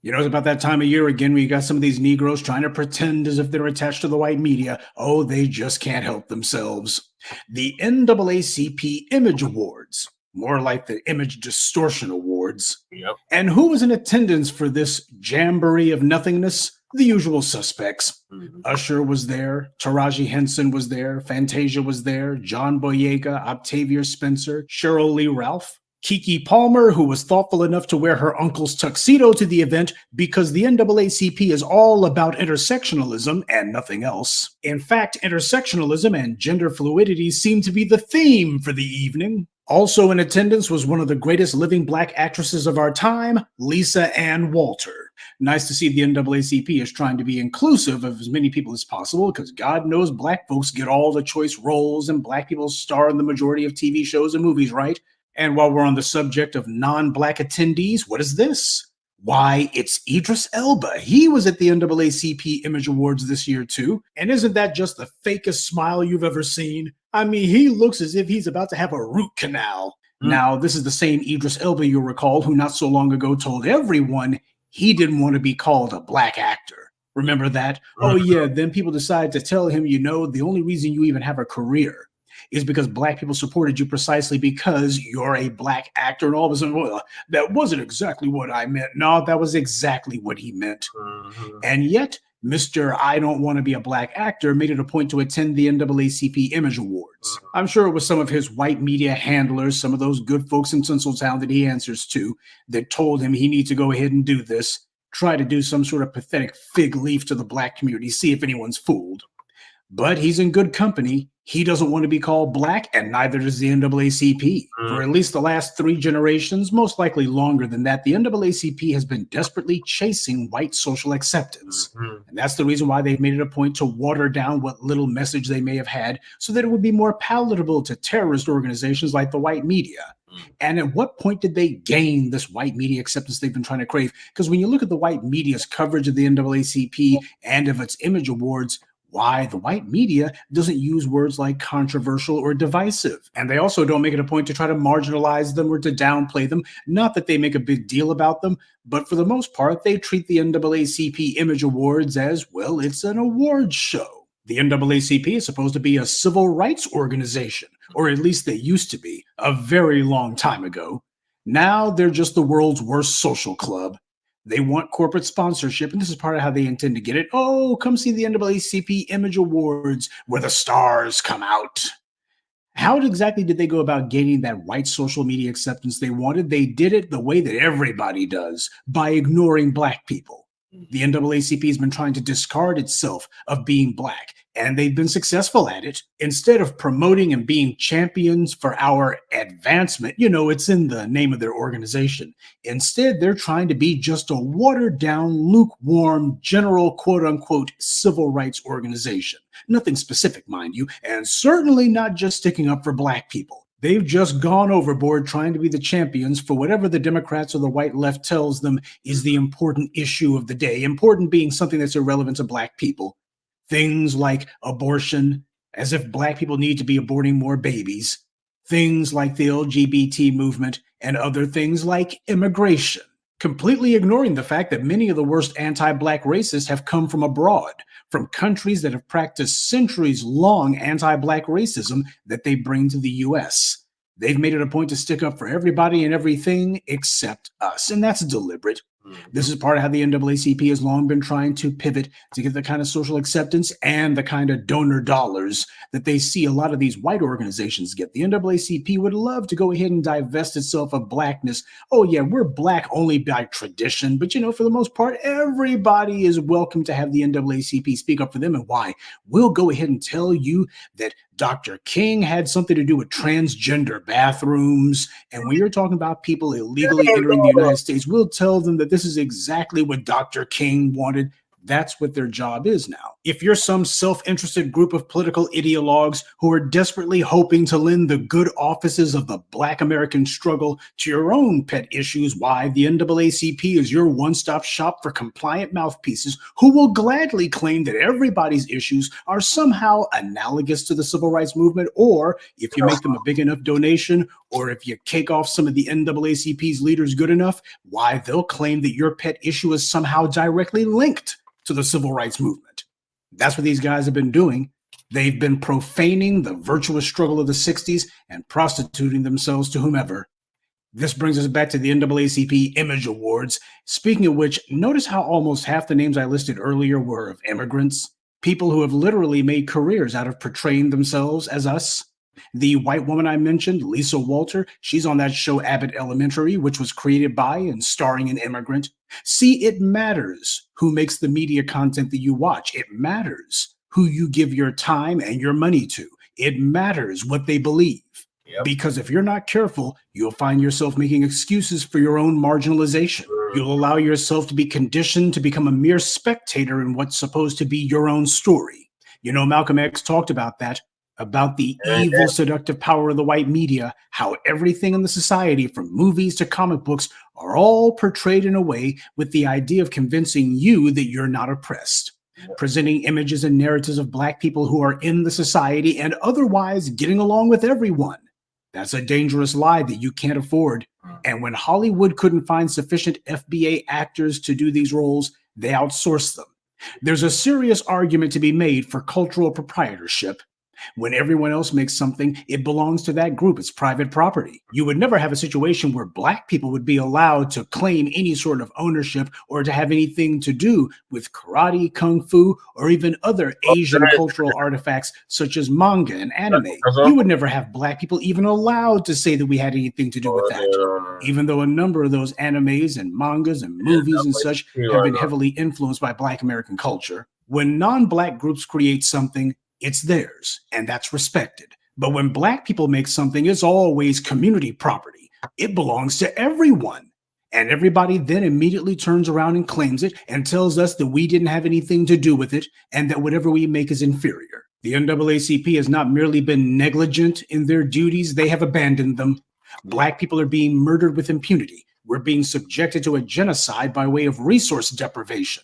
You know, it's about that time of year again where you got some of these Negroes trying to pretend as if they're attached to the white media. Oh, they just can't help themselves. The NAACP Image Awards, more like the Image Distortion Awards. Yep. And who was in attendance for this jamboree of nothingness? The usual suspects. Usher was there, Taraji Henson was there, Fantasia was there, John Boyega, Octavia Spencer, Cheryl Lee Ralph, Kiki Palmer, who was thoughtful enough to wear her uncle's tuxedo to the event because the NAACP is all about intersectionalism and nothing else. In fact, intersectionalism and gender fluidity seem to be the theme for the evening. Also in attendance was one of the greatest living Black actresses of our time, Lisa Ann Walter. Nice to see the NAACP is trying to be inclusive of as many people as possible, because God knows Black folks get all the choice roles and Black people star in the majority of TV shows and movies, right? And while we're on the subject of non-Black attendees, what is this? Why, it's Idris Elba. He was at the NAACP Image Awards this year too. And isn't that just the fakest smile you've ever seen? I mean, he looks as if he's about to have a root canal. Now, this is the same Idris Elba you'll recall who not so long ago told everyone he didn't want to be called a Black actor. Remember that? Oh yeah, then people decided to tell him, you know, the only reason you even have a career is because Black people supported you precisely because you're a Black actor. And all of a sudden, well, that wasn't exactly what I meant. No, that was exactly what he meant. And yet, Mr. I don't want to be a Black actor made it a point to attend the NAACP Image Awards. I'm sure it was some of his white media handlers, some of those good folks in Tinseltown that he answers to, that told him he needs to go ahead and do this, try to do some sort of pathetic fig leaf to the Black community, see if anyone's fooled. But he's in good company. He doesn't want to be called Black, and neither does the NAACP. For at least the last 3 generations, most likely longer than that, the NAACP has been desperately chasing white social acceptance. And that's the reason why they've made it a point to water down what little message they may have had so that it would be more palatable to terrorist organizations like the white media. And at what point did they gain this white media acceptance they've been trying to crave? Because when you look at the white media's coverage of the NAACP and of its Image Awards, why the white media doesn't use words like controversial or divisive. And they also don't make it a point to try to marginalize them or to downplay them. Not that they make a big deal about them, but for the most part, they treat the NAACP Image Awards as, well, it's an awards show. The NAACP is supposed to be a civil rights organization, or at least they used to be, a very long time ago. Now they're just the world's worst social club. They want corporate sponsorship, and this is part of how they intend to get it. Oh, come see the NAACP Image Awards, where the stars come out. How exactly did they go about gaining that white social media acceptance they wanted? They did it the way that everybody does, by ignoring black people. The NAACP has been trying to discard itself of being black, and they've been successful at it. Instead of promoting and being champions for our advancement, you know, it's in the name of their organization. Instead, they're trying to be just a watered-down, lukewarm, general, quote-unquote, civil rights organization. Nothing specific, mind you, and certainly not just sticking up for black people. They've just gone overboard trying to be the champions for whatever the Democrats or the white left tells them is the important issue of the day, important being something that's irrelevant to black people. Things like abortion, as if black people need to be aborting more babies. Things like the LGBT movement, and other things like immigration. Completely ignoring the fact that many of the worst anti-black racists have come from abroad, from countries that have practiced centuries-long anti-black racism that they bring to the U.S. They've made it a point to stick up for everybody and everything except us, and that's deliberate. This is part of how the NAACP has long been trying to pivot to get the kind of social acceptance and the kind of donor dollars that they see a lot of these white organizations get. The NAACP would love to go ahead and divest itself of blackness. Oh yeah, we're black only by tradition, but you know, for the most part, everybody is welcome to have the NAACP speak up for them. And why? We'll go ahead and tell you that Dr. King had something to do with transgender bathrooms. And when you're talking about people illegally entering the United States, we'll tell them that this is exactly what Dr. King wanted. That's what their job is now. If you're some self-interested group of political ideologues who are desperately hoping to lend the good offices of the Black American struggle to your own pet issues, why, the NAACP is your one-stop shop for compliant mouthpieces who will gladly claim that everybody's issues are somehow analogous to the civil rights movement, or if you make them a big enough donation, or if you cake off some of the NAACP's leaders good enough, why, they'll claim that your pet issue is somehow directly linked to the civil rights movement. That's what these guys have been doing. They've been profaning the virtuous struggle of the 60s and prostituting themselves to whomever. This brings us back to the NAACP Image Awards. Speaking of which, notice how almost half the names I listed earlier were of immigrants, people who have literally made careers out of portraying themselves as us. The white woman I mentioned, Lisa Walter, she's on that show Abbott Elementary, which was created by and starring an immigrant. See, it matters who makes the media content that you watch. It matters who you give your time and your money to. It matters what they believe. Because if you're not careful, you'll find yourself making excuses for your own marginalization. You'll allow yourself to be conditioned to become a mere spectator in what's supposed to be your own story. You know, Malcolm X talked about that. About the evil, seductive power of the white media, how everything in the society, from movies to comic books, are all portrayed in a way with the idea of convincing you that you're not oppressed. Presenting images and narratives of black people who are in the society and otherwise getting along with everyone. That's a dangerous lie that you can't afford. And when Hollywood couldn't find sufficient FBA actors to do these roles, they outsourced them. There's a serious argument to be made for cultural proprietorship. When everyone else makes something, it belongs to that group. It's private property. You would never have a situation where black people would be allowed to claim any sort of ownership or to have anything to do with karate, kung fu, or even other Asian cultural artifacts such as manga and anime. You would never have black people even allowed to say that we had anything to do with that, even though a number of those animes and mangas and movies and such have been heavily influenced by black American culture. When non-black groups create something, it's theirs, and that's respected. But when black people make something, it's always community property. It belongs to everyone. And everybody then immediately turns around and claims it and tells us that we didn't have anything to do with it and that whatever we make is inferior. The NAACP has not merely been negligent in their duties, they have abandoned them. Black people are being murdered with impunity. We're being subjected to a genocide by way of resource deprivation.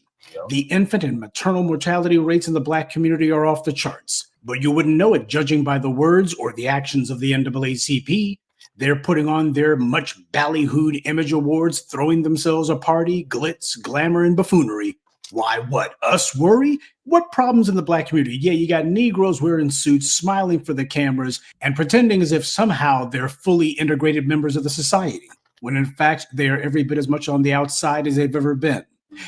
The infant and maternal mortality rates in the Black community are off the charts, but you wouldn't know it judging by the words or the actions of the NAACP. They're putting on their much ballyhooed image awards, throwing themselves a party, glitz, glamour, and buffoonery. Why, what, us worry? What problems in the Black community? Yeah, you got Negroes wearing suits, smiling for the cameras, and pretending as if somehow they're fully integrated members of the society, when in fact they are every bit as much on the outside as they've ever been.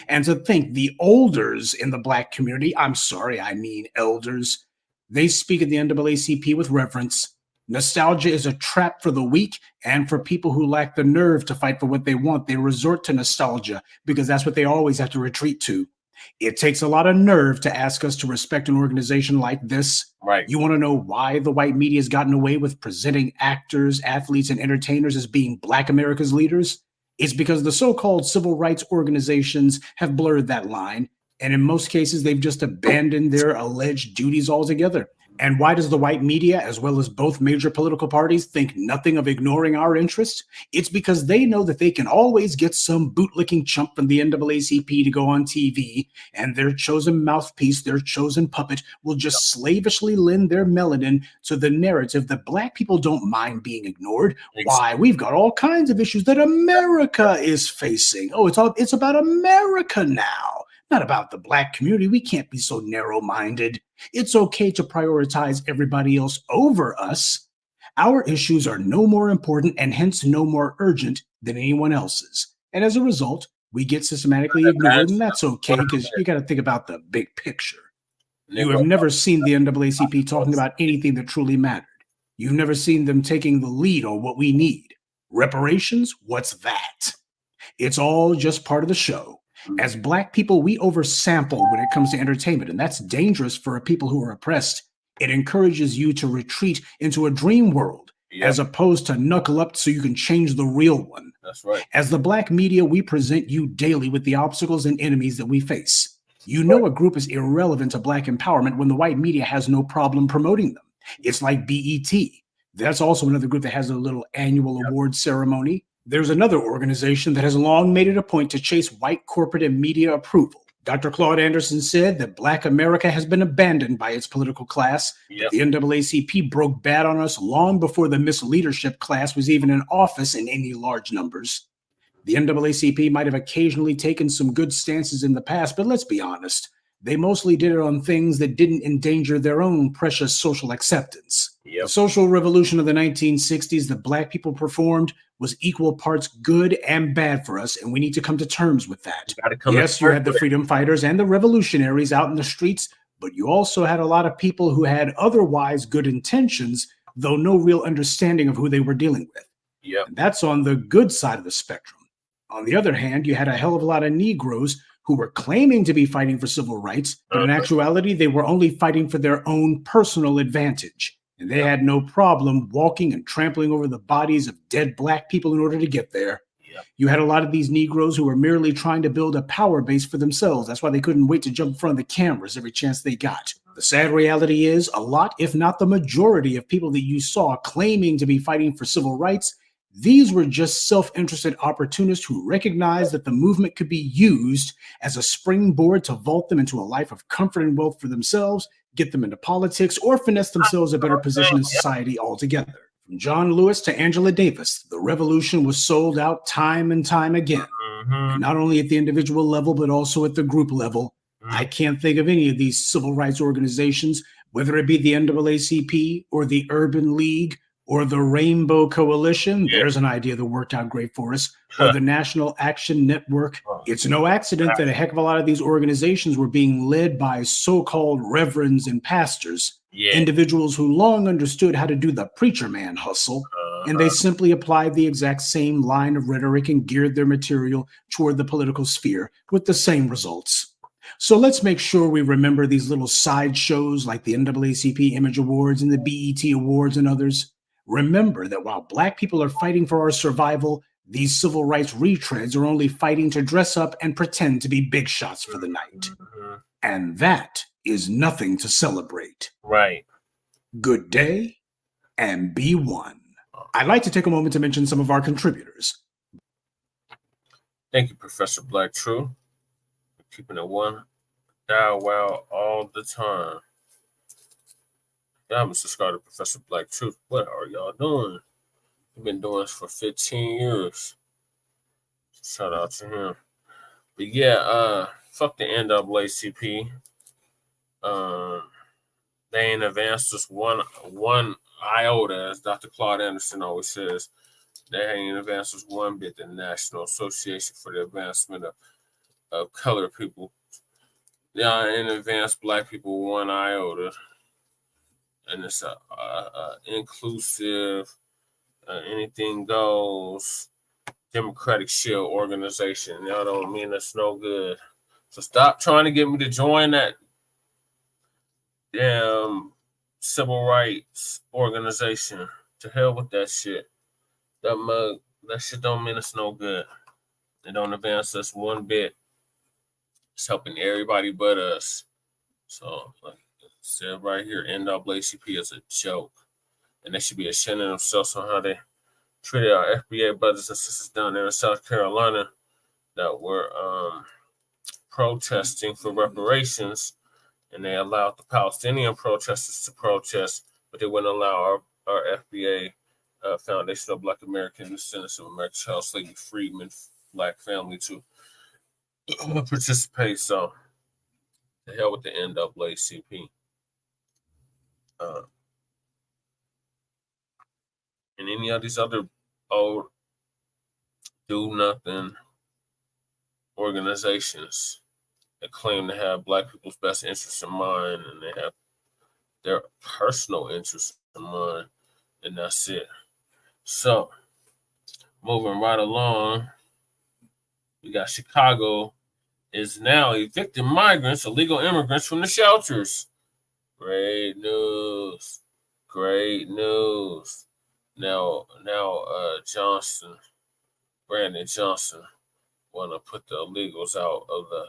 And to think the olders in the Black community, I'm sorry, I mean elders, they speak of the NAACP with reverence. Nostalgia is a trap for the weak and for people who lack the nerve to fight for what they want. They resort to nostalgia because that's what they always have to retreat to. It takes a lot of nerve to ask us to respect an organization like this. Right. You want to know why the white media has gotten away with presenting actors, athletes, and entertainers as being Black America's leaders? It's because the so-called civil rights organizations have blurred that line, and in most cases, they've just abandoned their alleged duties altogether. And why does the white media, as well as both major political parties, think nothing of ignoring our interests? It's because they know that they can always get some bootlicking chump from the NAACP to go on TV, and their chosen mouthpiece, their chosen puppet, will just slavishly lend their melanin to the narrative that Black people don't mind being ignored. Why, we've got all kinds of issues that America is facing. Oh, it's about America now. Not about the Black community. We can't be so narrow-minded. It's okay to prioritize everybody else over us. Our issues are no more important and hence no more urgent than anyone else's. And as a result, we get systematically ignored, and that's okay because you got to think about the big picture. You have never seen the NAACP talking about anything that truly mattered. You've never seen them taking the lead on what we need. Reparations? What's that? It's all just part of the show. As Black people, we oversample when it comes to entertainment, and that's dangerous for people who are oppressed. It encourages you to retreat into a dream world as opposed to knuckle up so you can change the real one. That's right. As the Black media, we present you daily with the obstacles and enemies that we face. You know a group is irrelevant to Black empowerment when the white media has no problem promoting them. It's like BET. That's also another group that has a little annual award ceremony. There's another organization that has long made it a point to chase white corporate and media approval. Dr. Claude Anderson said that Black America has been abandoned by its political class. The NAACP broke bad on us long before the misleadership class was even in office in any large numbers. The NAACP might have occasionally taken some good stances in the past, but let's be honest. They mostly did it on things that didn't endanger their own precious social acceptance. The social revolution of the 1960s that Black people performed was equal parts good and bad for us, and we need to come to terms with that. Yes, you had the freedom fighters and the revolutionaries out in the streets, but you also had a lot of people who had otherwise good intentions, though no real understanding of who they were dealing with. And that's on the good side of the spectrum. On the other hand, you had a hell of a lot of Negroes who were claiming to be fighting for civil rights, but in actuality, they were only fighting for their own personal advantage. And they had no problem walking and trampling over the bodies of dead Black people in order to get there. You had a lot of these Negroes who were merely trying to build a power base for themselves. That's why they couldn't wait to jump in front of the cameras every chance they got. The sad reality is a lot, if not the majority of people that you saw claiming to be fighting for civil rights, these were just self-interested opportunists who recognized that the movement could be used as a springboard to vault them into a life of comfort and wealth for themselves, get them into politics, or finesse themselves a better position in society altogether. From John Lewis to Angela Davis, the revolution was sold out time and time again. And not only at the individual level, but also at the group level. I can't think of any of these civil rights organizations, whether it be the NAACP or the Urban League or the Rainbow Coalition, there's an idea that worked out great for us, or the National Action Network. It's no accident that a heck of a lot of these organizations were being led by so-called reverends and pastors, individuals who long understood how to do the preacher man hustle, and they simply applied the exact same line of rhetoric and geared their material toward the political sphere with the same results. So let's make sure we remember these little sideshows like the NAACP Image Awards and the BET Awards and others. Remember that while Black people are fighting for our survival, these civil rights retreads are only fighting to dress up and pretend to be big shots for the night. And that is nothing to celebrate. Right. Good day and be one. I'd like to take a moment to mention some of our contributors. Thank you, Professor Blacc. True. Keeping it one dial wow all the time. Y'all subscribe to Professor Black Truth. What are y'all doing? We've been doing this for 15 years. Shout out to him. But yeah, fuck the NAACP. They ain't advanced just one iota, as Dr. Claude Anderson always says. They ain't advanced just one bit. The National Association for the Advancement of Colored People. They ain't advanced black people one iota. And it's a inclusive, anything goes, democratic shield organization. Y'all don't mean us no good. So stop trying to get me to join that damn civil rights organization. To hell with that shit. That shit don't mean us no good. It don't advance us one bit. It's helping everybody but us. So, like I said right here, NAACP is a joke. And they should be ashamed of themselves on how they treated our FBA brothers and sisters down there in South Carolina that were protesting for reparations. And they allowed the Palestinian protesters to protest, but they wouldn't allow our FBA, Foundation of Black American Descendants of American Child Slavery Freedmen, Black family to participate. So, the hell with the NAACP. And any of these other old do-nothing organizations that claim to have black people's best interests in mind, and they have their personal interests in mind, and that's it. So, moving right along, we got Chicago is now evicting migrants, illegal immigrants from the shelters. Great news. Great news. Now, Brandon Johnson, want to put the illegals out of the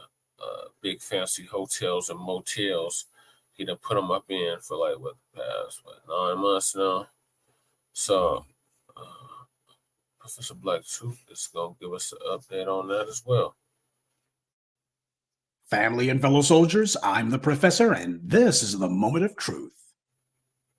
big fancy hotels and motels. He done put them up in for like the past 9 months now. So, Professor Black Truth is going to give us an update on that as well. Family and fellow soldiers, I'm the Professor, and this is the Moment of Truth.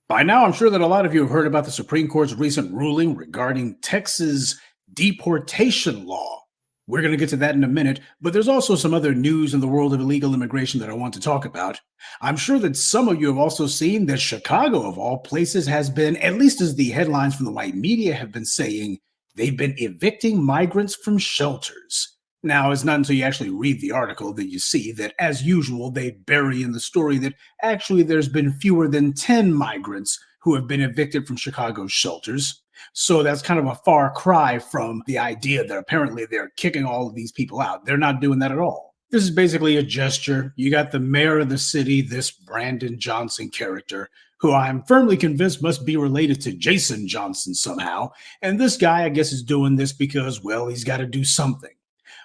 By now, I'm sure that a lot of you have heard about the Supreme Court's recent ruling regarding Texas deportation law. We're going to get to that in a minute, but there's also some other news in the world of illegal immigration that I want to talk about. I'm sure that some of you have also seen that Chicago, of all places, has been, at least as the headlines from the white media have been saying, they've been evicting migrants from shelters. Now, it's not until you actually read the article that you see that, as usual, they bury in the story that actually there's been fewer than 10 migrants who have been evicted from Chicago's shelters. So that's kind of a far cry from the idea that apparently they're kicking all of these people out. They're not doing that at all. This is basically a gesture. You got the mayor of the city, this Brandon Johnson character, who I'm firmly convinced must be related to Jason Johnson somehow. And this guy, I guess, is doing this because, well, he's got to do something.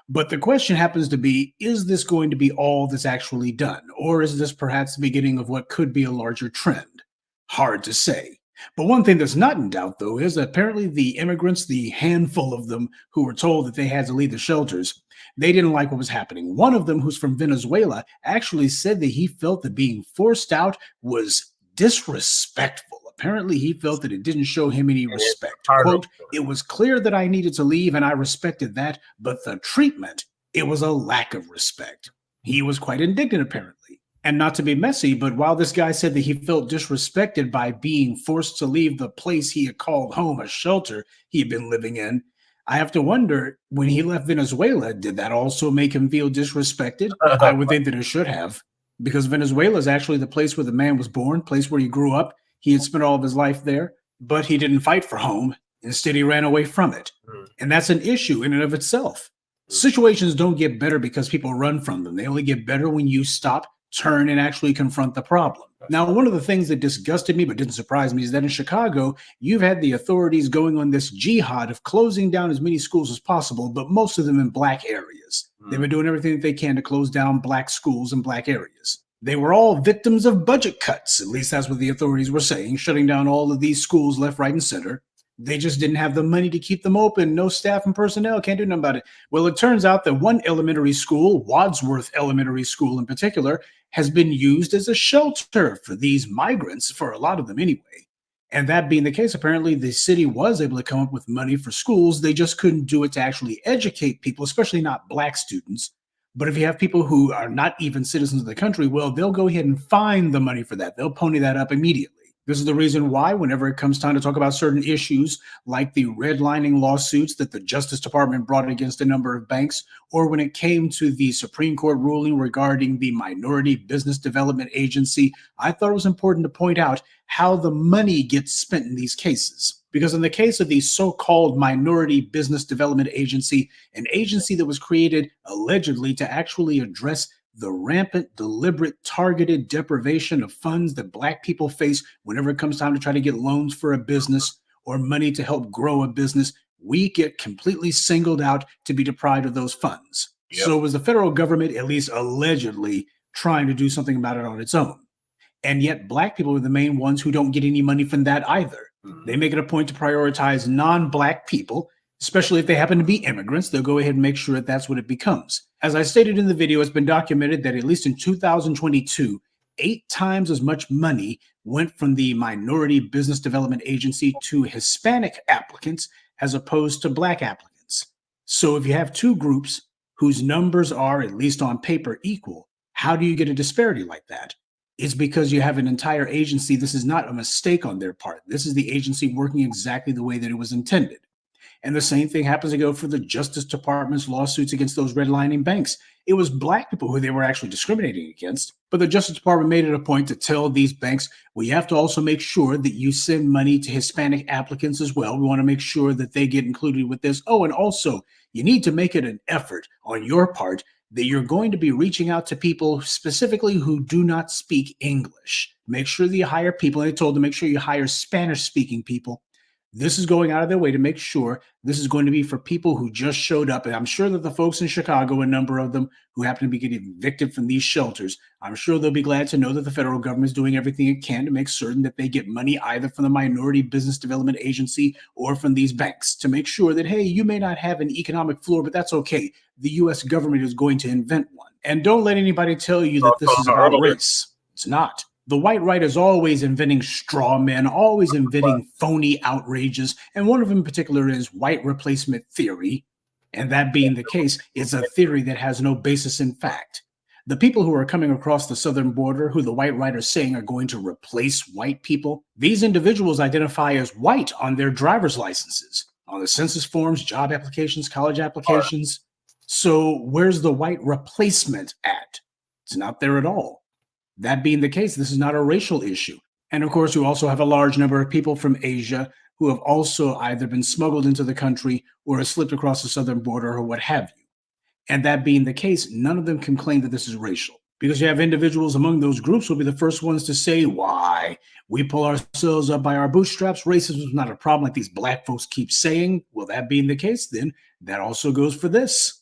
But the question happens to be, is this going to be all that's actually done? Or is this perhaps the beginning of what could be a larger trend? Hard to say. But one thing that's not in doubt, though, is that apparently the immigrants, the handful of them who were told that they had to leave the shelters, they didn't like what was happening. One of them, who's from Venezuela, actually said that he felt that being forced out was disrespectful. Apparently, he felt that it didn't show him any respect. Quote, "It was clear that I needed to leave, and I respected that, but the treatment, it was a lack of respect." He was quite indignant, apparently. And not to be messy, but while this guy said that he felt disrespected by being forced to leave the place he had called home, a shelter he had been living in, I have to wonder, when he left Venezuela, did that also make him feel disrespected? I would think that it should have, because Venezuela is actually the place where the man was born, place where he grew up. He had spent all of his life there, but he didn't fight for home. Instead, he ran away from it. And that's an issue in and of itself. Situations don't get better because people run from them. They only get better when you stop, turn, and actually confront the problem. Now, one of the things that disgusted me but didn't surprise me is that in Chicago, you've had the authorities going on this jihad of closing down as many schools as possible, but most of them in black areas. They've been doing everything that they can to close down black schools in black areas. They were all victims of budget cuts. At least that's what the authorities were saying, shutting down all of these schools left, right, and center. They just didn't have the money to keep them open. No staff and personnel, can't do nothing about it. Well, it turns out that one elementary school, Wadsworth Elementary School in particular, has been used as a shelter for these migrants, for a lot of them anyway. And that being the case, apparently the city was able to come up with money for schools. They just couldn't do it to actually educate people, especially not Black students. But if you have people who are not even citizens of the country, well, they'll go ahead and find the money for that. They'll pony that up immediately. This is the reason why whenever it comes time to talk about certain issues like the redlining lawsuits that the Justice Department brought against a number of banks, or when it came to the Supreme Court ruling regarding the Minority Business Development Agency, I thought it was important to point out how the money gets spent in these cases. Because in the case of the so-called Minority Business Development Agency, an agency that was created allegedly to actually address the rampant, deliberate, targeted deprivation of funds that Black people face whenever it comes time to try to get loans for a business or money to help grow a business, we get completely singled out to be deprived of those funds. Yep. So was the federal government, at least allegedly, trying to do something about it on its own? And yet Black people are the main ones who don't get any money from that either. They make it a point to prioritize non-Black people, especially if they happen to be immigrants. They'll go ahead and make sure that that's what it becomes. As I stated in the video, it's been documented that at least in 2022, 8 times as much money went from the Minority Business Development Agency to Hispanic applicants as opposed to Black applicants. So if you have two groups whose numbers are, at least on paper, equal, how do you get a disparity like that? It's because you have an entire agency. This is not a mistake on their part. This is the agency working exactly the way that it was intended. And the same thing happens to go for the Justice Department's lawsuits against those redlining banks. It was Black people who they were actually discriminating against. But the Justice Department made it a point to tell these banks, well, you have to also make sure that you send money to Hispanic applicants as well. We want to make sure that they get included with this. Oh, and also, you need to make it an effort on your part that you're going to be reaching out to people specifically who do not speak English. Make sure that you hire people, and they told them, make sure you hire Spanish-speaking people. This is going out of their way to make sure this is going to be for people who just showed up. And I'm sure that the folks in Chicago, a number of them who happen to be getting evicted from these shelters, I'm sure they'll be glad to know that the federal government is doing everything it can to make certain that they get money either from the Minority Business Development Agency or from these banks to make sure that, hey, you may not have an economic floor, but that's okay. The U.S. government is going to invent one. And don't let anybody tell you that this is about race. It's not. The white right is always inventing straw men, always inventing phony outrages. And one of them in particular is white replacement theory. And that being the case, it's a theory that has no basis in fact. The people who are coming across the southern border, who the white right are saying are going to replace white people, these individuals identify as white on their driver's licenses, on the census forms, job applications, college applications. So where's the white replacement at? It's not there at all. That being the case, this is not a racial issue. And of course, you also have a large number of people from Asia who have also either been smuggled into the country or have slipped across the southern border or what have you. And that being the case, none of them can claim that this is racial, because you have individuals among those groups who will be the first ones to say, why? We pull ourselves up by our bootstraps. Racism is not a problem like these Black folks keep saying. Well, that being the case, then that also goes for this.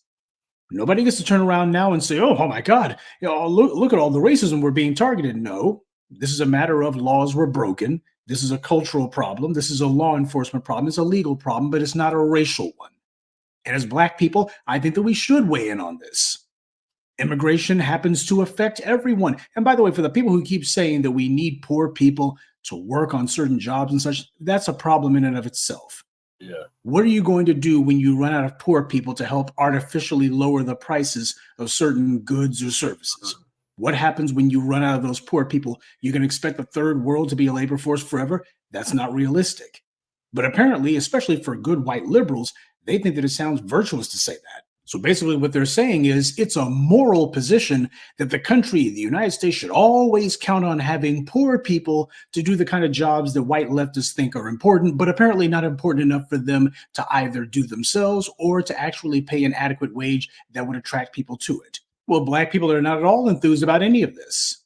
Nobody gets to turn around now and say, oh my God, look at all the racism we're being targeted. No, this is a matter of laws were broken. This is a cultural problem. This is a law enforcement problem. It's a legal problem, but it's not a racial one. And as Black people, I think that we should weigh in on this. Immigration happens to affect everyone. And by the way, for the people who keep saying that we need poor people to work on certain jobs and such, that's a problem in and of itself. Yeah. What are you going to do when you run out of poor people to help artificially lower the prices of certain goods or services? What happens when you run out of those poor people? You can expect the third world to be a labor force forever? That's not realistic. But apparently, especially for good white liberals, they think that it sounds virtuous to say that. So basically what they're saying is it's a moral position that the country, the United States, should always count on having poor people to do the kind of jobs that white leftists think are important, but apparently not important enough for them to either do themselves or to actually pay an adequate wage that would attract people to it. Well, Black people are not at all enthused about any of this.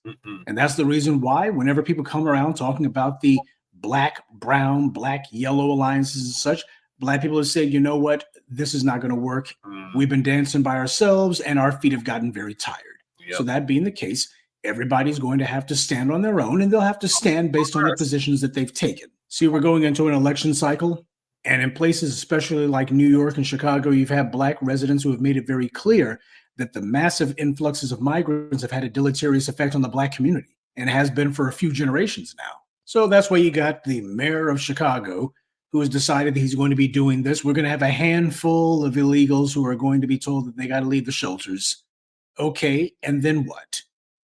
And that's the reason why whenever people come around talking about the Black, brown, Black, yellow alliances and such, Black people have said, you know what, this is not going to work. We've been dancing by ourselves and our feet have gotten very tired. Yep. So that being the case, everybody's going to have to stand on their own, and they'll have to stand based on the positions that they've taken. See, we're going into an election cycle. And in places, especially like New York and Chicago, you've had Black residents who have made it very clear that the massive influxes of migrants have had a deleterious effect on the Black community, and has been for a few generations now. So that's why you got the mayor of Chicago, who has decided that he's going to be doing this. We're going to have a handful of illegals who are going to be told that they got to leave the shelters. Okay, and then what?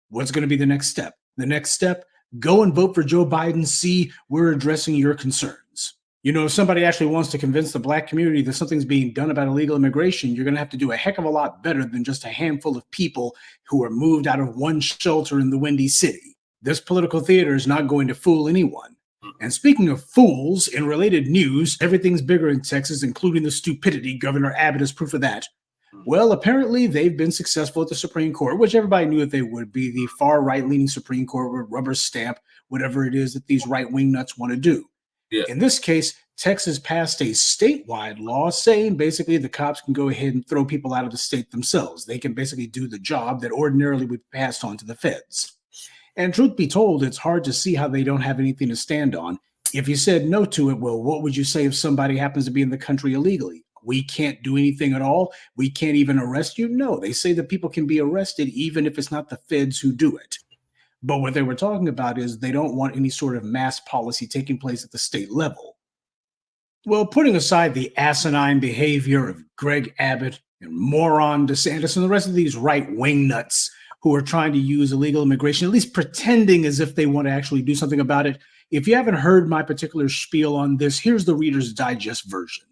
What's going to be the next step? The next step, go and vote for Joe Biden. See, we're addressing your concerns. You know, if somebody actually wants to convince the Black community that something's being done about illegal immigration, you're going to have to do a heck of a lot better than just a handful of people who are moved out of one shelter in the Windy City. This political theater is not going to fool anyone. And speaking of fools, in related news, everything's bigger in Texas, including the stupidity. Governor Abbott is proof of that. Well, apparently they've been successful at the Supreme Court, which everybody knew that they would be. The far right-leaning Supreme Court would rubber stamp whatever it is that these right-wing nuts want to do. Yeah. In this case, Texas passed a statewide law saying basically the cops can go ahead and throw people out of the state themselves. They can basically do the job that ordinarily would be passed on to the feds. And truth be told, it's hard to see how they don't have anything to stand on. If you said no to it, well, what would you say if somebody happens to be in the country illegally? We can't do anything at all. We can't even arrest you. No, they say that people can be arrested even if it's not the feds who do it. But what they were talking about is they don't want any sort of mass policy taking place at the state level. Well, putting aside the asinine behavior of Greg Abbott and moron DeSantis and the rest of these right-wing nuts who are trying to use illegal immigration, at least pretending as if they want to actually do something about it, if you haven't heard my particular spiel on this, here's the Reader's Digest version.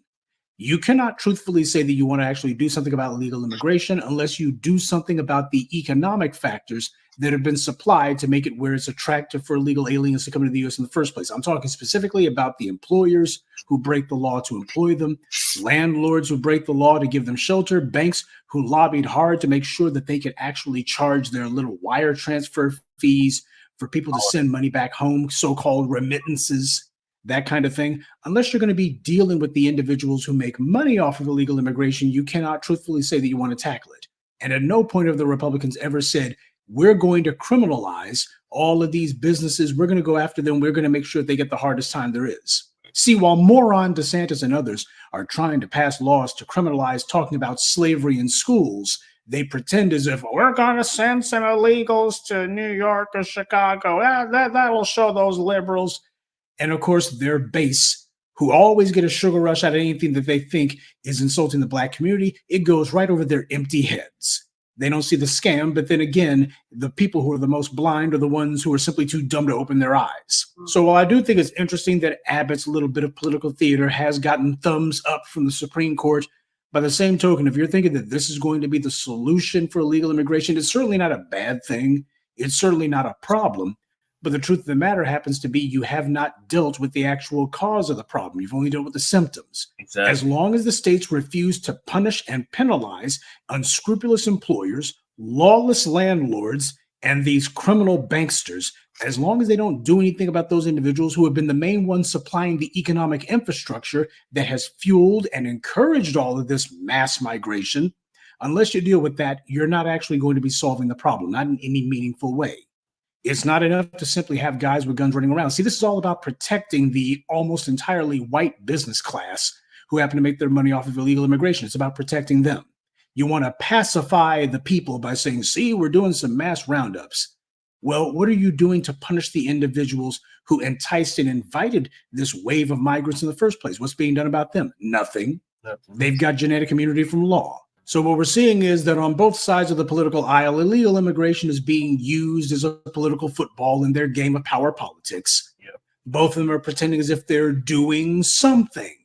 You cannot truthfully say that you want to actually do something about illegal immigration unless you do something about the economic factors that have been supplied to make it where it's attractive for illegal aliens to come into the U.S. in the first place. I'm talking specifically about the employers who break the law to employ them, landlords who break the law to give them shelter, banks who lobbied hard to make sure that they could actually charge their little wire transfer fees for people to send money back home, so-called remittances, that kind of thing. Unless you're going to be dealing with the individuals who make money off of illegal immigration, you cannot truthfully say that you want to tackle it. And at no point have the Republicans ever said, we're going to criminalize all of these businesses. We're going to go after them. We're going to make sure they get the hardest time there is. See, while moron DeSantis and others are trying to pass laws to criminalize talking about slavery in schools, they pretend as if we're going to send some illegals to New York or Chicago. That will show those liberals. And of course, their base, who always get a sugar rush out of anything that they think is insulting the Black community, it goes right over their empty heads. They don't see the scam, but then again, the people who are the most blind are the ones who are simply too dumb to open their eyes. So while I do think it's interesting that Abbott's little bit of political theater has gotten thumbs up from the Supreme Court, by the same token, if you're thinking that this is going to be the solution for illegal immigration, it's certainly not a bad thing. It's certainly not a problem. But the truth of the matter happens to be you have not dealt with the actual cause of the problem. You've only dealt with the symptoms. Exactly. As long as the states refuse to punish and penalize unscrupulous employers, lawless landlords, and these criminal banksters, as long as they don't do anything about those individuals who have been the main ones supplying the economic infrastructure that has fueled and encouraged all of this mass migration, unless you deal with that, you're not actually going to be solving the problem, not in any meaningful way. It's not enough to simply have guys with guns running around. See, this is all about protecting the almost entirely white business class who happen to make their money off of illegal immigration. It's about protecting them. You want to pacify the people by saying, see, we're doing some mass roundups. Well, what are you doing to punish the individuals who enticed and invited this wave of migrants in the first place? What's being done about them? Nothing. They've got genetic immunity from law. So what we're seeing is that on both sides of the political aisle, illegal immigration is being used as a political football in their game of power politics. Yep. Both of them are pretending as if they're doing something,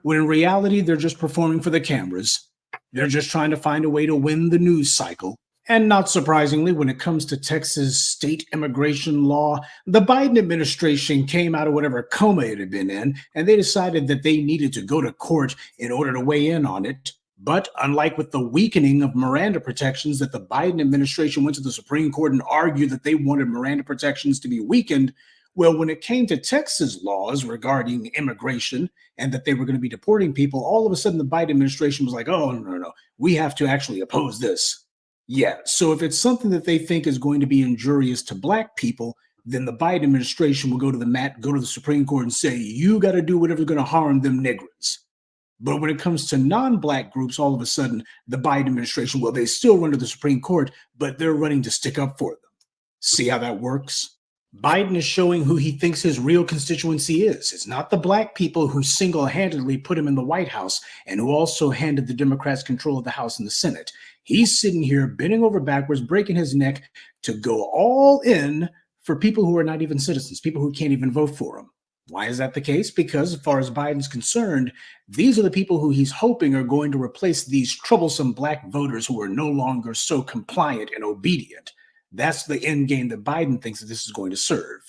when in reality, they're just performing for the cameras. They're just trying to find a way to win the news cycle. And not surprisingly, when it comes to Texas state immigration law, the Biden administration came out of whatever coma it had been in, and they decided that they needed to go to court in order to weigh in on it. But unlike with the weakening of Miranda protections that the Biden administration went to the Supreme Court and argued that they wanted Miranda protections to be weakened, well, when it came to Texas laws regarding immigration and that they were going to be deporting people, all of a sudden the Biden administration was like, oh, no, we have to actually oppose this. Yeah, so if it's something that they think is going to be injurious to Black people, then the Biden administration will go to the mat, go to the Supreme Court and say, you got to do whatever's going to harm them niggers. But when it comes to non-Black groups, all of a sudden, the Biden administration, well, they still run to the Supreme Court, but they're running to stick up for them. See how that works? Biden is showing who he thinks his real constituency is. It's not the Black people who single-handedly put him in the White House and who also handed the Democrats control of the House and the Senate. He's sitting here bending over backwards, breaking his neck to go all in for people who are not even citizens, people who can't even vote for him. Why is that the case? Because as far as Biden's concerned, these are the people who he's hoping are going to replace these troublesome Black voters who are no longer so compliant and obedient. That's the end game that Biden thinks that this is going to serve.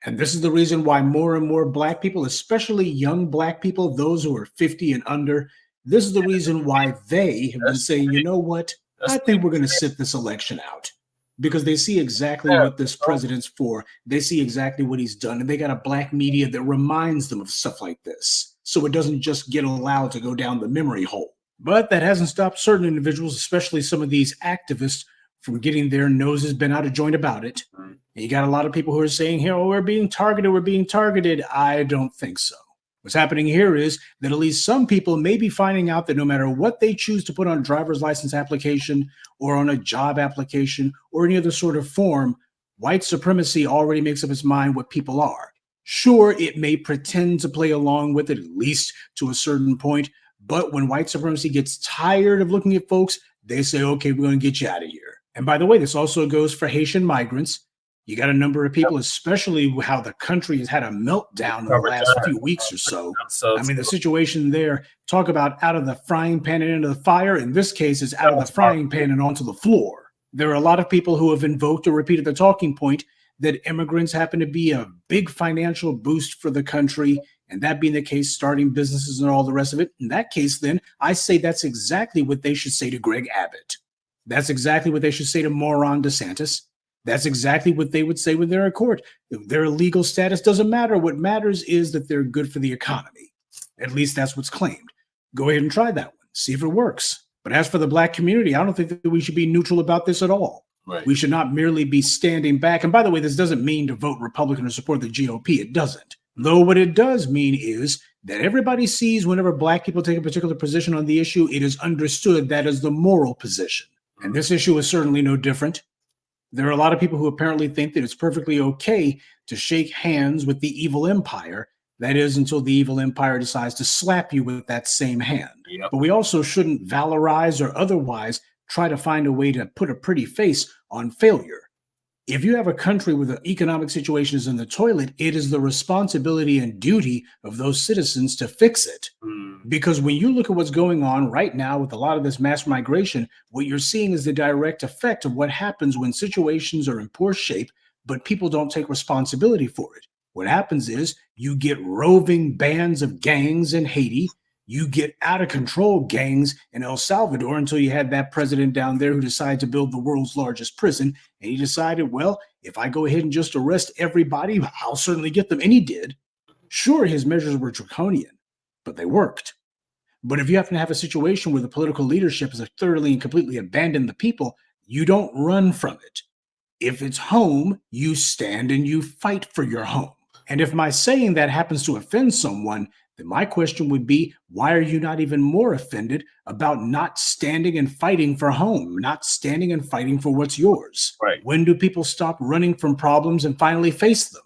And this is the reason why more and more Black people, especially young Black people, those who are 50 and under, this is the reason why they have been saying, you know what, I think we're going to sit this election out. Because they see exactly what this president's for. They see exactly what he's done. And they got a Black media that reminds them of stuff like this. So it doesn't just get allowed to go down the memory hole. But that hasn't stopped certain individuals, especially some of these activists, from getting their noses bent out of joint about it. And you got a lot of people who are saying, here, oh, we're being targeted. I don't think so. What's happening here is that at least some people may be finding out that no matter what they choose to put on a driver's license application or on a job application or any other sort of form, white supremacy already makes up its mind what people are. Sure, it may pretend to play along with it, at least to a certain point, but when white supremacy gets tired of looking at folks, they say, okay, we're going to get you out of here. And by the way, this also goes for Haitian migrants. You got a number of people, especially how the country has had a meltdown in the last few weeks or so. I mean, the situation there, talk about out of the frying pan and into the fire. In this case, it's out of the frying pan and onto the floor. There are a lot of people who have invoked or repeated the talking point that immigrants happen to be a big financial boost for the country. And that being the case, starting businesses and all the rest of it. In that case, then, I say that's exactly what they should say to Greg Abbott. That's exactly what they should say to moron DeSantis. That's exactly what they would say when they're in court. Their legal status doesn't matter. What matters is that they're good for the economy. At least that's what's claimed. Go ahead and try that one. See if it works. But as for the Black community, I don't think that we should be neutral about this at all. Right. We should not merely be standing back. And by the way, this doesn't mean to vote Republican or support the GOP. It doesn't. Though what it does mean is that everybody sees whenever Black people take a particular position on the issue, it is understood that is the moral position. And this issue is certainly no different. There are a lot of people who apparently think that it's perfectly okay to shake hands with the evil empire. That is, until the evil empire decides to slap you with that same hand. Yep. But we also shouldn't valorize or otherwise try to find a way to put a pretty face on failure. If you have a country where the economic situation is in the toilet, it is the responsibility and duty of those citizens to fix it. Because when you look at what's going on right now with a lot of this mass migration, what you're seeing is the direct effect of what happens when situations are in poor shape, but people don't take responsibility for it. What happens is you get roving bands of gangs in Haiti. You get out of control gangs in El Salvador until you had that president down there who decided to build the world's largest prison. And he decided, well, if I go ahead and just arrest everybody, I'll certainly get them. And he did. Sure, his measures were draconian, but they worked. But if you happen to have a situation where the political leadership has thoroughly and completely abandoned the people, you don't run from it. If it's home, you stand and you fight for your home. And if my saying that happens to offend someone, then my question would be, why are you not even more offended about not standing and fighting for home, not standing and fighting for what's yours? Right. When do people stop running from problems and finally face them?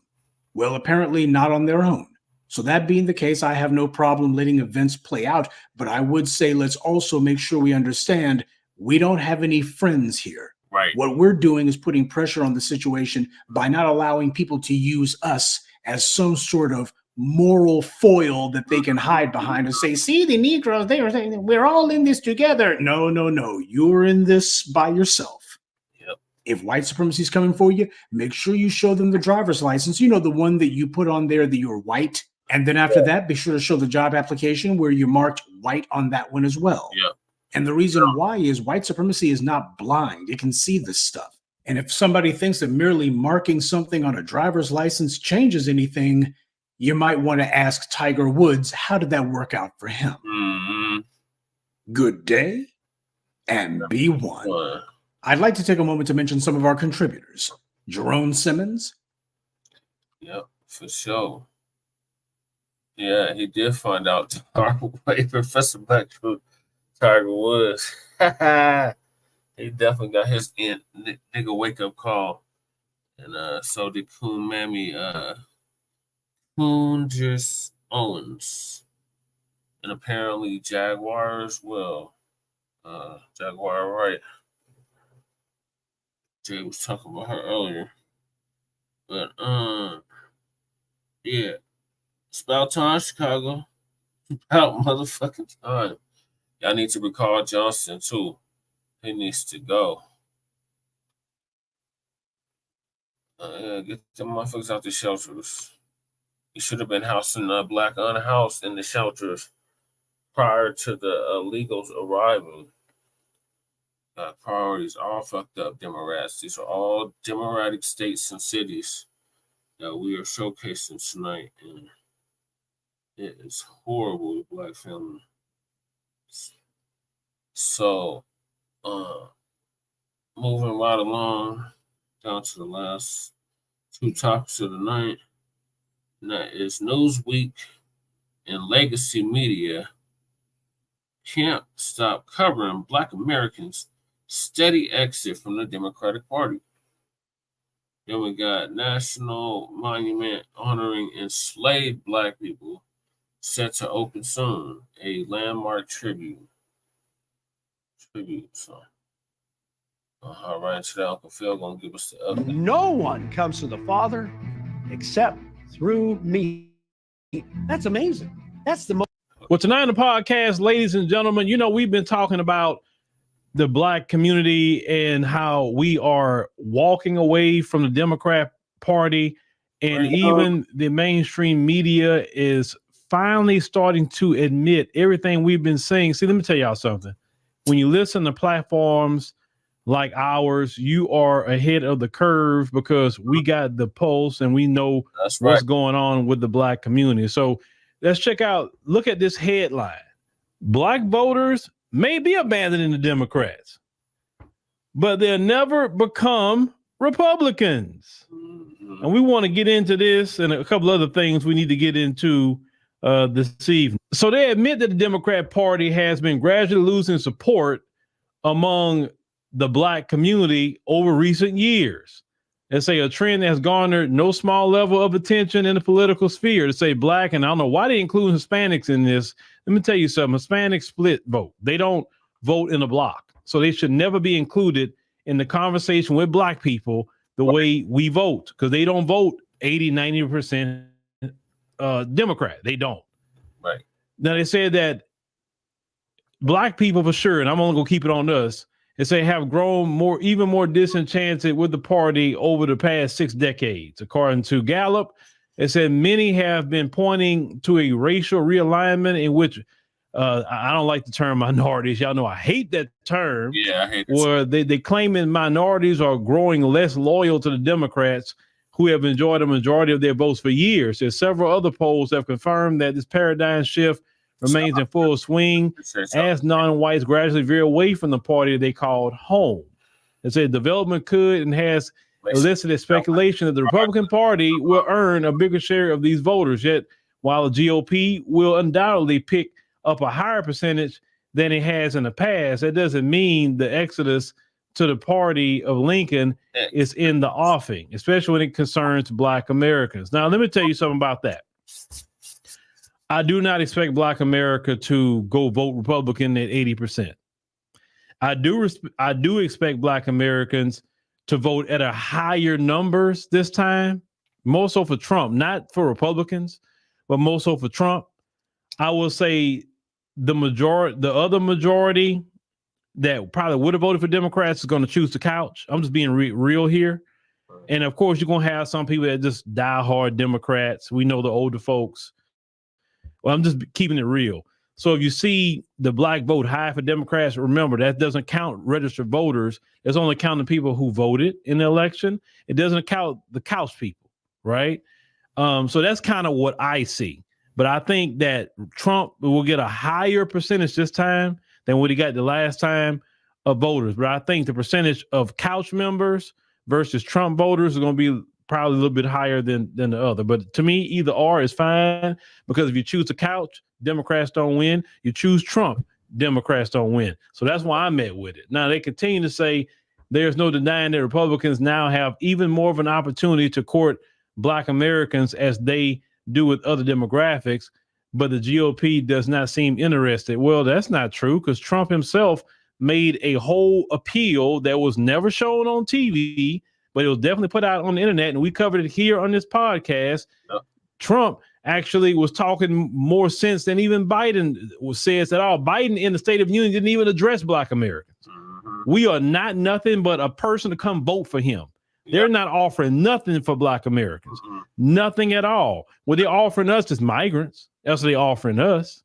Well, apparently not on their own. So that being the case, I have no problem letting events play out, but I would say let's also make sure we understand we don't have any friends here. Right. What we're doing is putting pressure on the situation by not allowing people to use us as some sort of moral foil that they can hide behind and say, see, the Negroes, they were saying we're all in this together. No. You're in this by yourself. Yep. If white supremacy is coming for you, make sure you show them the driver's license. You know, the one that you put on there that you're white. And then after that, be sure to show the job application where you marked white on that one as well. Yep. And the reason why is white supremacy is not blind. It can see this stuff. And if somebody thinks that merely marking something on a driver's license changes anything, you might want to ask Tiger Woods, how did that work out for him? Mm-hmm. Good day and be one. I'd like to take a moment to mention some of our contributors. Jerome Simmons, Yep, for sure. Yeah, he did find out the hard way. Professor Blacc Tiger Woods. He definitely got his nigga wake up call. And so did Coon Mammy Coon just Owens. And apparently Jaguar as well. Jaguar Wright. Jay was talking about her earlier. But yeah. It's about time, Chicago. About motherfucking time. Y'all need to recall Johnson too. He needs to go. Yeah, get the motherfuckers out the shelters. You should have been housing Black unhoused in the shelters prior to the illegals arriving. Priorities all fucked up, Democrats. These are all Democratic states and cities that we are showcasing tonight. And it is horrible to Black families. So, moving right along down to the last two topics of the night. And that is Newsweek and legacy media can't stop covering Black Americans' steady exit from the Democratic Party. Then we got National Monument honoring enslaved Black people set to open soon, a landmark tribute. So, all right, so Uncle Phil gonna give us the update. No one comes to the Father except through me. That's amazing. That's the most. Well, tonight on the podcast, ladies and gentlemen, you know, we've been talking about the Black community and how we are walking away from the Democrat Party, and even the mainstream media is finally starting to admit everything we've been saying. See, let me tell y'all something. When you listen to platforms like ours, you are ahead of the curve because we got the pulse and we know what's going on with the Black community. So let's check out, look at this headline. Black voters may be abandoning the Democrats, but they'll never become Republicans. And we want to get into this and a couple other things we need to get into this evening. So they admit that the Democrat Party has been gradually losing support among the Black community over recent years. They say a trend that has garnered no small level of attention in the political sphere. To say Black, and I don't know why they include Hispanics in this. Let me tell you something. Hispanics split vote. They don't vote in a block. So they should never be included in the conversation with Black people the way we vote, because they don't vote 80, 90% Democrat. They don't. Right. Now they said that Black people for sure, and I'm only gonna keep it on us, they say have grown even more disenchanted with the party over the past 6 decades. According to Gallup, it said many have been pointing to a racial realignment in which I don't like the term minorities. Y'all know I hate that term. Yeah, I hate it. Where they claiming minorities are growing less loyal to the Democrats who have enjoyed a majority of their votes for years. There's several other polls that have confirmed that this paradigm shift remains in full swing as non-whites gradually veer away from the party they called home. It said development could and has elicited speculation that the Republican Party will earn a bigger share of these voters. Yet, while the GOP will undoubtedly pick up a higher percentage than it has in the past, that doesn't mean the exodus to the party of Lincoln is in the offing, especially when it concerns Black Americans. Now, let me tell you something about that. I do not expect Black America to go vote Republican at 80%. I do expect Black Americans to vote at a higher numbers this time, more so for Trump, not for Republicans, but more so for Trump. I will say the other majority that probably would have voted for Democrats is going to choose the couch. I'm just being real here. And of course, you're going to have some people that just die hard Democrats. We know the older folks. Well, I'm just keeping it real. So if you see the Black vote high for Democrats, remember that doesn't count registered voters. It's only counting people who voted in the election. It doesn't count the couch people, right? So that's kind of what I see. But I think that Trump will get a higher percentage this time than what he got the last time of voters. But I think the percentage of couch members versus Trump voters is going to be probably a little bit higher than the other. But to me, either or is fine, because if you choose the couch, Democrats don't win. You choose Trump, Democrats don't win. So that's why I met with it. Now, they continue to say there's no denying that Republicans now have even more of an opportunity to court Black Americans as they do with other demographics, but the GOP does not seem interested. Well, that's not true, because Trump himself made a whole appeal that was never shown on TV, but it was definitely put out on the internet, and we covered it here on this podcast. Yep. Trump actually was talking more sense than even Biden says at all. Biden in the State of the Union didn't even address Black Americans. We are not nothing but a person to come vote for him. They're not offering nothing for Black Americans, nothing at all. What they're offering us is migrants. That's what they're offering us.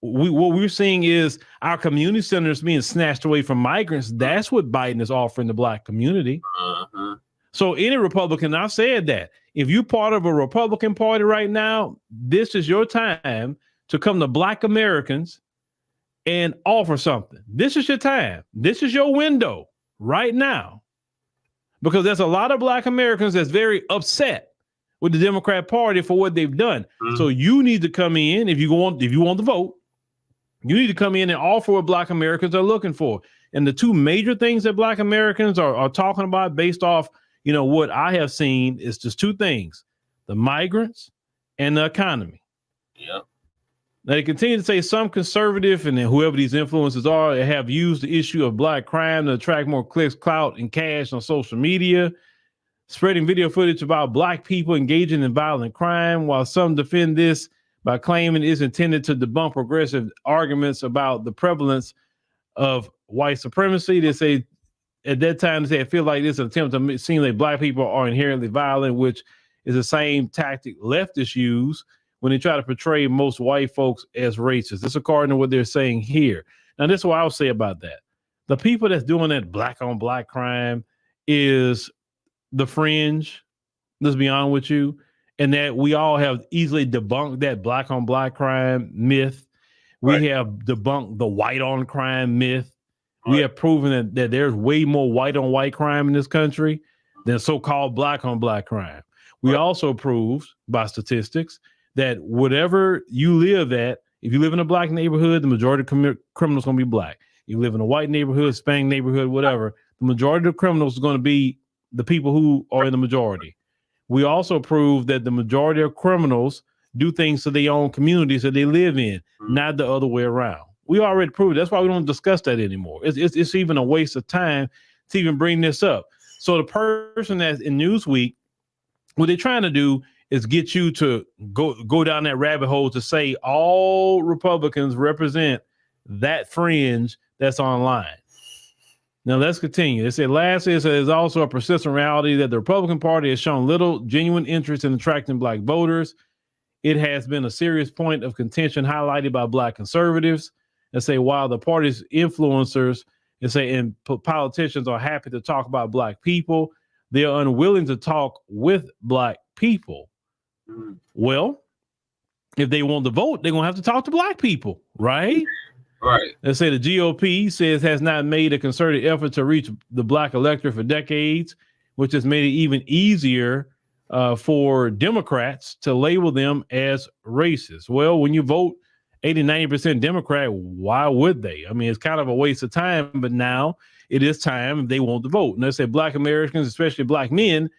What we're seeing is our community centers being snatched away from migrants. That's what Biden is offering the Black community. So any Republican, I've said that if you're part of a Republican Party right now, this is your time to come to Black Americans and offer something. This is your time. This is your window right now, because there's a lot of Black Americans that's very upset with the Democrat Party for what they've done. So you need to come in if you want to vote. You need to come in and offer what Black Americans are looking for. And the two major things that Black Americans are talking about, based off, what I have seen, is just two things: the migrants and the economy. Yeah. Now, they continue to say some conservative, and then whoever these influencers are, have used the issue of Black crime to attract more clicks, clout, and cash on social media, spreading video footage about Black people engaging in violent crime, while some defend this by claiming it's intended to debunk progressive arguments about the prevalence of white supremacy. They say at that time, they say, I feel like this is an attempt to seem like Black people are inherently violent, which is the same tactic leftists use when they try to portray most white folks as racist. This is according to what they're saying here. Now, this is what I'll say about that. The people that's doing that Black on Black crime is the fringe. Let's be honest with you. And that we all have easily debunked that Black on Black crime myth. We have debunked the white on crime myth. We have proven that there's way more white on white crime in this country than so-called Black on Black crime. We also proved by statistics that whatever you live at, if you live in a Black neighborhood, the majority of criminals are going to be Black. You live in a white neighborhood, Hispanic neighborhood, whatever, the majority of criminals are going to be the people who are in the majority. We also proved that the majority of criminals do things to their own communities that they live in, not the other way around. We already proved it. That's why we don't discuss that anymore. It's even a waste of time to even bring this up. So the person that's in Newsweek, what they're trying to do is get you to go down that rabbit hole to say all Republicans represent that fringe that's online. Now let's continue. They said lastly, there's also a persistent reality that the Republican Party has shown little genuine interest in attracting Black voters. It has been a serious point of contention highlighted by Black conservatives. And say while the party's influencers and politicians are happy to talk about Black people, they are unwilling to talk with Black people. Well, if they want to vote, they're gonna have to talk to Black people, right? Right. They say the GOP says has not made a concerted effort to reach the Black electorate for decades, which has made it even easier for Democrats to label them as racist. Well, when you vote 80-90% Democrat, why would they? I mean, it's kind of a waste of time, but now it is time if they want to vote. And they say Black Americans, especially Black men,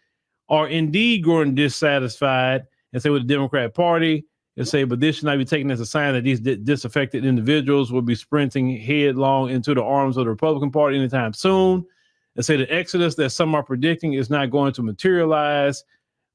are indeed growing dissatisfied and say with the Democrat Party, and say, but this should not be taken as a sign that these disaffected individuals will be sprinting headlong into the arms of the Republican Party anytime soon. And say the exodus that some are predicting is not going to materialize.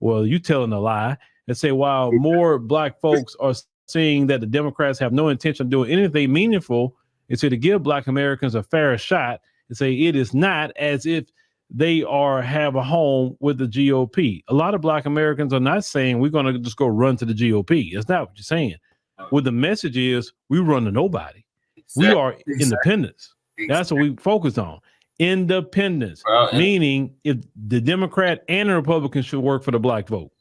Well, you telling a lie. And say while more Black folks are seeing that the Democrats have no intention of doing anything meaningful, and so to give Black Americans a fair shot, and say it is not as if they have a home with the GOP. A lot of Black Americans are not saying we're going to just go run to the GOP. That's not what you're saying. What the message is, we run to nobody. We are independents. That's what we focus on. Independence, meaning if the Democrat and the Republican should work for the Black vote.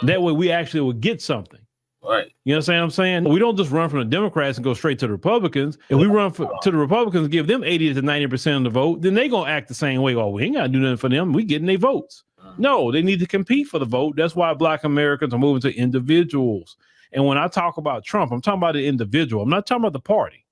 That way we actually will get something. Right. You understand what I'm saying? We don't just run from the Democrats and go straight to the Republicans. If we run to the Republicans, give them 80 to 90% of the vote, then they're going to act the same way. Oh, we ain't got to do nothing for them. We getting their votes. No, they need to compete for the vote. That's why Black Americans are moving to individuals. And when I talk about Trump, I'm talking about the individual. I'm not talking about the party.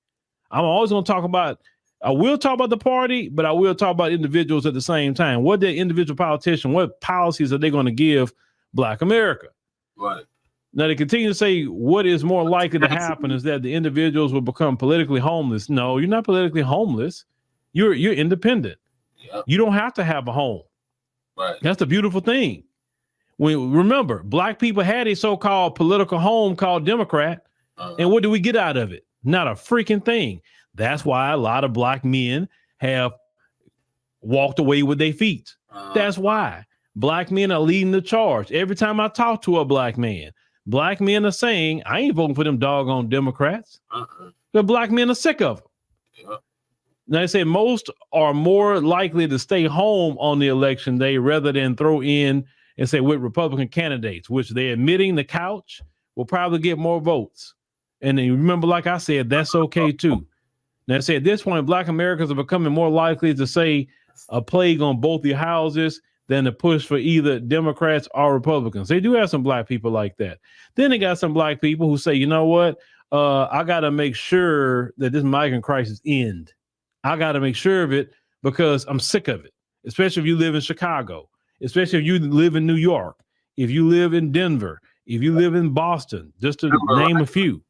I'm always going to talk about, I will talk about the party, but I will talk about individuals at the same time. What the individual politician, what policies are they going to give Black America? Right. Now, they continue to say what is more likely to happen is that the individuals will become politically homeless. No, you're not politically homeless. You're independent. Yep. You don't have to have a home. Right. That's the beautiful thing. Remember, Black people had a so-called political home called Democrat. And what do we get out of it? Not a freaking thing. That's why a lot of Black men have walked away with their feet. That's why. Black men are leading the charge. Every time I talk to a Black man, Black men are saying, I ain't voting for them doggone Democrats. The Black men are sick of them. Yep. Now, they say most are more likely to stay home on the election day rather than throw in and say with Republican candidates, which they're admitting the couch will probably get more votes. And then remember, like I said, that's okay too. Now, I say at this point, Black Americans are becoming more likely to say a plague on both your houses than to push for either Democrats or Republicans. They do have some Black people like that. Then they got some Black people who say, you know what? I got to make sure that this migrant crisis end. I got to make sure of it because I'm sick of it, especially if you live in Chicago, especially if you live in New York, if you live in Denver, if you live in Boston, just to name a few.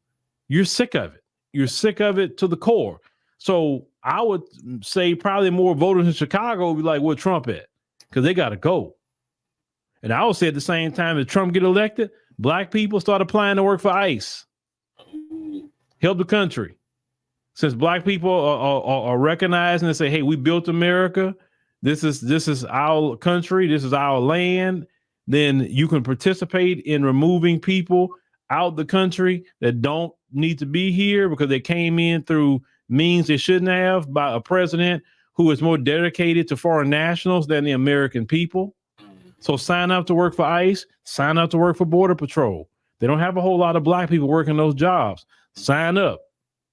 You're sick of it. You're sick of it to the core. So I would say probably more voters in Chicago would be like, where Trump at? Because they got to go. And I would say at the same time, if Trump get elected, Black people start applying to work for ICE. Help the country. Since Black people are recognizing and say, hey, we built America. This is our country. This is our land. Then you can participate in removing people out the country that don't need to be here because they came in through means they shouldn't have by a president who is more dedicated to foreign nationals than the American people. So sign up to work for ICE, sign up to work for Border Patrol. They don't have a whole lot of Black people working those jobs. Sign up,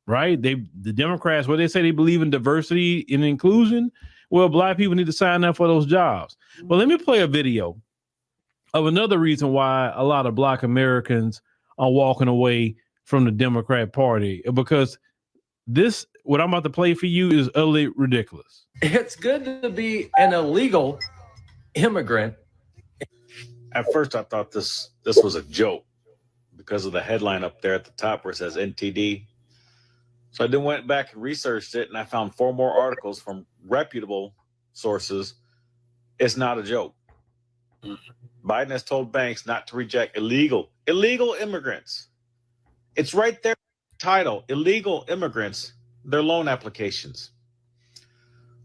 right? The Democrats, where they say they believe in diversity and inclusion, well, Black people need to sign up for those jobs. Well, let me play a video of another reason why a lot of Black Americans are walking away from the Democrat Party, because this, what I'm about to play for you, is utterly ridiculous. It's good to be an illegal immigrant. At first, I thought this was a joke because of the headline up there at the top where it says NTD. So I then went back and researched it, and I found 4 more articles from reputable sources. It's not a joke. Biden has told banks not to reject illegal immigrants. It's right there, title, illegal immigrants, their loan applications.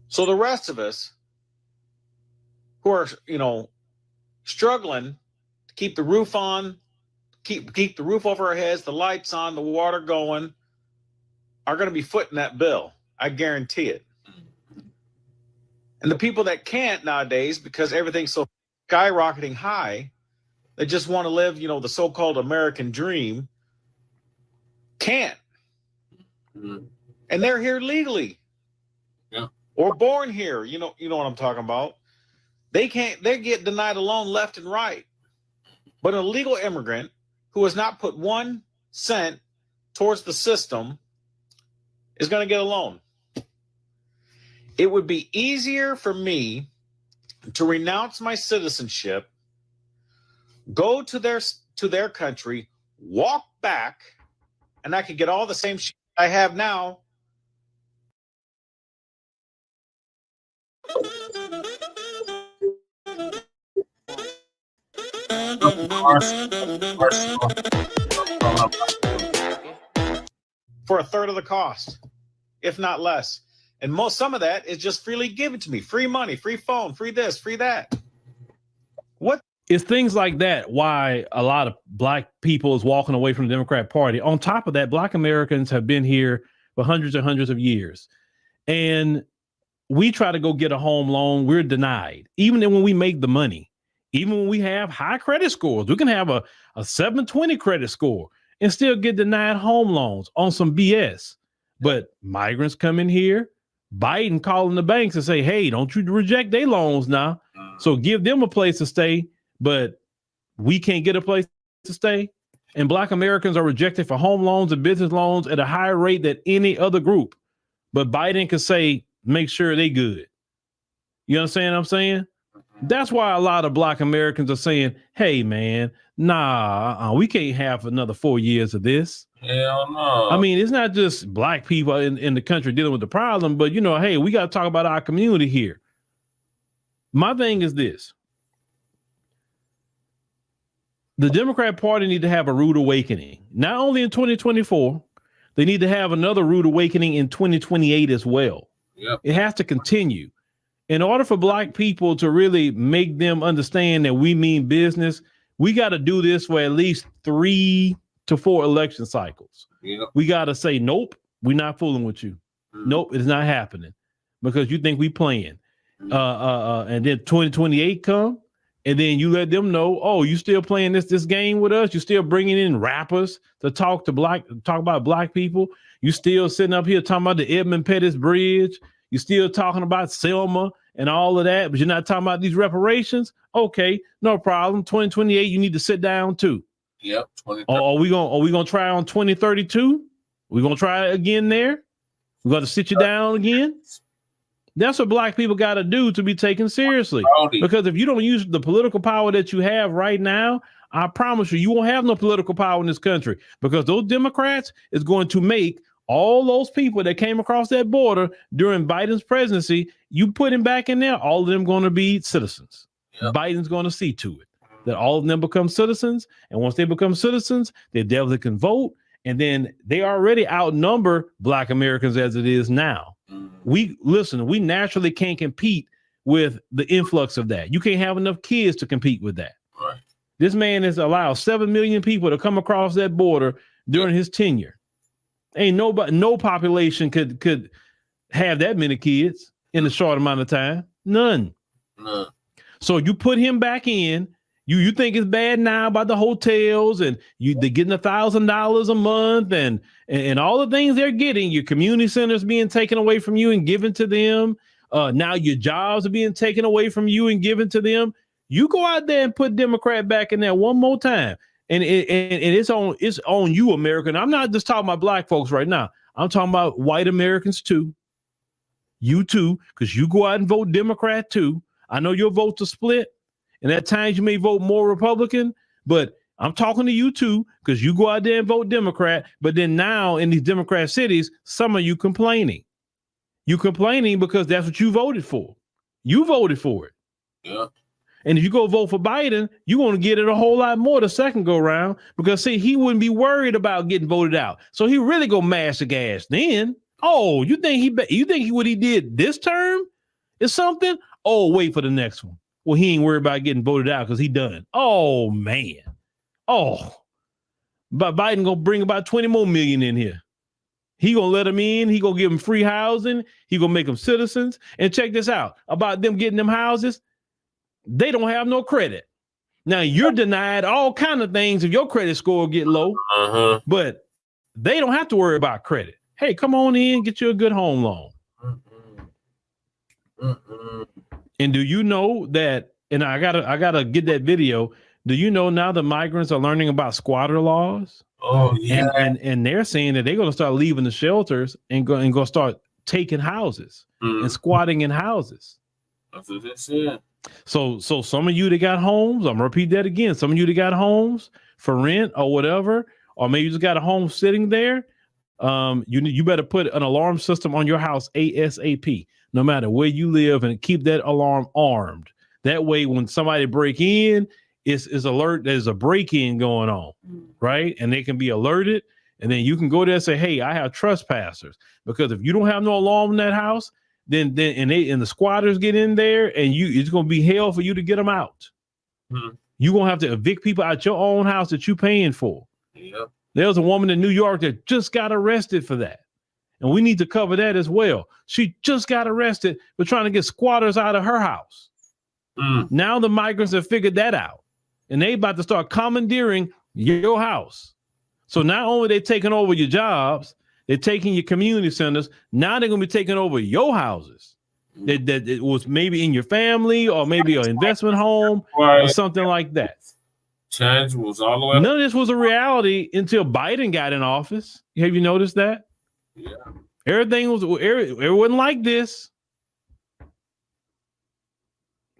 So the rest of us who are, struggling to keep the roof on, keep the roof over our heads, the lights on, the water going, are going to be footing that bill. I guarantee it. And the people that can't nowadays, because everything's so skyrocketing high, they just want to live, the so-called American dream, can't. And they're here legally. Yeah. Or born here. You know what I'm talking about. They get denied a loan left and right. But an illegal immigrant who has not put 1 cent towards the system is going to get a loan. It would be easier for me to renounce my citizenship, go to their country, walk back, and I could get all the same shit I have now. For a third of the cost, if not less. And some of that is just freely given to me. Free money, free phone, free this, free that. What? It's things like that why a lot of Black people is walking away from the Democrat Party. On top of that, Black Americans have been here for hundreds and hundreds of years. And we try to go get a home loan, we're denied. Even when we make the money, Even when we have high credit scores, we can have a 720 credit score and still get denied home loans on some BS. But migrants come in here, Biden calling the banks and say, hey, don't you reject their loans now. So give them a place to stay, but we can't get a place to stay. And Black Americans are rejected for home loans and business loans at a higher rate than any other group. But Biden can say, make sure they good. You understand what I'm saying? That's why a lot of Black Americans are saying, hey, man, we can't have another 4 years of this. Hell no. I mean, it's not just Black people in the country dealing with the problem, but, hey, we got to talk about our community here. My thing is this. The Democrat Party need to have a rude awakening, not only in 2024, they need to have another rude awakening in 2028 as well. Yep. It has to continue. In order for Black people to really make them understand that we mean business, we got to do this for at least 3 to 4 election cycles. Yep. We got to say, nope, we're not fooling with you. Nope, it's not happening because you think we playing. And then 2028 come, and then you let them know, oh, you still playing this game with us? You still bringing in rappers to talk about Black people? You still sitting up here talking about the Edmund Pettus Bridge? You still talking about Selma and all of that, but you're not talking about these reparations? Okay, no problem. 2028, you need to sit down too. Yep. Are we gonna try on 2032? We gonna try again there? We got to sit you down again? That's what Black people got to do to be taken seriously. Because if you don't use the political power that you have right now, I promise you won't have no political power in this country, because those Democrats is going to make all those people that came across that border during Biden's presidency, you put him back in there, all of them going to be citizens. Yep. Biden's going to see to it that all of them become citizens. And once they become citizens, they definitely can vote. And then they already outnumber Black Americans as it is now. We naturally can't compete with the influx of that. You can't have enough kids to compete with that. Right. This man has allowed 7 million people to come across that border during his tenure. Ain't no population could have that many kids in a short amount of time. None. So you put him back in. You think it's bad now about the hotels and they're getting $1,000 a month and all the things they're getting. Your community centers being taken away from you and given to them. Now your jobs are being taken away from you and given to them. You go out there and put Democrat back in there one more time, and it's on you, American. I'm not just talking about Black folks right now. I'm talking about white Americans too. You too, because you go out and vote Democrat too. I know your votes are split. And at times you may vote more Republican, but I'm talking to you too, because you go out there and vote Democrat. But then now in these Democrat cities, some of you complaining. You complaining because that's what you voted for. You voted for it. Yeah. And if you go vote for Biden, you're going to get it a whole lot more the second go round, because see, he wouldn't be worried about getting voted out. So he really go mash the gas then. Oh, you think what he did this term is something? Oh, wait for the next one. Well, he ain't worried about getting voted out because he done. Oh, man. Oh, but Biden going to bring about 20 more million in here. He going to let them in. He going to give them free housing. He going to make them citizens. And check this out about them getting them houses. They don't have no credit. Now, you're denied all kind of things if your credit score get low, but they don't have to worry about credit. Hey, come on in, get you a good home loan. And do you know that, and I gotta get that video. Do you know now the migrants are learning about squatter laws? Oh, yeah. And they're saying that they're going to start leaving the shelters and go start taking houses and squatting in houses. That's what they said. So some of you that got homes, I'm gonna repeat that again. Some of you that got homes for rent or whatever, or maybe you just got a home sitting there. You better put an alarm system on your house ASAP, no matter where you live, and keep that alarm armed. That way, when somebody break in, it's alert there's a break-in going on, right? And they can be alerted, and then you can go there and say, hey, I have trespassers. Because if you don't have no alarm in that house, then the squatters get in there, and it's gonna be hell for you to get them out. You're gonna have to evict people out your own house that you're paying for. Yep. There was a woman in New York that just got arrested for that. And we need to cover that as well. She just got arrested for trying to get squatters out of her house. Now the migrants have figured that out, and they about to start commandeering your house. So not only they taking over your jobs, they're taking your community centers. Now they're going to be taking over your houses. That it was maybe in your family or maybe an investment home or something like that. Change was all the way. None of this was a reality until Biden got in office. Have you noticed that? Yeah. Everything was, it wasn't like this.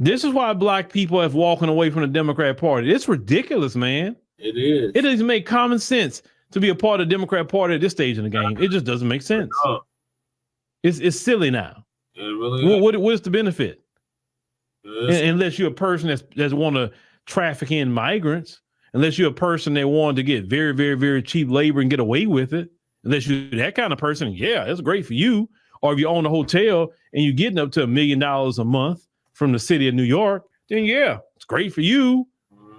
This is why black people have walking away from the Democrat Party. It's ridiculous, man. It is. It doesn't make common sense to be a part of the Democrat Party at this stage in the game. It just doesn't make sense. It's silly now. It really is. What is the benefit? Unless you're a person that's want to traffic in migrants, unless you're a person that wanted to get very, very, very cheap labor and get away with it, unless you're that kind of person, yeah, that's great for you. Or if you own a hotel and you're getting up to $1 million a month from the city of New York, then yeah, it's great for you.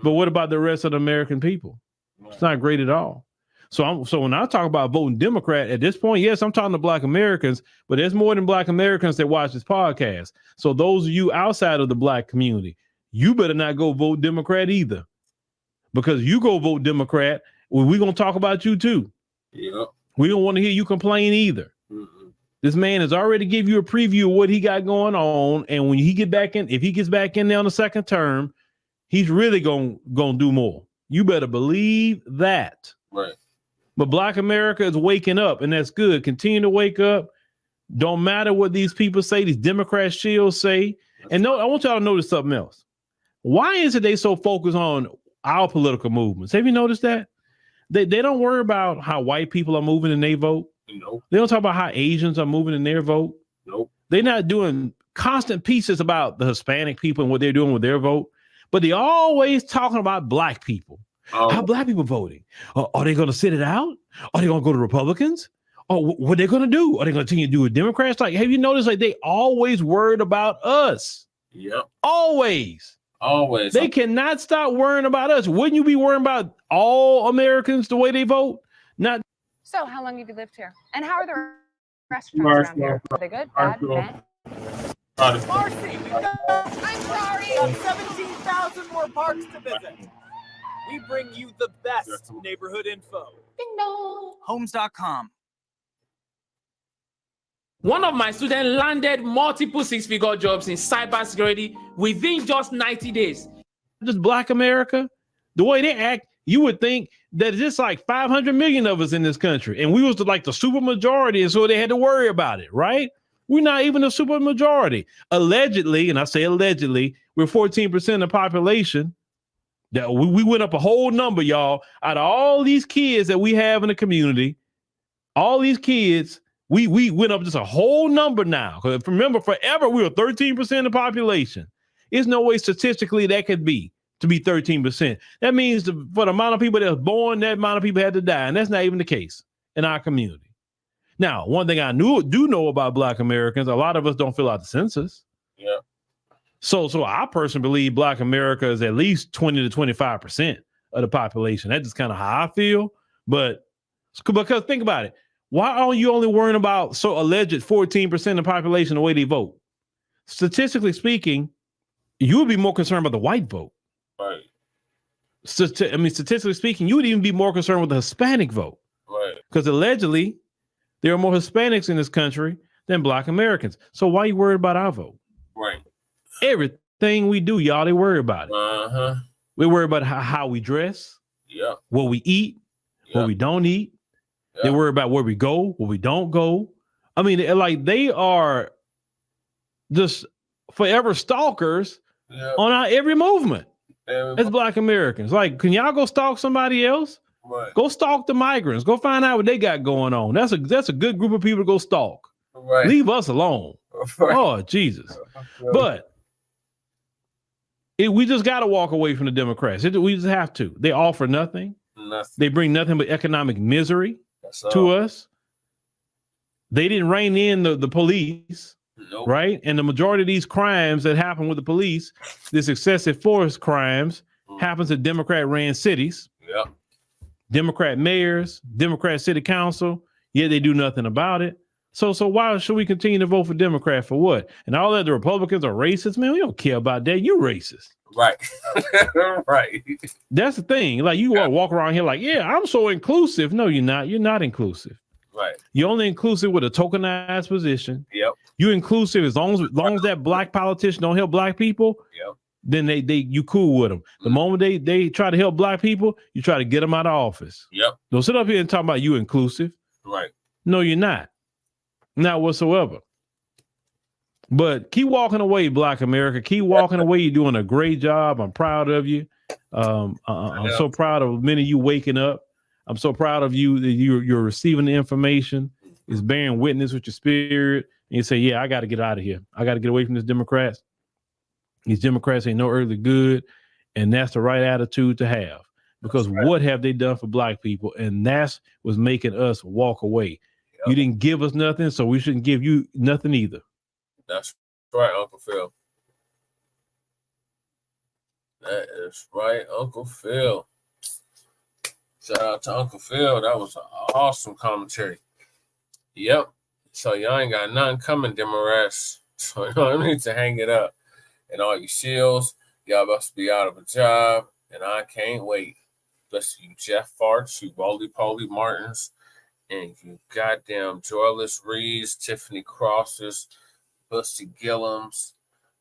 But what about the rest of the American people? It's not great at all. So when I talk about voting Democrat at this point, yes, I'm talking to black Americans, but there's more than black Americans that watch this podcast. So those of you outside of the black community, you better not go vote Democrat either. Because you go vote Democrat, well, we're going to talk about you too. Yep. We don't want to hear you complain either. This man has already give you a preview of what he got going on. And when he get back in, if he gets back in there on the second term, he's really going to do more. You better believe that. Right. But black America is waking up, and that's good. Continue to wake up. Don't matter what these people say, these Democrat shills say. And no, I want y'all to notice something else. Why is it they so focused on our political movements? Have you noticed that? They don't worry about how white people are moving in their vote. Nope. They don't talk about how Asians are moving in their vote. Nope. They're not doing constant pieces about the Hispanic people and what they're doing with their vote. But they always talking about black people. How black people voting? Are they going to sit it out? Are they going to go to Republicans? Or what are they going to do? Are they going to continue to do with Democrats? Like, have you noticed like they always worried about us? Yep. Always. Always. They cannot stop worrying about us. Wouldn't you be worrying about all Americans the way they vote? Not. So how long have you lived here? And how are the restaurants around here? Are they good? Bad? Bad? Marcy, I'm sorry. 17,000 more parks to visit. We bring you the best neighborhood info. Ding dong. Homes.com. One of my students landed multiple six-figure jobs in cybersecurity within just 90 days. Just black America, the way they act, you would think that it's just like 500 million of us in this country. And we was like the super majority, and so they had to worry about it, right? We're not even a super majority. Allegedly, and I say allegedly, we're 14% of the population. That we went up a whole number, y'all. Out of all these kids that we have in the community, all these kids, we went up just a whole number now. Because remember, forever we were 13% of the population. There's no way statistically that could be to be 13%. That means for the amount of people that was born, that amount of people had to die. And that's not even the case in our community. Now, one thing I do know about black Americans, a lot of us don't fill out the census. Yeah. So I personally believe black America is at least 20 to 25% of the population. That's just kind of how I feel. But because think about it. Why aren't you only worrying about so alleged 14% of the population the way they vote? Statistically speaking, you would be more concerned about the white vote. Right. Statistically speaking, you would even be more concerned with the Hispanic vote. Right. Because allegedly, there are more Hispanics in this country than black Americans. So why are you worried about our vote? Right. Everything we do, y'all, they worry about it. Uh-huh. We worry about how we dress, what we eat, what we don't eat. They worry about where we go, where we don't go. I mean, like they are just forever stalkers on our every movement. As black Americans. Like, can y'all go stalk somebody else? Right. Go stalk the migrants. Go find out what they got going on. That's a good group of people to go stalk. Right. Leave us alone. Right. Oh, Jesus. But we just got to walk away from the Democrats. We just have to. They offer nothing. They bring nothing but economic misery to us. They didn't rein in the police, right? And the majority of these crimes that happen with the police, this excessive force crimes, happens in Democrat-ran cities. Yeah. Democrat mayors, Democrat city council, yet they do nothing about it. So why should we continue to vote for Democrat for what? And all that the Republicans are racist, man. We don't care about that. You racist. Right. Right. That's the thing. Like you walk around here like, yeah, I'm so inclusive. No, you're not. You're not inclusive. Right. You're only inclusive with a tokenized position. Yep. You're inclusive as long as that black politician don't help black people. Yep. Then you cool with them. The moment they try to help black people, you try to get them out of office. Yep. Don't sit up here and talk about you inclusive. Right. No, you're not. Not whatsoever. But keep walking away, Black America. Keep walking away. You're doing a great job. I'm proud of you. I'm so proud of many of you waking up. I'm so proud of you that you're receiving the information. It's bearing witness with your spirit. And you say, yeah, I got to get out of here. I got to get away from these Democrats. These Democrats ain't no earthly good. And that's the right attitude to have. Because what have they done for black people? And that's what's making us walk away. Yep. You didn't give us nothing, so we shouldn't give you nothing either. That's right, Uncle Phil. That is right, Uncle Phil. Shout out to Uncle Phil. That was an awesome commentary. Yep. So y'all ain't got nothing coming, Democrats. So y'all need to hang it up. And all you shields, y'all must be out of a job. And I can't wait. Especially you Jeff Farts, you Roly-Poly Martins, and you goddamn Joyless Reeds, Tiffany Crosses, Busty Gillums.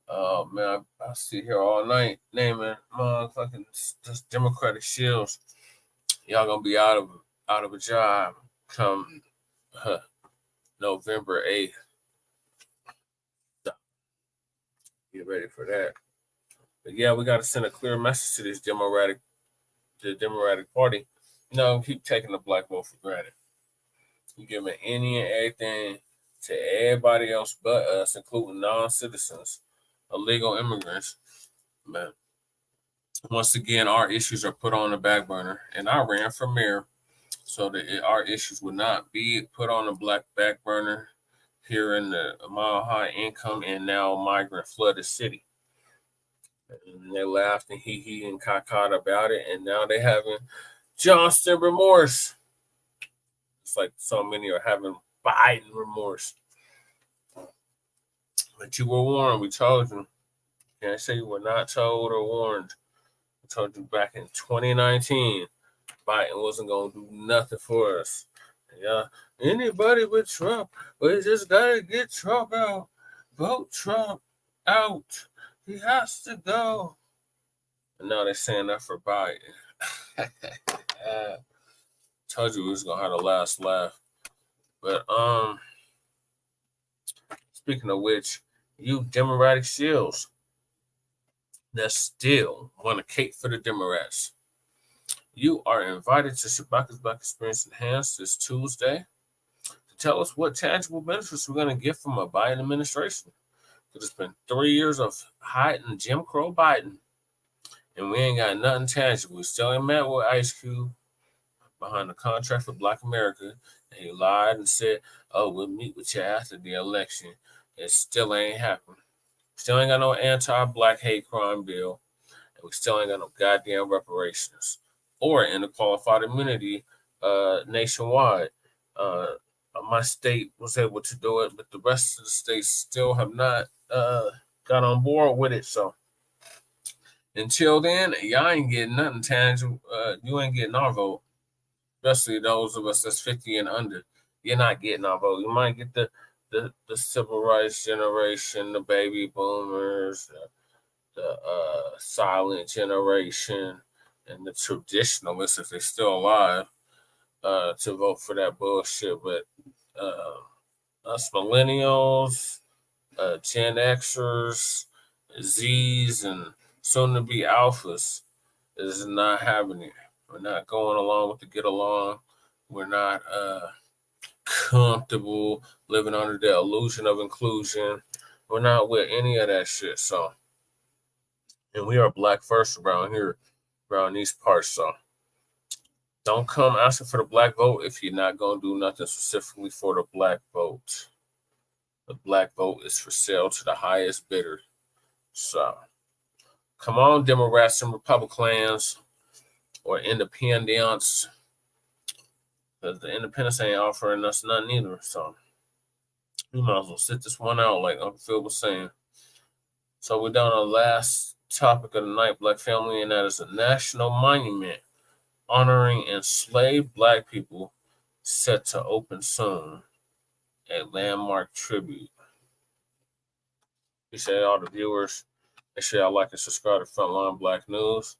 Oh man, I sit here all night naming motherfucking just Democratic shields. Y'all gonna be out of a job come November 8th. So, get ready for that. But yeah, we gotta send a clear message to this Democratic Party. You know, keep taking the black vote for granted. You giving any and everything to everybody else but us, including non-citizens, illegal immigrants. Man, once again, our issues are put on the back burner, and I ran for mayor so that our issues would not be put on the black back burner here in the mile-high income and now migrant flooded city. And they laughed and hee and caca about it, and now they having Johnston remorse. It's like so many are having Biden remorse. But you were warned. We told you. Can't say you were not told or warned. We told you back in 2019, Biden wasn't going to do nothing for us. Yeah, anybody with Trump, we just got to get Trump out. Vote Trump out. He has to go. And now they're saying that for Biden. Told you we was going to have the last laugh. But, speaking of which, you Democratic shields that still want to cape for the Democrats, you are invited to Baccs Black Experience Enhanced this Tuesday to tell us what tangible benefits we're going to get from a Biden administration. Because it's been 3 years of hiding Jim Crow Biden, and we ain't got nothing tangible. We still ain't met with Ice Cube behind the contract for Black America, and he lied and said, oh, we'll meet with you after the election. It still ain't happened. Still ain't got no anti-black hate crime bill, and we still ain't got no goddamn reparations or in the qualified immunity nationwide. My state was able to do it, but the rest of the states still have not got on board with it. So until then, y'all ain't getting nothing tangible. You ain't getting our vote, especially those of us that's 50 and under. You're not getting our vote. You might get the civil rights generation, the baby boomers, the silent generation, and the traditionalists, if they're still alive, to vote for that bullshit. But us millennials, Gen Xers, Zs, and soon-to-be alphas is not having it. We're not going along with the get along. We're not comfortable living under the illusion of inclusion. We're not with any of that shit. So, and we are black first around here, around these parts. So don't come asking for the black vote if you're not going to do nothing specifically for the black vote. The black vote is for sale to the highest bidder. So come on, Democrats and Republicans or independents. Because the independents ain't offering us nothing either. So We might as well sit this one out, like Uncle Phil was saying. So we're down to the last topic of the night, Black family, and that is a national monument honoring enslaved Black people set to open soon. A landmark tribute. Appreciate all the viewers. Make sure y'all like and subscribe to Frontline Black News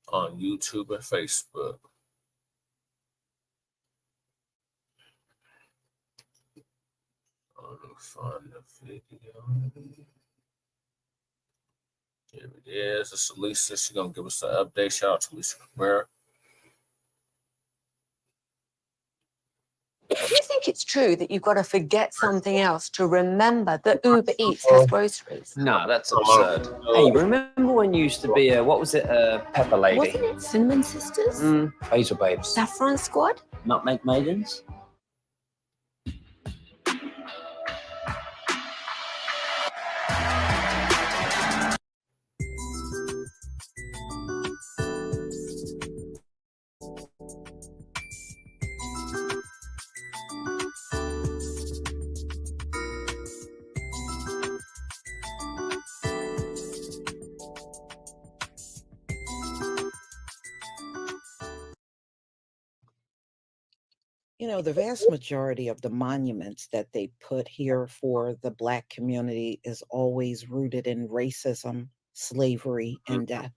on YouTube and Facebook. Let me find the video. Here it is. It's Lisa. She's going to give us an update. Shout out to Lisa Cabrera. Do you think it's true that you've got to forget something else to remember that Uber Eats has groceries? No, that's absurd. Hey, remember when you used to be a, what was it, a pepper lady? Wasn't it Cinnamon Sisters? Basil Babes. Saffron Squad? Nutmeg Maidens? You know, the vast majority of the monuments that they put here for the Black community is always rooted in racism, slavery, and death.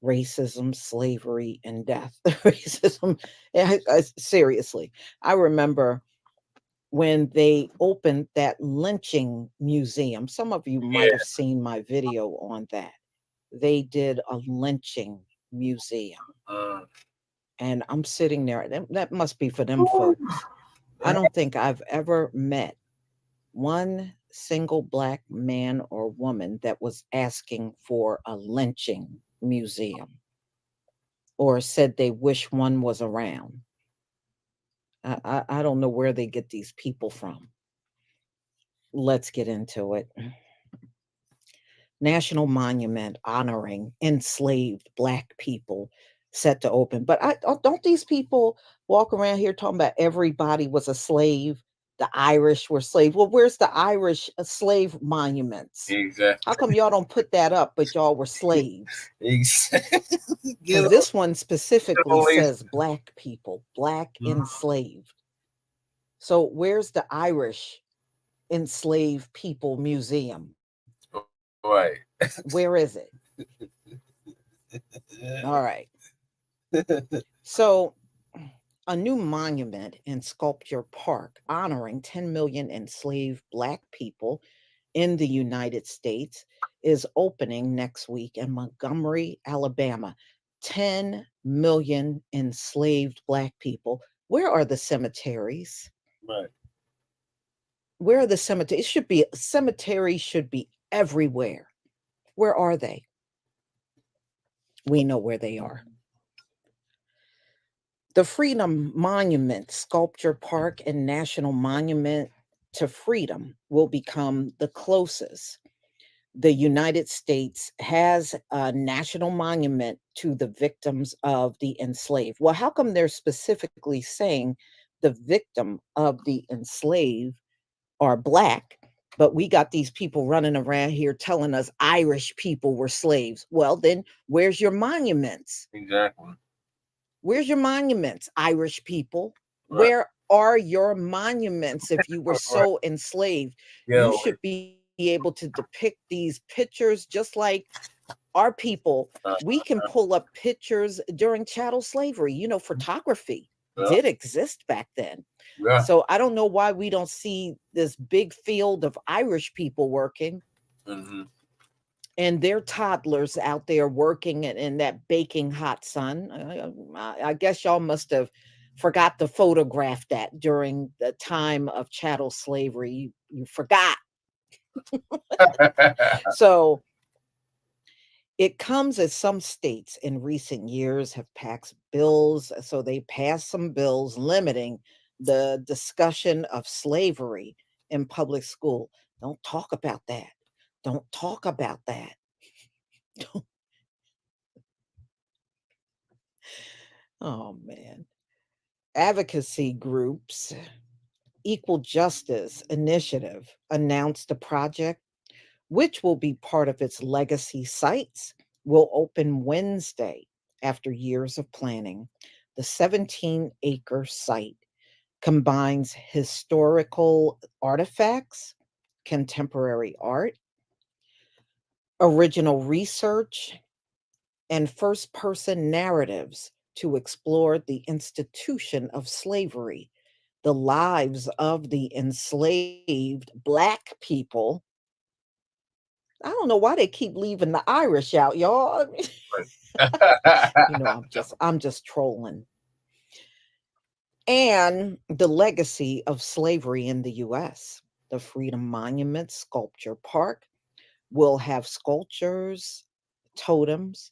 Racism, slavery, and death. Racism. Seriously, I remember when they opened that lynching museum. Some of you might have seen my video on that. They did a lynching museum. And I'm sitting there. That must be for them folks. I don't think I've ever met one single Black man or woman that was asking for a lynching museum or said they wish one was around. I don't know where they get these people from. Let's get into it. National monument honoring enslaved Black people set to open. But don't these people walk around here talking about everybody was a slave? The Irish were slaves. Well, where's the Irish slave monuments? Exactly. How come y'all don't put that up, but y'all were slaves? Exactly. This one specifically says Black people, Black enslaved. So where's the Irish enslaved people museum? Right. Where is it? All right. So a new monument in Sculpture Park honoring 10 million enslaved Black people in the United States is opening next week in Montgomery, Alabama. 10 million enslaved Black people. Where are the cemeteries? Right. Where are the cemeteries? Cemeteries should be everywhere. Where are they? We know where they are. The Freedom Monument, Sculpture Park, and National Monument to Freedom will become the closest. The United States has a national monument to the victims of the enslaved. Well, how come they're specifically saying the victim of the enslaved are Black, but we got these people running around here telling us Irish people were slaves? Well, then where's your monuments? Exactly. Where's your monuments, Irish people? Right. Where are your monuments if you were so enslaved? Yeah, You should be able to depict these pictures just like our people. We can pull up pictures during chattel slavery. You know, photography did exist back then. Yeah. So I don't know why we don't see this big field of Irish people working. And their toddlers out there working in that baking hot sun. I guess y'all must have forgot to photograph that during the time of chattel slavery. You forgot. So it comes as some states in recent years have passed bills. So they passed some bills limiting the discussion of slavery in public school. Don't talk about that. Don't talk about that. Oh, man. Advocacy groups, Equal Justice Initiative announced a project which will be part of its legacy sites, will open Wednesday after years of planning. The 17-acre site combines historical artifacts, contemporary art, original research, and first-person narratives to explore the institution of slavery, the lives of the enslaved Black people. I don't know why they keep leaving the Irish out, y'all. I'm just trolling. And the legacy of slavery in the US. The Freedom Monument Sculpture Park will have sculptures, totems,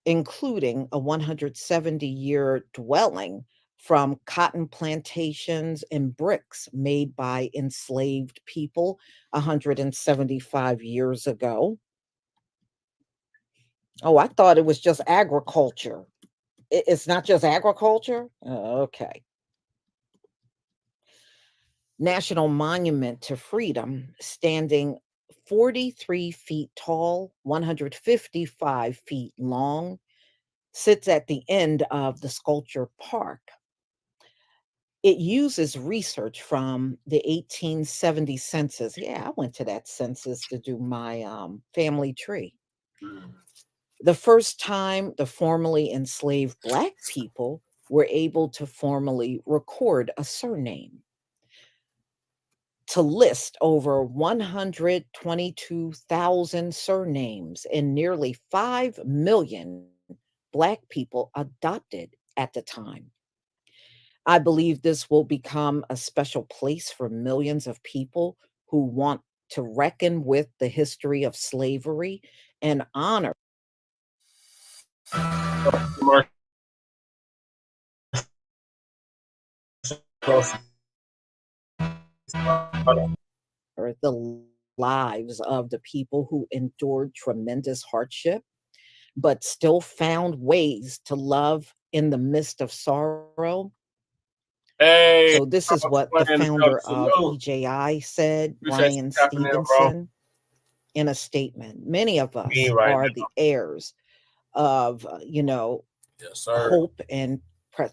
including a 170-year dwelling from cotton plantations and bricks made by enslaved people 175 years ago. Oh, I thought it was just agriculture. It's not just agriculture? Okay. National Monument to Freedom, standing 43 feet tall, 155 feet long, sits at the end of the sculpture park. It uses research from the 1870 census. Yeah, I went to that census to do my family tree. The first time the formerly enslaved Black people were able to formally record a surname. To list over 122,000 surnames and nearly 5 million Black people adopted at the time. I believe this will become a special place for millions of people who want to reckon with the history of slavery and honor the lives of the people who endured tremendous hardship, but still found ways to love in the midst of sorrow. Hey, So this is what the founder of EJI said, Brian Stevenson, in a statement. Many of us are the heirs of, yes, sir. hope and It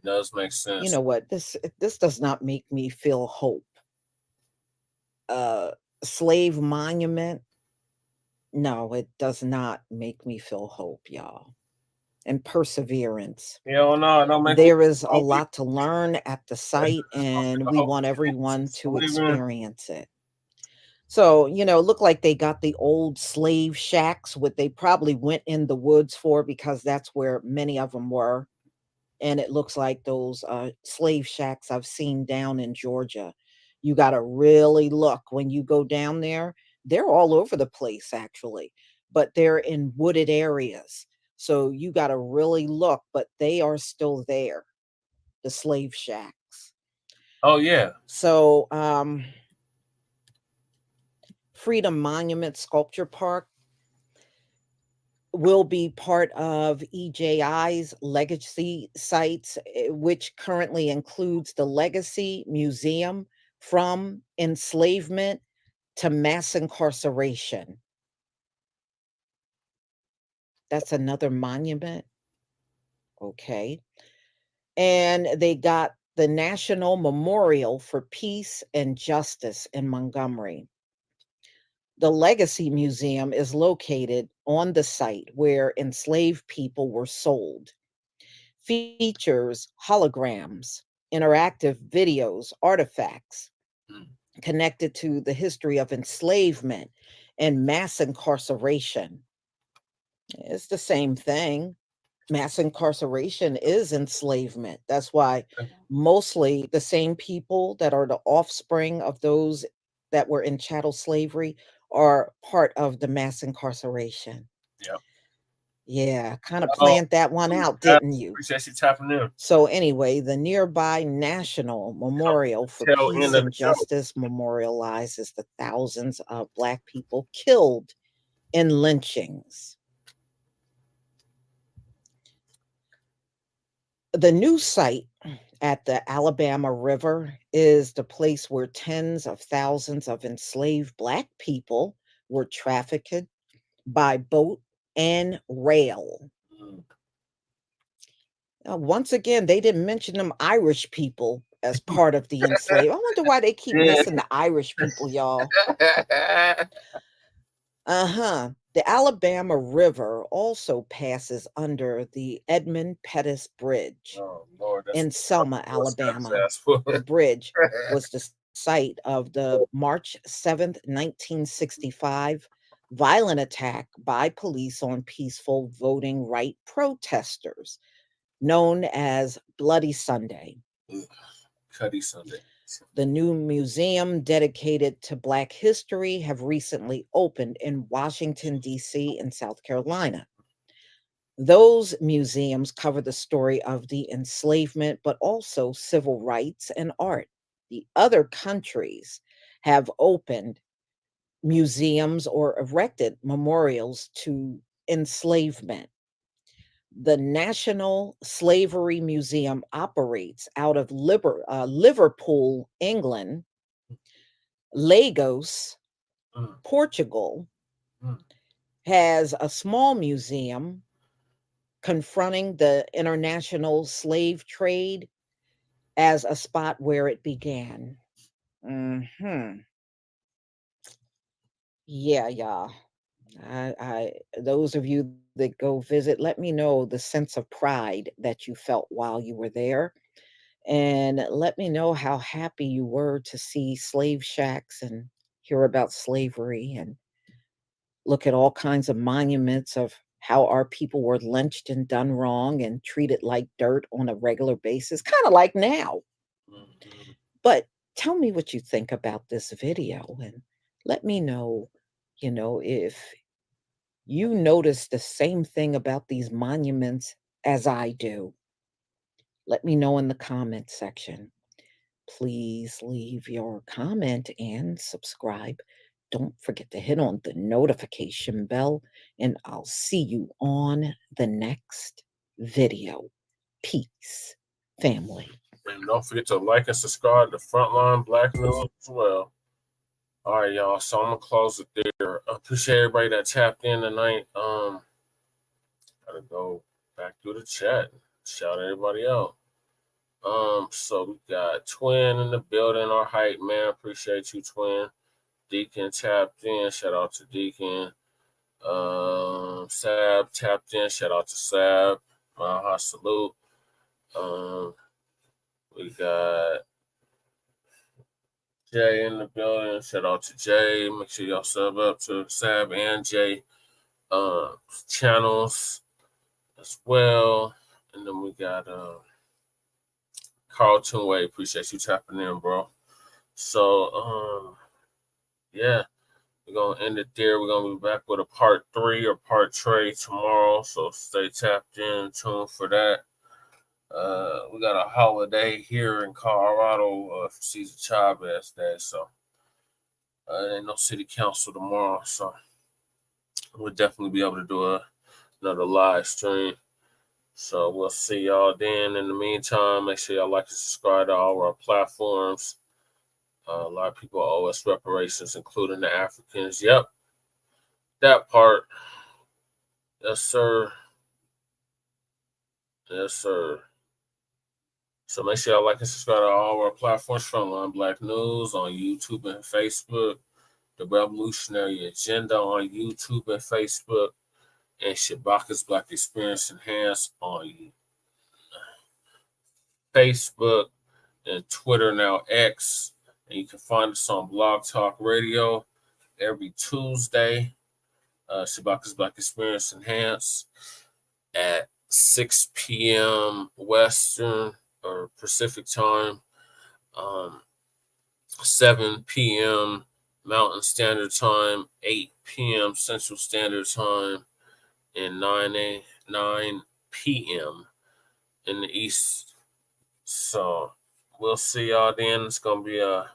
does make sense. You know what? This does not make me feel hope. Slave monument. No, it does not make me feel hope, y'all. And perseverance. Hell no, it don't make There me is a lot to learn at the site, and we want everyone to experience it. So, look like they got the old slave shacks, what they probably went in the woods for, because that's where many of them were. And it looks like those slave shacks I've seen down in Georgia. You got to really look when you go down there. They're all over the place, actually, but they're in wooded areas. So you got to really look, but they are still there, the slave shacks. Oh, yeah. So, Freedom Monument Sculpture Park will be part of EJI's legacy sites, which currently includes the Legacy Museum from Enslavement to Mass Incarceration. That's another monument. Okay. And they got the National Memorial for Peace and Justice in Montgomery. The Legacy Museum is located on the site where enslaved people were sold. Features holograms, interactive videos, artifacts connected to the history of enslavement and mass incarceration. It's the same thing. Mass incarceration is enslavement. That's why mostly the same people that are the offspring of those that were in chattel slavery are part of the mass incarceration. Yep. Yeah, kind of planned that one out, didn't you? Appreciate you tapping in. So anyway, the nearby National Memorial for Peace and Justice memorializes the thousands of Black people killed in lynchings. The new site at the Alabama River is the place where tens of thousands of enslaved Black people were trafficked by boat and rail. Now, once again, they didn't mention them Irish people as part of the enslaved. I wonder why they keep missing the Irish people, y'all. The Alabama River also passes under the Edmund Pettus Bridge in Selma, Alabama. The bridge was the site of the March 7th, 1965 violent attack by police on peaceful voting right protesters, known as Bloody Sunday. Cuddy Sunday. The new museum dedicated to Black history have recently opened in Washington, D.C. and South Carolina. Those museums cover the story of the enslavement, but also civil rights and art. The other countries have opened museums or erected memorials to enslavement. The National Slavery Museum operates out of Liverpool, England, Lagos, Portugal, has a small museum confronting the international slave trade as a spot where it began. Yeah. I those of you that go visit, let me know the sense of pride that you felt while you were there, and let me know how happy you were to see slave shacks and hear about slavery and look at all kinds of monuments of how our people were lynched and done wrong and treated like dirt on a regular basis, kind of like now. But tell me what you think about this video and let me know, if you notice the same thing about these monuments as I do. Let me know in the comment section. Please leave your comment and subscribe. Don't forget to hit on the notification bell, and I'll see you on the next video. Peace, family. And don't forget to like and subscribe to Frontline Black News as well. All right, y'all. So I'm gonna close it there. I appreciate everybody that tapped in tonight. Gotta go back through the chat. Shout everybody out. So we got Twin in the building. Our hype man, appreciate you, Twin. Deacon tapped in. Shout out to Deacon. Sab tapped in. Shout out to Sab. Salute. We got Jay in the building. Shout out to Jay. Make sure y'all sub up to Sab and Jay channels as well. And then we got Carlton Way. Appreciate you tapping in, bro. So yeah, we're gonna end it there. We're gonna be back with a part 3 or part 3 tomorrow. So stay tapped in, tuned for that. We got a holiday here in Colorado for Cesar Chavez Day, so ain't no city council tomorrow, so we'll definitely be able to do another live stream. So we'll see y'all then. In the meantime, make sure y'all like and subscribe to all our platforms. A lot of people owe us reparations, including the Africans. Yep, that part. Yes, sir. Yes, sir. So make sure y'all like and subscribe to all our platforms. Frontline Black News on YouTube and Facebook. The Revolutionary Agenda on YouTube and Facebook. And Baccs Black Experience Enhanced on Facebook and Twitter, now X. And you can find us on Blog Talk Radio every Tuesday. Baccs Black Experience Enhanced at 6 p.m. Western or Pacific time, 7 p.m. Mountain Standard Time, 8 p.m. Central Standard Time, and 9 p.m. in the East. So we'll see y'all then. It's gonna be a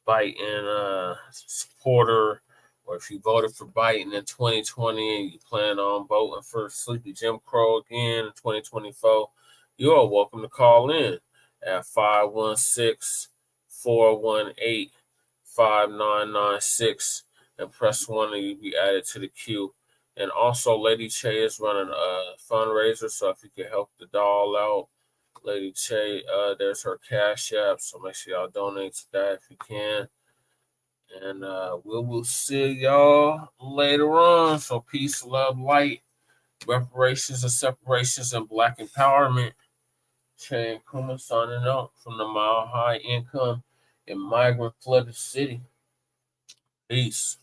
Biden supporter, or if you voted for Biden in 2020 and you plan on voting for Sleepy Jim Crow again in 2024, you are welcome to call in. at 516-418-5996 and press 1 and you'll be added to the queue. And also, Lady Che is running a fundraiser, so if you can help the doll out, Lady Che, there's her Cash App, so make sure y'all donate to that if you can. And we will see y'all later on. So peace, love, light, reparations and separations, and Black empowerment. Che and Kuma signing out from the Mile High Income and Migrant Flooded City. Peace.